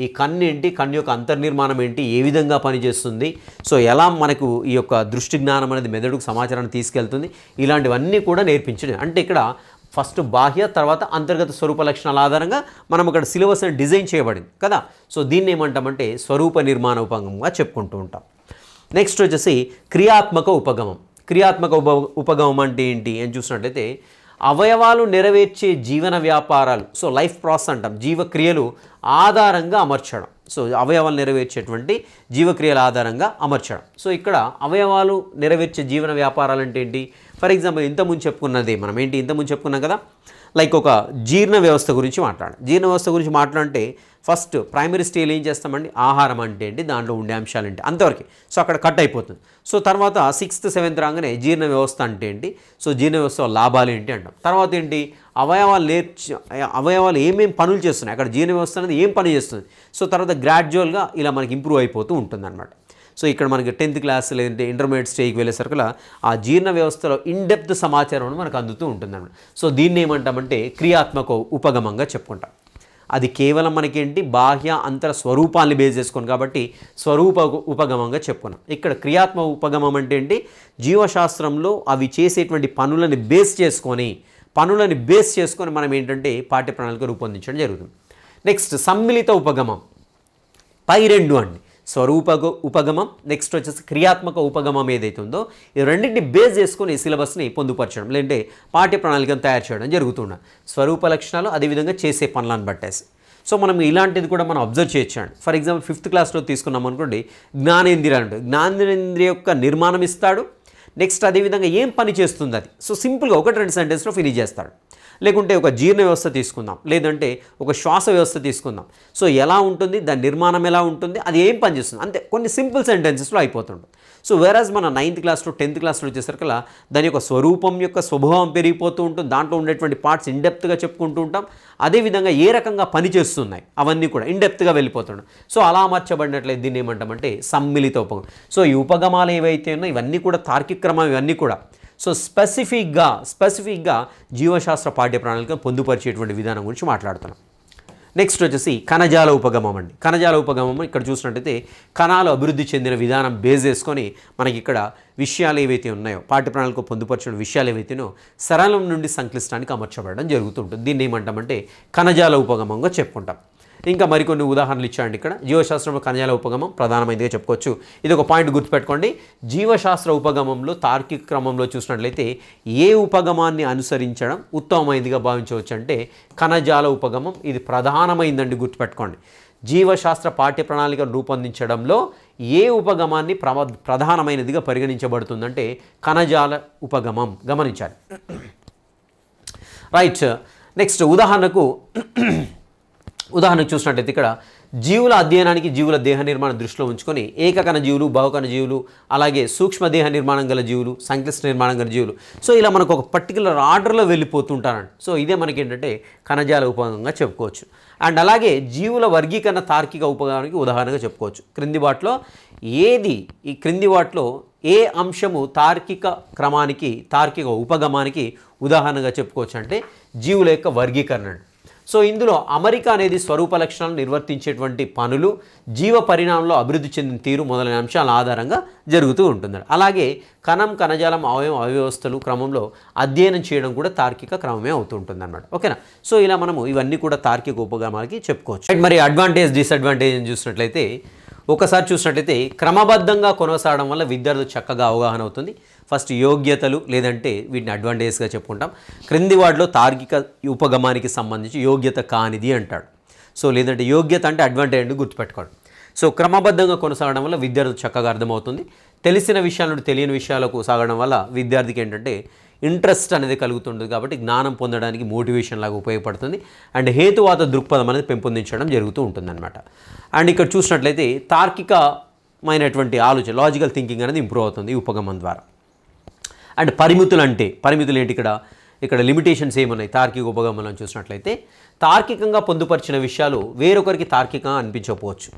ఈ కన్ను ఏంటి, కన్ను యొక్క అంతర్నిర్మాణం ఏంటి, ఏ విధంగా పనిచేస్తుంది, సో ఎలా మనకు ఈ యొక్క దృష్టి జ్ఞానం అనేది మెదడుకు సమాచారాన్ని తీసుకెళ్తుంది, ఇలాంటివన్నీ కూడా నేర్పించడం. అంటే ఇక్కడ ఫస్ట్ బాహ్య, తర్వాత అంతర్గత స్వరూప లక్షణాల ఆధారంగా మనం ఇక్కడ సిలబస్ అనేది డిజైన్ చేయబడింది కదా. సో దీన్ని ఏమంటామంటే స్వరూప నిర్మాణ ఉపగమంగా చెప్పుకుంటూ ఉంటాం. నెక్స్ట్ వచ్చేసి క్రియాత్మక ఉపగమం. క్రియాత్మక ఉపగమం అంటే ఏంటి అని చూసినట్లయితే అవయవాలు నెరవేర్చే జీవన వ్యాపారాలు, సో లైఫ్ ప్రాసెస్ అంటాం, జీవక్రియలు ఆధారంగా అమర్చడం. సో అవయవాలు నెరవేర్చేటువంటి జీవక్రియల ఆధారంగా అమర్చడం. సో ఇక్కడ అవయవాలు నెరవేర్చే జీవన వ్యాపారాలు అంటే ఏంటి, ఫర్ ఎగ్జాంపుల్ ఇంతకుముందు చెప్పుకున్నది మనం ఏంటి ఇంతకుముందు చెప్పుకున్నాం కదా, లైక్ ఒక జీర్ణ వ్యవస్థ గురించి జీర్ణ వ్యవస్థ గురించి మాట్లాడంటే ఫస్ట్ ప్రైమరీ స్టేజ్ ఏం చేస్తామండి, ఆహారం అంటే ఏంటి, దాంట్లో ఉండే అంశాలు ఏంటి అంతవరకు. సో అక్కడ కట్ అయిపోతుంది. సో తర్వాత 6th 7th రాగానే జీర్ణ వ్యవస్థ అంటే ఏంటి, సో జీర్ణ వ్యవస్థ లాభాలు ఏంటి అంటాం. తర్వాత ఏంటి, అవయవాలు ఏమేమి పనులు చేస్తున్నాయి, అక్కడ జీర్ణ వ్యవస్థ అనేది ఏం పని చేస్తుంది. సో తర్వాత గ్రాడ్యువల్గా ఇలా మనకి ఇంప్రూవ్ అయిపోతూ ఉంటుంది అనమాట. సో ఇక్కడ మనకి 10th క్లాస్ లేదంటే ఇంటర్మీడియట్ స్టేజ్కి వెళ్ళేసరికల్లా ఆ జీర్ణ వ్యవస్థలో ఇన్డెప్త్ సమాచారం మనకు అందుతూ ఉంటుందన్నమాట. సో దీన్ని ఏమంటామంటే క్రియాత్మక ఉపగమంగా చెప్పుకుంటాం. అది కేవలం మనకేంటి బాహ్య అంతర స్వరూపాన్ని బేస్ చేసుకొని కాబట్టి స్వరూప ఉపగమంగా చెప్పుకున్నాం. ఇక్కడ క్రియాత్మక ఉపగమం అంటే ఏంటి, జీవశాస్త్రంలో అవి చేసేటువంటి పనులని బేస్ చేసుకొని మనం ఏంటంటే పాఠ్య ప్రణాళిక రూపొందించడం జరుగుతుంది. నెక్స్ట్ సమ్మిళిత ఉపగమం, పై రెండు అండి, స్వరూప ఉపగమం, నెక్స్ట్ వచ్చేసి క్రియాత్మక ఉపగమం ఏదైతే ఉందో ఈ రెండింటిని బేస్ చేసుకొని సిలబస్ని పొందుపరచడం లేదంటే పాఠ్య ప్రణాళికను తయారు చేయడం జరుగుతుంది. స్వరూప లక్షణాలు అదేవిధంగా చేసే పనులను బట్టేసి. సో మనం ఇలాంటిది కూడా మనం అబ్జర్వ్ చేయొచ్చండి. ఫర్ ఎగ్జాంపుల్ 5th క్లాస్లో తీసుకున్నాం అనుకోండి, జ్ఞానేంద్రియాలు అంటే జ్ఞానేంద్రియ యొక్క నిర్మాణం ఇస్తాడు. నెక్స్ట్ అదేవిధంగా ఏం పని చేస్తుంది అది. సో సింపుల్గా 1-2 సెంటెన్స్లో ఫినిష్ చేస్తాడు. లేకుంటే ఒక జీర్ణ వ్యవస్థ తీసుకుందాం, లేదంటే ఒక శ్వాస వ్యవస్థ తీసుకుందాం. సో ఎలా ఉంటుంది, దాని నిర్మాణం ఎలా ఉంటుంది, అది ఏం పనిచేస్తుంది, అంతే కొన్ని సింపుల్ సెంటెన్సెస్లో అయిపోతుంటుంది. సో వేరాజ్ మన 9th క్లాస్లో 10th క్లాస్లో వచ్చేసరికల్లా దాని యొక్క స్వరూపం యొక్క స్వభావం పెరిగిపోతూ ఉంటుంది. దాంట్లో ఉండేటువంటి పార్ట్స్ ఇన్డెప్త్గా చెప్పుకుంటూ ఉంటాం. అదేవిధంగా ఏ రకంగా పనిచేస్తున్నాయి అవన్నీ కూడా ఇన్డెప్త్గా వెళ్ళిపోతున్నాయి. సో అలా అమర్చబడినట్లయితే దీన్ని ఏమంటామంటే సమ్మిళిత ఉపగమం. సో ఈ ఉపగమాలు ఏవైతే ఉన్నాయో ఇవన్నీ కూడా తార్కిక క్రమం, ఇవన్నీ కూడా సో స్పెసిఫిక్గా జీవశాస్త్ర పాఠ్య ప్రణాళిక పొందుపరిచేటువంటి విధానం గురించి మాట్లాడుతున్నాం. నెక్స్ట్ వచ్చేసి కణజాల ఉపగమం అండి. కణజాల ఉపగమం ఇక్కడ చూసినట్టయితే కణాలు అభివృద్ధి చెందిన విధానం బేస్ చేసుకొని మనకి ఇక్కడ విషయాలు ఏవైతే ఉన్నాయో పాఠ్య ప్రణాళిక పొందుపరిచిన విషయాలు ఏవైతేనో సరళం నుండి సంక్లిష్టానికి అమర్చబడడం జరుగుతుంటుంది. దీన్ని ఏమంటామంటే కణజాల ఉపగమంగా చెప్పుకుంటాం. ఇంకా మరికొన్ని ఉదాహరణలు ఇచ్చాయండి. ఇక్కడ జీవశాస్త్రంలో కణజాల ఉపగమం ప్రధానమైనదిగా చెప్పుకోవచ్చు. ఇది ఒక పాయింట్ గుర్తుపెట్టుకోండి. జీవశాస్త్ర ఉపగమంలో తార్కిక క్రమంలో చూసినట్లయితే ఏ ఉపగమాన్ని అనుసరించడం ఉత్తమమైనదిగా భావించవచ్చు అంటే కణజాల ఉపగమం. ఇది ప్రధానమైందండి, గుర్తుపెట్టుకోండి. జీవశాస్త్ర పాఠ్య ప్రణాళికను రూపొందించడంలో ఏ ఉపగమాన్ని ప్రధానమైనదిగా పరిగణించబడుతుందంటే కణజాల ఉపగమం. గమనించాలి. రైట్. నెక్స్ట్ ఉదాహరణకు చూసినట్టయితే ఇక్కడ జీవుల అధ్యయనానికి జీవుల దేహ నిర్మాణం దృష్టిలో ఉంచుకొని ఏకకణ జీవులు, బహుకణ జీవులు, అలాగే సూక్ష్మ దేహ నిర్మాణం గల జీవులు, సంక్లిష్ట నిర్మాణం గల జీవులు, సో ఇలా మనకు ఒక పర్టికులర్ ఆర్డర్లో వెళ్ళిపోతుంటారండి. సో ఇదే మనకి ఏంటంటే కణజాల ఉపగమంగా చెప్పుకోవచ్చు. అండ్ అలాగే జీవుల వర్గీకరణ తార్కిక ఉపగమానికి ఉదాహరణగా చెప్పుకోవచ్చు. ఈ క్రింది వాటిలో ఏ అంశము తార్కిక క్రమానికి, తార్కిక ఉపగమానికి ఉదాహరణగా చెప్పుకోవచ్చు అంటే జీవుల యొక్క వర్గీకరణ. సో ఇందులో అమరిక అనేది స్వరూప లక్షణాలను నిర్వర్తించేటువంటి పనులు, జీవ పరిణామంలో అభివృద్ధి చెందిన తీరు మొదలైన అంశాల ఆధారంగా జరుగుతూ ఉంటుంది. అలాగే కణం, కణజాలం, అవయవస్థలు క్రమంలో అధ్యయనం చేయడం కూడా తార్కిక క్రమమే అవుతుంటుంది అన్నమాట. ఓకేనా. సో ఇలా మనము ఇవన్నీ కూడా తార్కిక ఉపగమాలకి చెప్పుకోవచ్చు. మరి అడ్వాంటేజ్, డిసడ్వాంటేజ్ అని చూసినట్లయితే ఒకసారి చూసినట్లయితే క్రమబద్ధంగా కొనసాగడం వల్ల విద్యార్థులు చక్కగా అవగాహన అవుతుంది. ఫస్ట్ యోగ్యతలు లేదంటే వీటిని అడ్వాంటేజ్గా చెప్పుకుంటాం. క్రింది వాటిలో తార్కిక ఉపగమానికి సంబంధించి యోగ్యత కానిది అంటాడు. సో లేదంటే యోగ్యత అంటే అడ్వాంటేజ్ అంటే గుర్తుపెట్టుకోండి. సో క్రమబద్ధంగా కొనసాగడం వల్ల విద్యార్థులు చక్కగా అర్థమవుతుంది. తెలిసిన విషయాల నుండి తెలియని విషయాలకు సాగడం వల్ల విద్యార్థికి ఏంటంటే ఇంట్రెస్ట్ అనేది కలుగుతుంది కాబట్టి జ్ఞానం పొందడానికి మోటివేషన్ లాగా ఉపయోగపడుతుంది. అండ్ హేతువాద దృక్పథం అనేది పెంపొందించడం జరుగుతూ ఉంటుందన్నమాట. అండ్ ఇక్కడ చూసినట్లయితే తార్కికమైనటువంటి ఆలోచన, లాజికల్ థింకింగ్ అనేది ఇంప్రూవ్ అవుతుంది ఈ ఉపగమం ద్వారా. అండ్ పరిమితులు ఏంటి, ఇక్కడ లిమిటేషన్స్ ఏమున్నాయి తార్కిక ఉపగమంలో చూసినట్లయితే తార్కికంగా పొందుపరిచిన విషయాలు వేరొకరికి తార్కికంగా అనిపించకపోవచ్చు.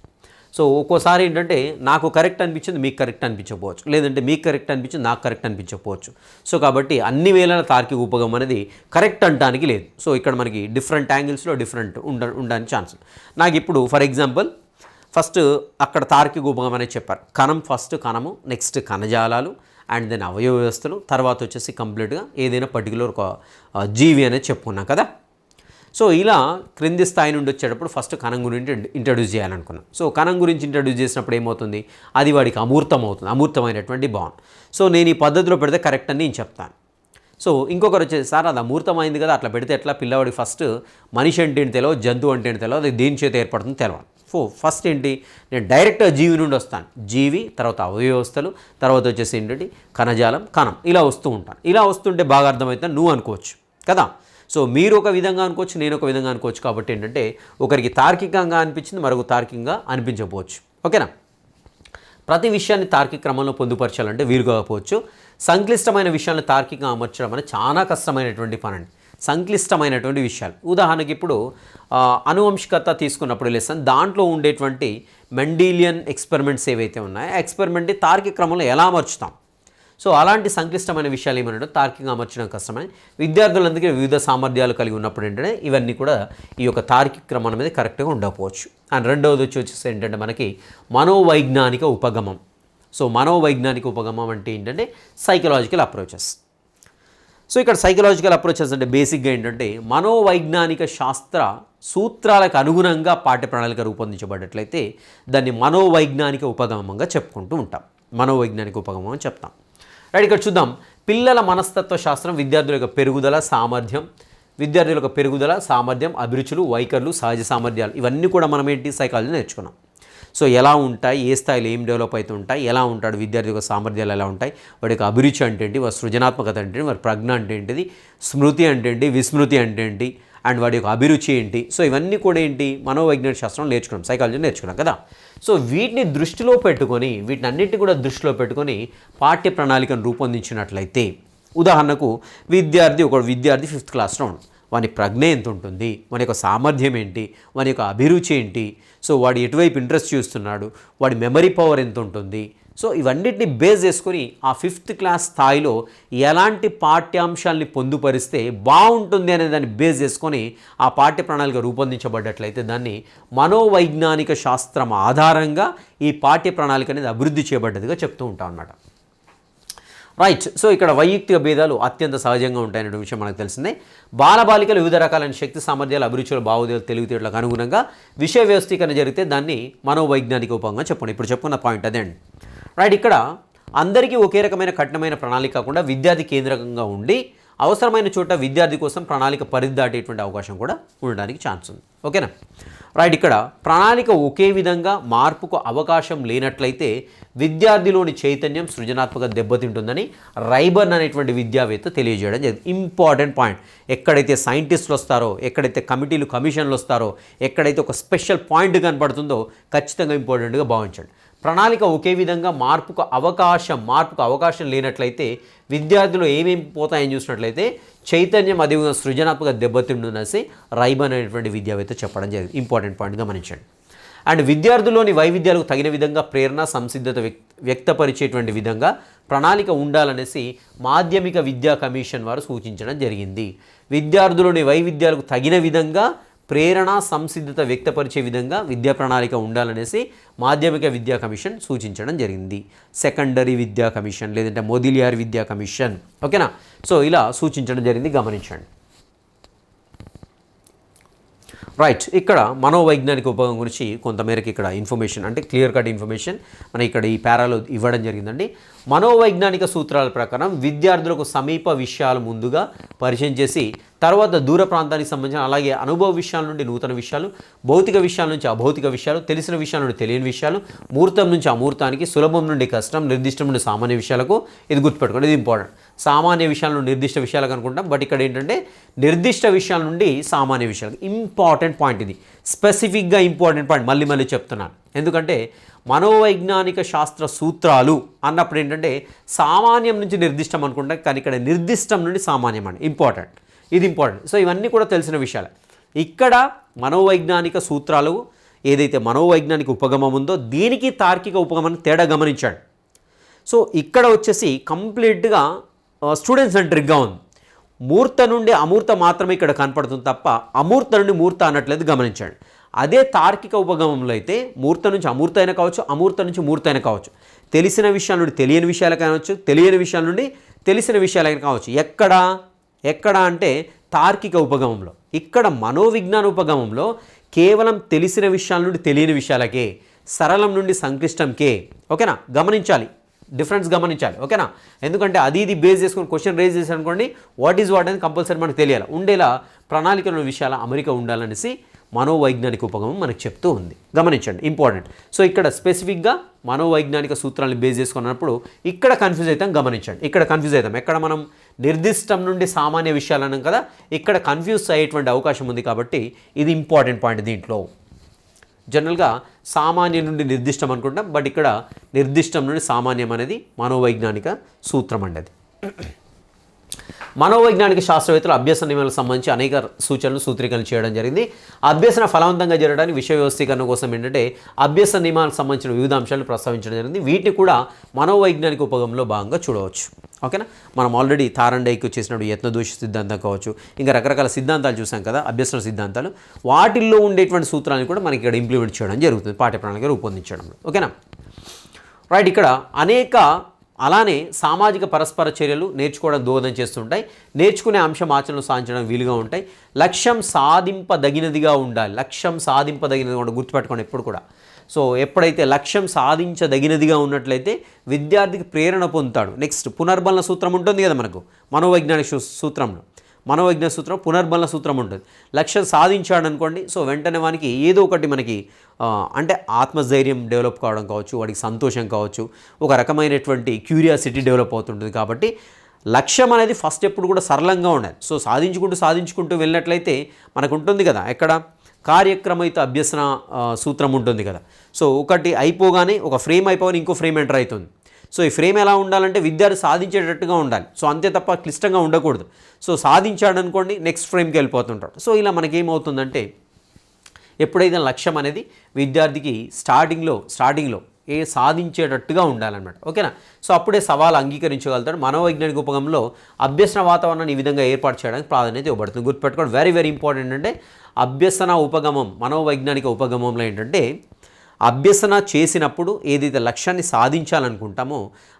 సో ఒక్కోసారి ఏంటంటే నాకు కరెక్ట్ అనిపించింది మీకు కరెక్ట్ అనిపించకపోవచ్చు, లేదంటే మీకు కరెక్ట్ అనిపించింది నాకు కరెక్ట్ అనిపించకపోవచ్చు. సో కాబట్టి అన్ని వేళల తార్కిక ఉపగమం అనేది కరెక్ట్ అంటానికి లేదు. సో ఇక్కడ మనకి డిఫరెంట్ యాంగిల్స్లో డిఫరెంట్ ఉండడానికి ఛాన్స్. నాకు ఇప్పుడు ఫర్ ఎగ్జాంపుల్ ఫస్ట్ అక్కడ తార్కిక ఉపగమం అనేది చెప్పారు. ఫస్ట్ కణము, నెక్స్ట్ కణజాలాలు, అండ్ దెన్ అవయవ వ్యవస్థలు, తర్వాత వచ్చేసి కంప్లీట్గా ఏదైనా పర్టికులర్ ఒక జీవి అనేది చెప్పుకున్నాం కదా. సో ఇలా క్రింది స్థాయి నుండి వచ్చేటప్పుడు ఫస్ట్ కణం గురించి ఇంట్రడ్యూస్ చేయాలనుకున్నాం. సో కణం గురించి ఇంట్రడ్యూస్ చేసినప్పుడు ఏమవుతుంది, అది వాడికి అమూర్తం అవుతుంది, అమూర్తమైనటువంటి భావన. సో నేను ఈ పద్ధతిలో పెడితే కరెక్ట్ అని నేను చెప్తాను. సో ఇంకొకరు వచ్చేసి సార్ అది అమూర్తమైంది కదా, అట్లా పెడితే ఎట్లా, పిల్లవాడికి ఫస్ట్ మనిషి అంటే తెలియదు, జంతువు అంటే తెలియదు, అది దేని చేత ఏర్పడుతుంది తెలియాలి. ఫస్ట్ ఏంటి, నేను డైరెక్ట్గా జీవి నుండి వస్తాను. జీవి, తర్వాత అవయవస్థలు, తర్వాత వచ్చేసి ఏంటంటే కణజాలం, కణం, ఇలా వస్తూ ఉంటాను. ఇలా వస్తుంటే బాగా అర్థమవుతుంది నువ్వు అనుకోవచ్చు కదా. సో మీరు ఒక విధంగా అనుకోవచ్చు, నేను ఒక విధంగా అనుకోవచ్చు. కాబట్టి ఏంటంటే ఒకరికి తార్కికంగా అనిపించింది, మరొక తార్కికంగా అనిపించకపోవచ్చు. ఓకేనా. ప్రతి విషయాన్ని తార్కిక క్రమంలో పొందుపరచాలంటే వీలు కాకపోవచ్చు. సంక్లిష్టమైన విషయాలను తార్కికంగా అమర్చడం అనేది చాలా కష్టమైనటువంటి పని అండి. సంక్లిష్టమైనటువంటి విషయాలు, ఉదాహరణకి ఇప్పుడు అనువంశికత తీసుకున్నప్పుడు లెసన్ దాంట్లో ఉండేటువంటి మెండీలియన్ ఎక్స్పెరిమెంట్స్ ఏవైతే ఉన్నాయో ఆ ఎక్స్పెరిమెంట్ని తార్కిక క్రమంలో ఎలా అమర్చుతాం. సో అలాంటి సంక్లిష్టమైన విషయాలు ఏమన్నా తార్కికంగా అమర్చడం కష్టమని విద్యార్థులందరికీ వివిధ సామర్థ్యాలు కలిగి ఉన్నప్పుడు ఏంటంటే ఇవన్నీ కూడా ఈ యొక్క తార్కిక క్రమం అనేది కరెక్ట్గా ఉండకపోవచ్చు. అండ్ రెండవది వచ్చేసి ఏంటంటే మనకి మనోవైజ్ఞానిక ఉపగమం. సో మనోవైజ్ఞానిక ఉపగమం అంటే ఏంటంటే సైకలాజికల్ అప్రోచెస్. సో ఇక్కడ సైకలాజికల్ అప్రోచెస్ అంటే బేసిక్గా ఏంటంటే మనోవైజ్ఞానిక శాస్త్ర సూత్రాలకు అనుగుణంగా పాఠ్య ప్రణాళిక రూపొందించబడ్డట్లయితే దాన్ని మనోవైజ్ఞానిక ఉపగమంగా చెప్పుకుంటూ ఉంటాం. మనోవైజ్ఞానిక ఉపగమం అని చెప్తాం. రైట్, ఇక్కడ చూద్దాం. పిల్లల మనస్తత్వ శాస్త్రం విద్యార్థుల యొక్క పెరుగుదల సామర్థ్యం, అభిరుచులు, వైఖరులు, సహజ సామర్థ్యాలు ఇవన్నీ కూడా మనం ఏంటి సైకాలజీ నేర్చుకున్నాం. సో ఎలా ఉంటాయి, ఏ స్థాయిలో ఏం డెవలప్ అవుతూ ఉంటాయి, ఎలా ఉంటాడు విద్యార్థి యొక్క సామర్థ్యాలు ఎలా ఉంటాయి, వాడి యొక్క అభిరుచి అంటే ఏంటి, వాడి సృజనాత్మకత అంటే ఏంటి, వాడి ప్రజ్ఞ అంటే ఏంటిది, స్మృతి అంటే ఏంటి, విస్మృతి అంటే ఏంటి, అండ్ వాడి యొక్క అభిరుచి ఏంటి. సో ఇవన్నీ కూడా ఏంటి మనోవైజ్ఞానిక శాస్త్రం నేర్చుకున్నాం, సైకాలజీ నేర్చుకున్నాం కదా. సో వీటిని దృష్టిలో పెట్టుకొని వీటినన్నింటినీ కూడా దృష్టిలో పెట్టుకొని పాఠ్య ప్రణాళికను రూపొందించినట్లయితే ఉదాహరణకు విద్యార్థి 5th క్లాస్లో ఉన్నాడు. వాని ప్రజ్ఞ ఎంత ఉంటుంది, వాని యొక్క సామర్థ్యం ఏంటి, వాని యొక్క అభిరుచి ఏంటి, సో వాడు ఎటువైపు ఇంట్రెస్ట్ చూస్తున్నాడు, వాడి మెమరీ పవర్ ఎంత ఉంటుంది. సో ఇవన్నిటిని బేస్ చేసుకొని ఆ 5th క్లాస్ స్థాయిలో ఎలాంటి పాఠ్యాంశాలని పొందుపరిస్తే బాగుంటుంది అనే దాన్ని బేస్ చేసుకొని ఆ పాఠ్య ప్రణాళిక రూపొందించబడ్డట్లయితే దాన్ని మనోవైజ్ఞానిక శాస్త్రం ఆధారంగా ఈ పాఠ్య ప్రణాళిక అనేది అభివృద్ధి చేయబడ్డదిగా చెప్తూ ఉంటాం అన్నమాట. రైట్, సో ఇక్కడ వైయక్తిక భేదాలు అత్యంత సహజంగా ఉంటాయనే విషయం మనకు తెలిసిందే. బాలబాలికలు వివిధ రకాలైన శక్తి సామర్థ్యాలు, అభిరుచులు, భావోద్వేగాలు, తెలివితేటలకు అనుగుణంగా విషయ వ్యవస్థీకరణ జరిగితే దాన్ని మనోవైజ్ఞానిక ఉపంగా చెప్పండి. ఇప్పుడు చెప్పుకున్న పాయింట్ అదే అండి. రైట్, ఇక్కడ అందరికీ ఒకే రకమైన కఠినమైన ప్రణాళిక కాకుండా విద్యార్థి కేంద్రకంగా ఉండి అవసరమైన చోట విద్యార్థి కోసం ప్రణాళిక పరిధి దాటేటువంటి అవకాశం కూడా ఉండడానికి ఛాన్స్ ఉంది. ఓకేనా. రైట్, ఇక్కడ ప్రణాళిక ఒకే విధంగా మార్పుకు అవకాశం లేనట్లయితే విద్యార్థిలోని చైతన్యం సృజనాత్మక దెబ్బతింటుందని రైబర్న్ అనేటువంటి విద్యావేత్త తెలియజేయడం జరిగింది. Important point. ఎక్కడైతే సైంటిస్టులు వస్తారో, ఎక్కడైతే కమిటీలు కమిషన్లు వస్తారో, ఎక్కడైతే ఒక స్పెషల్ పాయింట్ కనపడుతుందో ఖచ్చితంగా ఇంపార్టెంట్గా భావించండి. ప్రణాళిక ఒకే విధంగా మార్పుకు అవకాశం లేనట్లయితే విద్యార్థులు ఏమేమి పోతాయని చూసినట్లయితే చైతన్యం అదేవిధంగా సృజనాత్మక దెబ్బతింటుందనేసి రైబర్న్ అనేటువంటి విద్యావేత్త చెప్పడం జరిగింది. ఇంపార్టెంట్ పాయింట్ గమనించండి. అండ్ విద్యార్థుల్లోని వైవిధ్యాలకు తగిన విధంగా ప్రేరణ సంసిద్ధత వ్యక్తపరిచేటువంటి విధంగా ప్రణాళిక ఉండాలనేసి మాధ్యమిక విద్యా కమిషన్ వారు సూచించడం జరిగింది. విద్యార్థుల్లోని వైవిధ్యాలకు తగిన విధంగా ప్రేరణ సంసిద్ధత వ్యక్తపరిచే విధంగా విద్యా ప్రణాళిక ఉండాలనేసి మాధ్యమిక విద్యా కమిషన్ సూచించడం జరిగింది. సెకండరీ విద్యా కమిషన్ లేదంటే మొదిలియార్ విద్యా కమిషన్. ఓకేనా. సో ఇలా సూచించడం జరిగింది, గమనించండి. రైట్, ఇక్కడ మనోవైజ్ఞానిక ఉపయోగం గురించి కొంతమేరకు ఇక్కడ ఇన్ఫర్మేషన్ అంటే క్లియర్ కట్ ఇన్ఫర్మేషన్ మన ఇక్కడ ఈ పారాలో ఇవ్వడం జరిగిందండి. మనోవైజ్ఞానిక సూత్రాల ప్రకారం విద్యార్థులకు సమీప విషయాలు ముందుగా పరిచయం చేసి తర్వాత దూర ప్రాంతానికి సంబంధించిన అలాగే అనుభవ విషయాల నుండి నూతన విషయాలు, భౌతిక విషయాల నుంచి అభౌతిక విషయాలు, తెలిసిన విషయాల నుండి తెలియని విషయాలు, మూర్తం నుంచి అమూర్తానికి, సులభం నుండి కష్టం, నిర్దిష్టం నుండి సామాన్య విషయాలకు, ఇది గుర్తుపెట్టుకోండి, ఇది ఇంపార్టెంట్. సామాన్య విషయాల నుండి నిర్దిష్ట విషయాలకు అనుకుంటాం, బట్ ఇక్కడ ఏంటంటే నిర్దిష్ట విషయాల నుండి సామాన్య విషయాలకు. ఇంపార్టెంట్ పాయింట్ ఇది, స్పెసిఫిక్గా ఇంపార్టెంట్ పాయింట్, మళ్ళీ చెప్తున్నాను. ఎందుకంటే మనోవైజ్ఞానిక శాస్త్ర సూత్రాలు అన్నప్పుడు ఏంటంటే సామాన్యం నుంచి నిర్దిష్టం అనుకుంటాం, కానీ ఇక్కడ నిర్దిష్టం నుండి సామాన్యం అండి. ఇంపార్టెంట్, ఇది ఇంపార్టెంట్. సో ఇవన్నీ కూడా తెలిసిన విషయాలే. ఇక్కడ మనోవైజ్ఞానిక సూత్రాలు ఏదైతే మనోవైజ్ఞానిక ఉపగమం ఉందో దీనికి తార్కిక ఉపగమానికి తేడా గమనించండి. సో ఇక్కడ వచ్చేసి కంప్లీట్గా స్టూడెంట్ సెంట్రిక్గా ఉంది. మూర్త నుండి అమూర్త మాత్రమే ఇక్కడ కనపడుతుంది తప్ప అమూర్త నుండి మూర్త అన్నట్లేదు, గమనించండి. అదే తార్కిక ఉపగమంలో అయితే మూర్త నుంచి అమూర్త అయినా కావచ్చు, అమూర్త నుంచి మూర్త అయినా కావచ్చు, తెలిసిన విషయాల నుండి తెలియని విషయాలు కావచ్చు, తెలియని విషయాల నుండి తెలిసిన విషయాలైనా కావచ్చు. ఎక్కడ అంటే తార్కిక ఉపగమంలో. ఇక్కడ మనోవిజ్ఞాన ఉపగమంలో కేవలం తెలిసిన విషయాల నుండి తెలియని విషయాలకే, సరళం నుండి సంక్లిష్టంకే. ఓకేనా, గమనించాలి, డిఫరెన్స్ గమనించాలి. ఓకేనా, ఎందుకంటే అది ఇది బేస్ చేసుకుని క్వశ్చన్ రేజ్ చేసి అనుకోండి వాట్ ఈజ్ వాట్ అని కంపల్సరీ మనకు తెలియాలి. ఉండేలా ప్రణాళికలో విషయాల అమరిక ఉండాలనేసి మనోవైజ్ఞానిక ఉపగమం మనకు చెప్తూ ఉంది. గమనించండి, ఇంపార్టెంట్. సో ఇక్కడ స్పెసిఫిక్గా మనోవైజ్ఞానిక సూత్రాలను బేస్ చేసుకున్నప్పుడు ఇక్కడ కన్ఫ్యూజ్ అవుతాం. గమనించండి, ఇక్కడ కన్ఫ్యూజ్ అవుతాం. ఎక్కడ మనం నిర్దిష్టం నుండి సామాన్య విషయాలు అన్నాం కదా, ఇక్కడ కన్ఫ్యూజ్ అయ్యేటువంటి అవకాశం ఉంది. కాబట్టి ఇది ఇంపార్టెంట్ పాయింట్. దీంట్లో జనరల్గా సామాన్యం నుండి నిర్దిష్టం అనుకుంటాం, బట్ ఇక్కడ నిర్దిష్టం నుండి సామాన్యం అనేది మనోవైజ్ఞానిక సూత్రం అండి. అది మనోవైజ్ఞానిక శాస్త్రవేత్తలు అభ్యసన నియమాలకు సంబంధించి అనేక సూచనలు సూత్రీకరణ చేయడం జరిగింది. అభ్యసన ఫలవంతంగా జరగడానికి విషయ వ్యవస్థీకరణ కోసం ఏంటంటే అభ్యసన నియమాలకు సంబంధించిన వివిధ అంశాలను ప్రస్తావించడం జరిగింది. వీటిని కూడా మనోవైజ్ఞానిక ఉపగమంలో భాగంగా చూడవచ్చు. ఓకేనా, మనం ఆల్రెడీ థారండైక్ చేసినప్పుడు యత్నదోష సిద్ధాంతం కావచ్చు, ఇంకా రకరకాల సిద్ధాంతాలు చూసాం కదా, అభ్యసన సిద్ధాంతాలు. వాటిల్లో ఉండేటువంటి సూత్రాలను కూడా మనకి ఇక్కడ ఇంప్లిమెంట్ చేయడం జరుగుతుంది, పాఠ్యప్రణాళిక రూపొందించడంలో. ఓకేనా, రైట్. ఇక్కడ అనేక అలానే సామాజిక పరస్పర చర్యలు నేర్చుకోవడం దోహదం చేస్తుంటాయి. నేర్చుకునే అంశం ఆచరణలు సాధించడం వీలుగా ఉంటాయి. లక్ష్యం సాధింపదగినదిగా ఉండాలి. లక్ష్యం సాధింపదగినదిగా ఉండాలి, గుర్తుపెట్టుకోండి ఎప్పుడు కూడా. సో ఎప్పుడైతే లక్ష్యం సాధించదగినదిగా ఉన్నట్లయితే విద్యార్థికి ప్రేరణ పొందుతాడు. నెక్స్ట్ పునర్బలన సూత్రం ఉంటుంది కదా మనకు మనోవైజ్ఞానిక సూత్రంలో. మనోవైజ్ఞానిక సూత్రం పునర్బలన సూత్రం ఉంటుంది. లక్ష్యం సాధించాడు అనుకోండి, సో వెంటనే వానికి ఏదో ఒకటి మనకి అంటే ఆత్మధైర్యం డెవలప్ కావడం కావచ్చు, వాడికి సంతోషం కావచ్చు, ఒక రకమైనటువంటి క్యూరియాసిటీ డెవలప్ అవుతుంటుంది. కాబట్టి లక్ష్యం అనేది ఫస్ట్ ఎప్పుడు కూడా సరళంగా ఉండాలి. సో సాధించుకుంటూ వెళ్ళినట్లయితే మనకు ఉంటుంది కదా, ఎక్కడ కార్యక్రమయుత అభ్యసన సూత్రం ఉంటుంది కదా. సో ఒకటి అయిపోగానే ఒక ఫ్రేమ్ అయిపోగానే ఇంకో ఫ్రేమ్ ఎంటర్ అవుతుంది. సో ఈ ఫ్రేమ్ ఎలా ఉండాలంటే విద్యార్థి సాధించేటట్టుగా ఉండాలి. సో అంతే తప్ప క్లిష్టంగా ఉండకూడదు. సో సాధించాడు అనుకోండి, నెక్స్ట్ ఫ్రేమ్కి వెళ్ళిపోతుంటాడు. సో ఇలా మనకేమవుతుందంటే ఎప్పుడైతే లక్ష్యం అనేది విద్యార్థికి స్టార్టింగ్లో సాధించేటట్టుగా ఉండాలన్నమాట. ఓకేనా, సో అప్పుడే సవాలు అంగీకరించగలుగుతాడు. మనోవైజ్ఞానిక ఉపగమంలో అభ్యసన వాతావరణాన్ని ఈ విధంగా ఏర్పాటు చేయడానికి ప్రాధాన్యత ఇవ్వబడుతుంది. గుర్తుపెట్టుకోండి, వెరీ వెరీ ఇంపార్టెంట్. అంటే అభ్యసన ఉపగమం మనోవైజ్ఞానిక ఉపగమంలో ఏంటంటే అభ్యసన చేసినప్పుడు ఏదైతే లక్ష్యాన్ని సాధించాలనుకుంటామో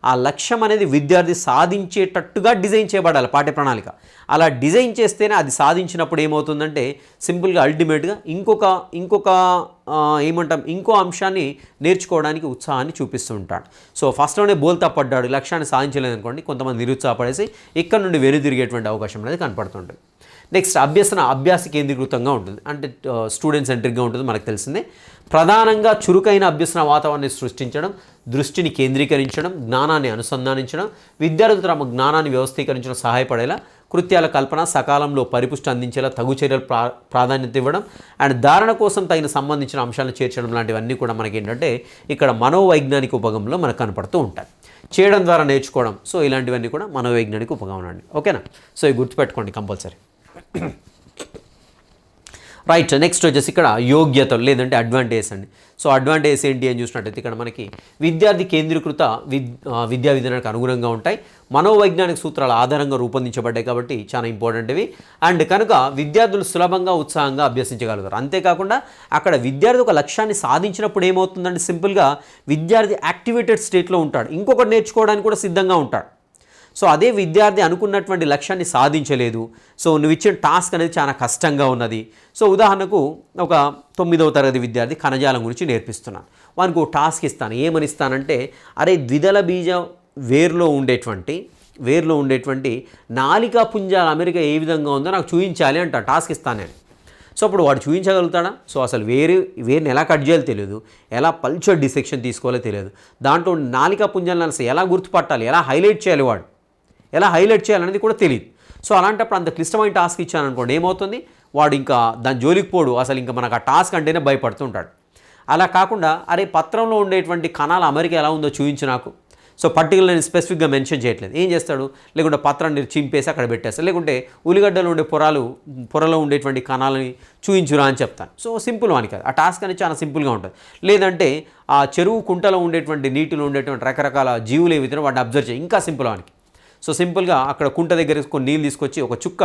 ఆ లక్ష్యం అనేది విద్యార్థి సాధించేటట్టుగా డిజైన్ చేయబడాలి పాఠ్యప్రణాళిక. అలా డిజైన్ చేస్తేనే అది సాధించినప్పుడు ఏమవుతుందంటే సింపుల్గా అల్టిమేట్గా ఇంకో అంశాన్ని నేర్చుకోవడానికి ఉత్సాహాన్ని చూపిస్తూ ఉంటాడు. సో ఫస్ట్లోనే బోల్తా పడ్డాడు, లక్ష్యాన్ని సాధించలేదు అనుకోండి, కొంతమంది నిరుత్సాహపడేసి ఇక్కడ నుండి వెనుదిరిగేటువంటి అవకాశం అనేది కనపడుతుంటుంది. నెక్స్ట్ అభ్యాస కేంద్రీకృతంగా ఉంటుంది, అంటే స్టూడెంట్ సెంట్రిక్గా ఉంటుంది, మనకు తెలిసిందే. ప్రధానంగా చురుకైన అభ్యసన వాతావరణాన్ని సృష్టించడం, దృష్టిని కేంద్రీకరించడం, జ్ఞానాన్ని అనుసంధానించడం, విద్యార్థులు తమ జ్ఞానాన్ని వ్యవస్థీకరించడం సహాయపడేలా కృత్యాల కల్పన, సకాలంలో పరిపుష్టి అందించేలా తగు చర్యలు ప్రాధాన్యత ఇవ్వడం, అండ్ ధారణ కోసం తగిన సంబంధించిన అంశాలను చేర్చడం లాంటివన్నీ కూడా మనకి ఏంటంటే ఇక్కడ మనోవైజ్ఞానిక ఉపగమంలో మనకు కనపడుతూ ఉంటాయి. చేయడం ద్వారా నేర్చుకోవడం, సో ఇలాంటివన్నీ కూడా మనోవైజ్ఞానిక ఉపగమనం అండి. ఓకేనా, సో ఇవి గుర్తుపెట్టుకోండి కంపల్సరీ. రైట్, నెక్స్ట్ వచ్చేసి ఇక్కడ యోగ్యతలు లేదంటే అడ్వాంటేజ్ అండి. సో అడ్వాంటేజ్ ఏంటి అని చూసినట్టయితే ఇక్కడ మనకి విద్యార్థి కేంద్రీకృత విద్యా విధానానికి అనుగుణంగా ఉంటాయి. మనోవైజ్ఞానిక సూత్రాల ఆధారంగా రూపొందించబడ్డాయి కాబట్టి చాలా ఇంపార్టెంట్ ఇవి. అండ్ కనుక విద్యార్థులు సులభంగా ఉత్సాహంగా అభ్యసించగలుగుతారు. అంతేకాకుండా అక్కడ విద్యార్థి ఒక లక్ష్యాన్ని సాధించినప్పుడు ఏమవుతుందంటే సింపుల్గా విద్యార్థి యాక్టివేటెడ్ స్టేట్లో ఉంటాడు, ఇంకొకటి నేర్చుకోవడానికి కూడా సిద్ధంగా ఉంటాడు. సో అదే విద్యార్థి అనుకున్నటువంటి లక్ష్యాన్ని సాధించలేదు, సో నువ్వు ఇచ్చిన టాస్క్ అనేది చాలా కష్టంగా ఉన్నది. సో ఉదాహరణకు ఒక 9వ తరగతి విద్యార్థి కణజాలం గురించి నేర్పిస్తున్నాను, వానికి ఒక టాస్క్ ఇస్తాను. ఏమని ఇస్తానంటే, అరే ద్విదళ బీజ వేరులో ఉండేటువంటి నాలికా పుంజాల అమెరికా ఏ విధంగా ఉందో నాకు చూపించాలి అంట, టాస్క్ ఇస్తాను నేను. సో అప్పుడు వాడు చూపించగలుగుతాడా? సో అసలు వేరుని ఎలా కట్ చేయాలో తెలియదు, ఎలా పల్చర్ డిసెక్షన్ తీసుకోవాలో తెలియదు, దాంట్లో నాలికా పుంజాలను అసలు ఎలా గుర్తుపట్టాలి, ఎలా హైలైట్ చేయాలి, వాడు ఎలా హైలైట్ చేయాలనేది కూడా తెలియదు. సో అలాంటప్పుడు అంత క్లిష్టమైన టాస్క్ ఇచ్చాను అనుకోండి, ఏమవుతుంది, వాడు ఇంకా దాని జోలికి పోడు, అసలు ఇంకా మనకు ఆ టాస్క్ అంటేనే భయపడుతుంటాడు. అలా కాకుండా అరే పత్రంలో ఉండేటువంటి కణాల అమరిక ఎలా ఉందో చూపించి నాకు, సో పర్టికులర్ నేను స్పెసిఫిక్గా మెన్షన్ చేయట్లేదు, ఏం చేస్తాడు, లేకుంటే పత్రాన్ని చింపేసి అక్కడ పెట్టేస్తాడు, లేకుంటే ఉల్లిగడ్డలో ఉండే పొరలో ఉండేటువంటి కణాలని చూయించురా అని చెప్తాను. సో సింపుల్ వానికి అది, ఆ టాస్క్ అనేది చాలా సింపుల్గా ఉంటుంది. లేదంటే ఆ చెరువు కుంటలో ఉండేటువంటి నీటిలో ఉండేటువంటి రకరకాల జీవులు ఏ విధంగా వాటిని అబ్జర్వ్ చేయి, ఇంకా సింపుల్ వానికి. సో సింపుల్గా అక్కడ కుంట దగ్గర కొన్ని నీళ్ళు తీసుకొచ్చి ఒక చుక్క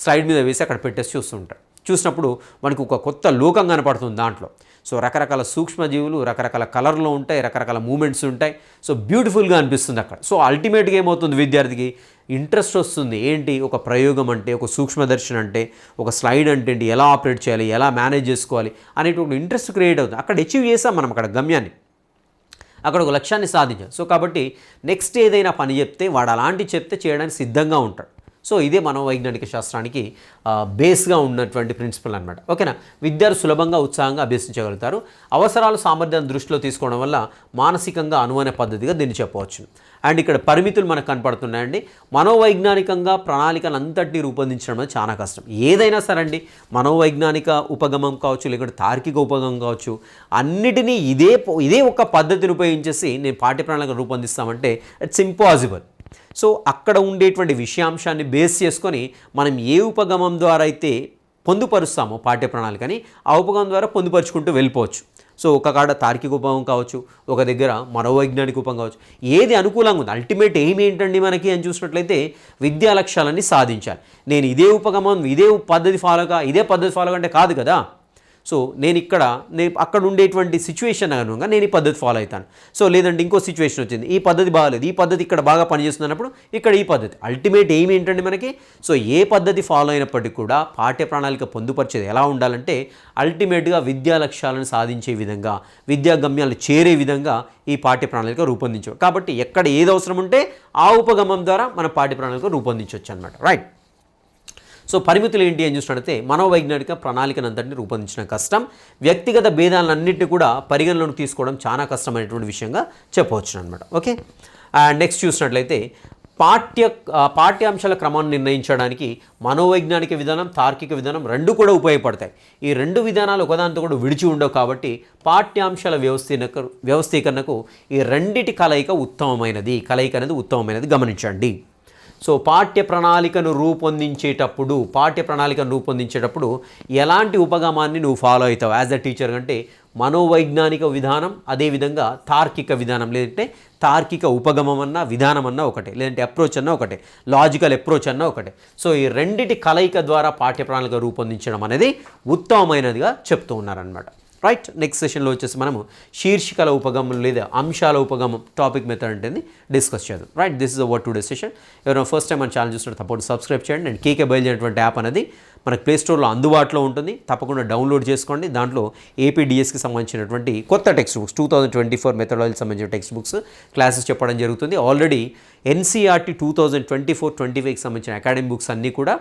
స్లైడ్ మీద వేసి అక్కడ పెట్టేసి చూస్తుంటాడు. చూసినప్పుడు మనకు ఒక కొత్త లోకం కనపడుతుంది దాంట్లో. సో రకరకాల సూక్ష్మజీవులు రకరకాల కలర్లో ఉంటాయి, రకరకాల మూమెంట్స్ ఉంటాయి. సో బ్యూటిఫుల్గా అనిపిస్తుంది అక్కడ. సో అల్టిమేట్గా ఏమవుతుంది, విద్యార్థికి ఇంట్రెస్ట్ వస్తుంది. ఏంటి, ఒక ప్రయోగం అంటే, ఒక సూక్ష్మదర్శనం అంటే, ఒక స్లైడ్ అంటే ఏంటి, ఎలా ఆపరేట్ చేయాలి, ఎలా మేనేజ్ చేసుకోవాలి అనేటువంటి ఇంట్రెస్ట్ క్రియేట్ అవుతుంది. అక్కడ అచీవ్ చేసాం మనం అక్కడ గమ్యాన్ని, అక్కడ ఒక లక్ష్యాన్ని సాధించాం. సో కాబట్టి నెక్స్ట్ ఏదైనా పని చెప్తే వాడు అలాంటి చెప్తే చేయడానికి సిద్ధంగా ఉంటాడు. సో ఇదే మనోవైజ్ఞానిక శాస్త్రానికి బేస్గా ఉన్నటువంటి ప్రిన్సిపల్ అనమాట. ఓకేనా, విద్యార్థులు సులభంగా ఉత్సాహంగా అభ్యసించగలుగుతారు. అవసరాలు సామర్థ్యాన్ని దృష్టిలో తీసుకోవడం వల్ల మానసికంగా అనువైన పద్ధతిగా దీన్ని చెప్పవచ్చు. అండ్ ఇక్కడ పరిమితులు మనకు కనపడుతున్నాయండి. మనోవైజ్ఞానికంగా ప్రణాళికను అంతటినీ రూపొందించడం అనేది చాలా కష్టం. ఏదైనా సరే అండి, మనోవైజ్ఞానిక ఉపగమం కావచ్చు, లేకుంటే తార్కిక ఉపగమం కావచ్చు, అన్నిటినీ ఇదే ఒక పద్ధతిని ఉపయోగించేసి నేను పాఠ్య ప్రణాళిక రూపొందిస్తామంటే ఇట్స్ ఇంపాసిబుల్. సో అక్కడ ఉండేటువంటి విషయాంశాన్ని బేస్ చేసుకొని మనం ఏ ఉపగమం ద్వారా అయితే పొందుపరుస్తామో పాఠ్య ప్రణాళికని, ఆ ఉపగమం ద్వారా పొందుపరుచుకుంటూ వెళ్ళిపోవచ్చు. సో ఒక కాడ తార్కిక ఉపగమం కావచ్చు, ఒక దగ్గర మనోవైజ్ఞానిక ఉపగమం కావచ్చు, ఏది అనుకూలంగా ఉంది. అల్టిమేట్ ఎయిమ్ ఏంటండి మనకి అని చూసినట్లయితే విద్యా లక్ష్యాలన్నీ సాధించాలి. నేను ఇదే ఉపగమం ఇదే పద్ధతి ఫాలో అంటే కాదు కదా. సో నేను అక్కడ ఉండేటువంటి సిచ్యువేషన్ అనుగుణంగా నేను ఈ పద్ధతి ఫాలో అవుతాను. సో లేదంటే ఇంకో సిచ్యువేషన్ వచ్చింది, ఈ పద్ధతి బాగాలేదు, ఈ పద్ధతి ఇక్కడ బాగా పనిచేస్తున్నప్పుడు ఇక్కడ ఈ పద్ధతి. అల్టిమేట్ ఎయిమ్ ఏంటంటే మనకి, సో ఏ పద్ధతి ఫాలో అయినప్పటికీ కూడా పాఠ్య ప్రణాళిక పొందుపరిచేది ఎలా ఉండాలంటే అల్టిమేట్గా విద్యా లక్ష్యాలను సాధించే విధంగా, విద్యా గమ్యాలను చేరే విధంగా ఈ పాఠ్య ప్రణాళిక రూపొందించాం. కాబట్టి ఎక్కడ ఏది అవసరం ఉంటే ఆ ఉపగమం ద్వారా మన పాఠ్య ప్రణాళిక రూపొందించవచ్చు అనమాట. రైట్. సో పరిమితులు ఏంటి అని చూసినట్లయితే మనోవైజ్ఞానిక ప్రణాళికను అంతటిని రూపొందించడం కష్టం. వ్యక్తిగత భేదాలన్నింటినీ కూడా పరిగణలోకి తీసుకోవడం చాలా కష్టమైనటువంటి విషయంగా చెప్పవచ్చు అనమాట. ఓకే, అండ్ నెక్స్ట్ చూసినట్లయితే పాఠ్యాంశాల క్రమాన్ని నిర్ణయించడానికి మనోవైజ్ఞానిక విధానం, తార్కిక విధానం రెండు కూడా ఉపయోగపడతాయి. ఈ రెండు విధానాలు ఒకదానితో కూడా విడిచి ఉండవు. కాబట్టి పాఠ్యాంశాల వ్యవస్థీకరణకు ఈ రెండిటి కలయిక అనేది ఉత్తమమైనది గమనించండి. సో పాఠ్య ప్రణాళికను రూపొందించేటప్పుడు ఎలాంటి ఉపగమాన్ని నువ్వు ఫాలో అవుతావు యాజ్ అ టీచర్ అంటే మనోవైజ్ఞానిక విధానం, అదేవిధంగా తార్కిక విధానం, లేదంటే తార్కిక ఉపగమం అన్న విధానం అన్న ఒకటే, లేదంటే అప్రోచ్ అన్న ఒకటే, లాజికల్ అప్రోచ్ అన్న ఒకటే. సో ఈ రెండిటి కలయిక ద్వారా పాఠ్య ప్రణాళిక రూపొందించడం అనేది ఉత్తమమైనదిగా చెప్తూ ఉన్నారనమాట. రైట్. నెక్స్ట్ సెషన్లో వచ్చేసి మనము శీర్షికల ఉపగమం లేదా అంశాల ఉపగమం టాపిక్ మెథడ్ అంటే డిస్కస్ చేద్దాం. Right, this is our today session. ఎవరైనా ఫస్ట్ టైం మన ఛానల్ చూస్తున్న తప్పకుండా సబ్స్క్రైబ్ చేయండి. అండ్ కేకే బయలుదేరినటువంటి యాప్ అనేది మనకు ప్లేస్టోర్లో అందుబాటులో ఉంటుంది, తప్పకుండా డౌన్లోడ్ చేసుకోండి. దాంట్లో ఏపీడిఎస్కి సంబంధించినటువంటి కొత్త టెక్స్ట్ బుక్స్ 2024 మెథడాలజీకి సంబంధించిన టెక్స్ట్ బుక్స్ క్లాసెస్ చెప్పడం జరుగుతుంది. ఆల్రెడీ ఎన్సీఆర్టీ 2024-25కి సంబంధించిన అకాడమిక్ బుక్స్ అన్నీ కూడా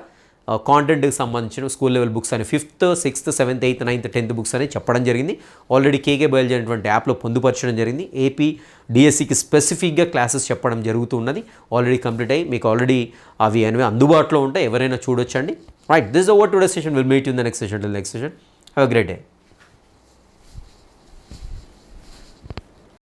కాంటెంట్కి సంబంధించిన స్కూల్ లెవెల్ బుక్స్ అని 5th, 6th, 7th, 8th, 9th, 10th books అని చెప్పడం జరిగింది. ఆల్రెడీ కేకే బయలుదేరినటువంటి యాప్లో పొందుపరచడం జరిగింది. ఏపీ డిఎస్సికి స్పెసిఫిక్గా క్లాసెస్ చెప్పడం జరుగుతూ ఉన్నది. ఆల్రెడీ కంప్లీట్ అయ్యి మీకు ఆల్రెడీ అవి అనేవి అందుబాటులో ఉంటాయి, ఎవరైనా చూడొచ్చండి. Right, this is our today session. Will meet you in the next session. Till next session, have a great day.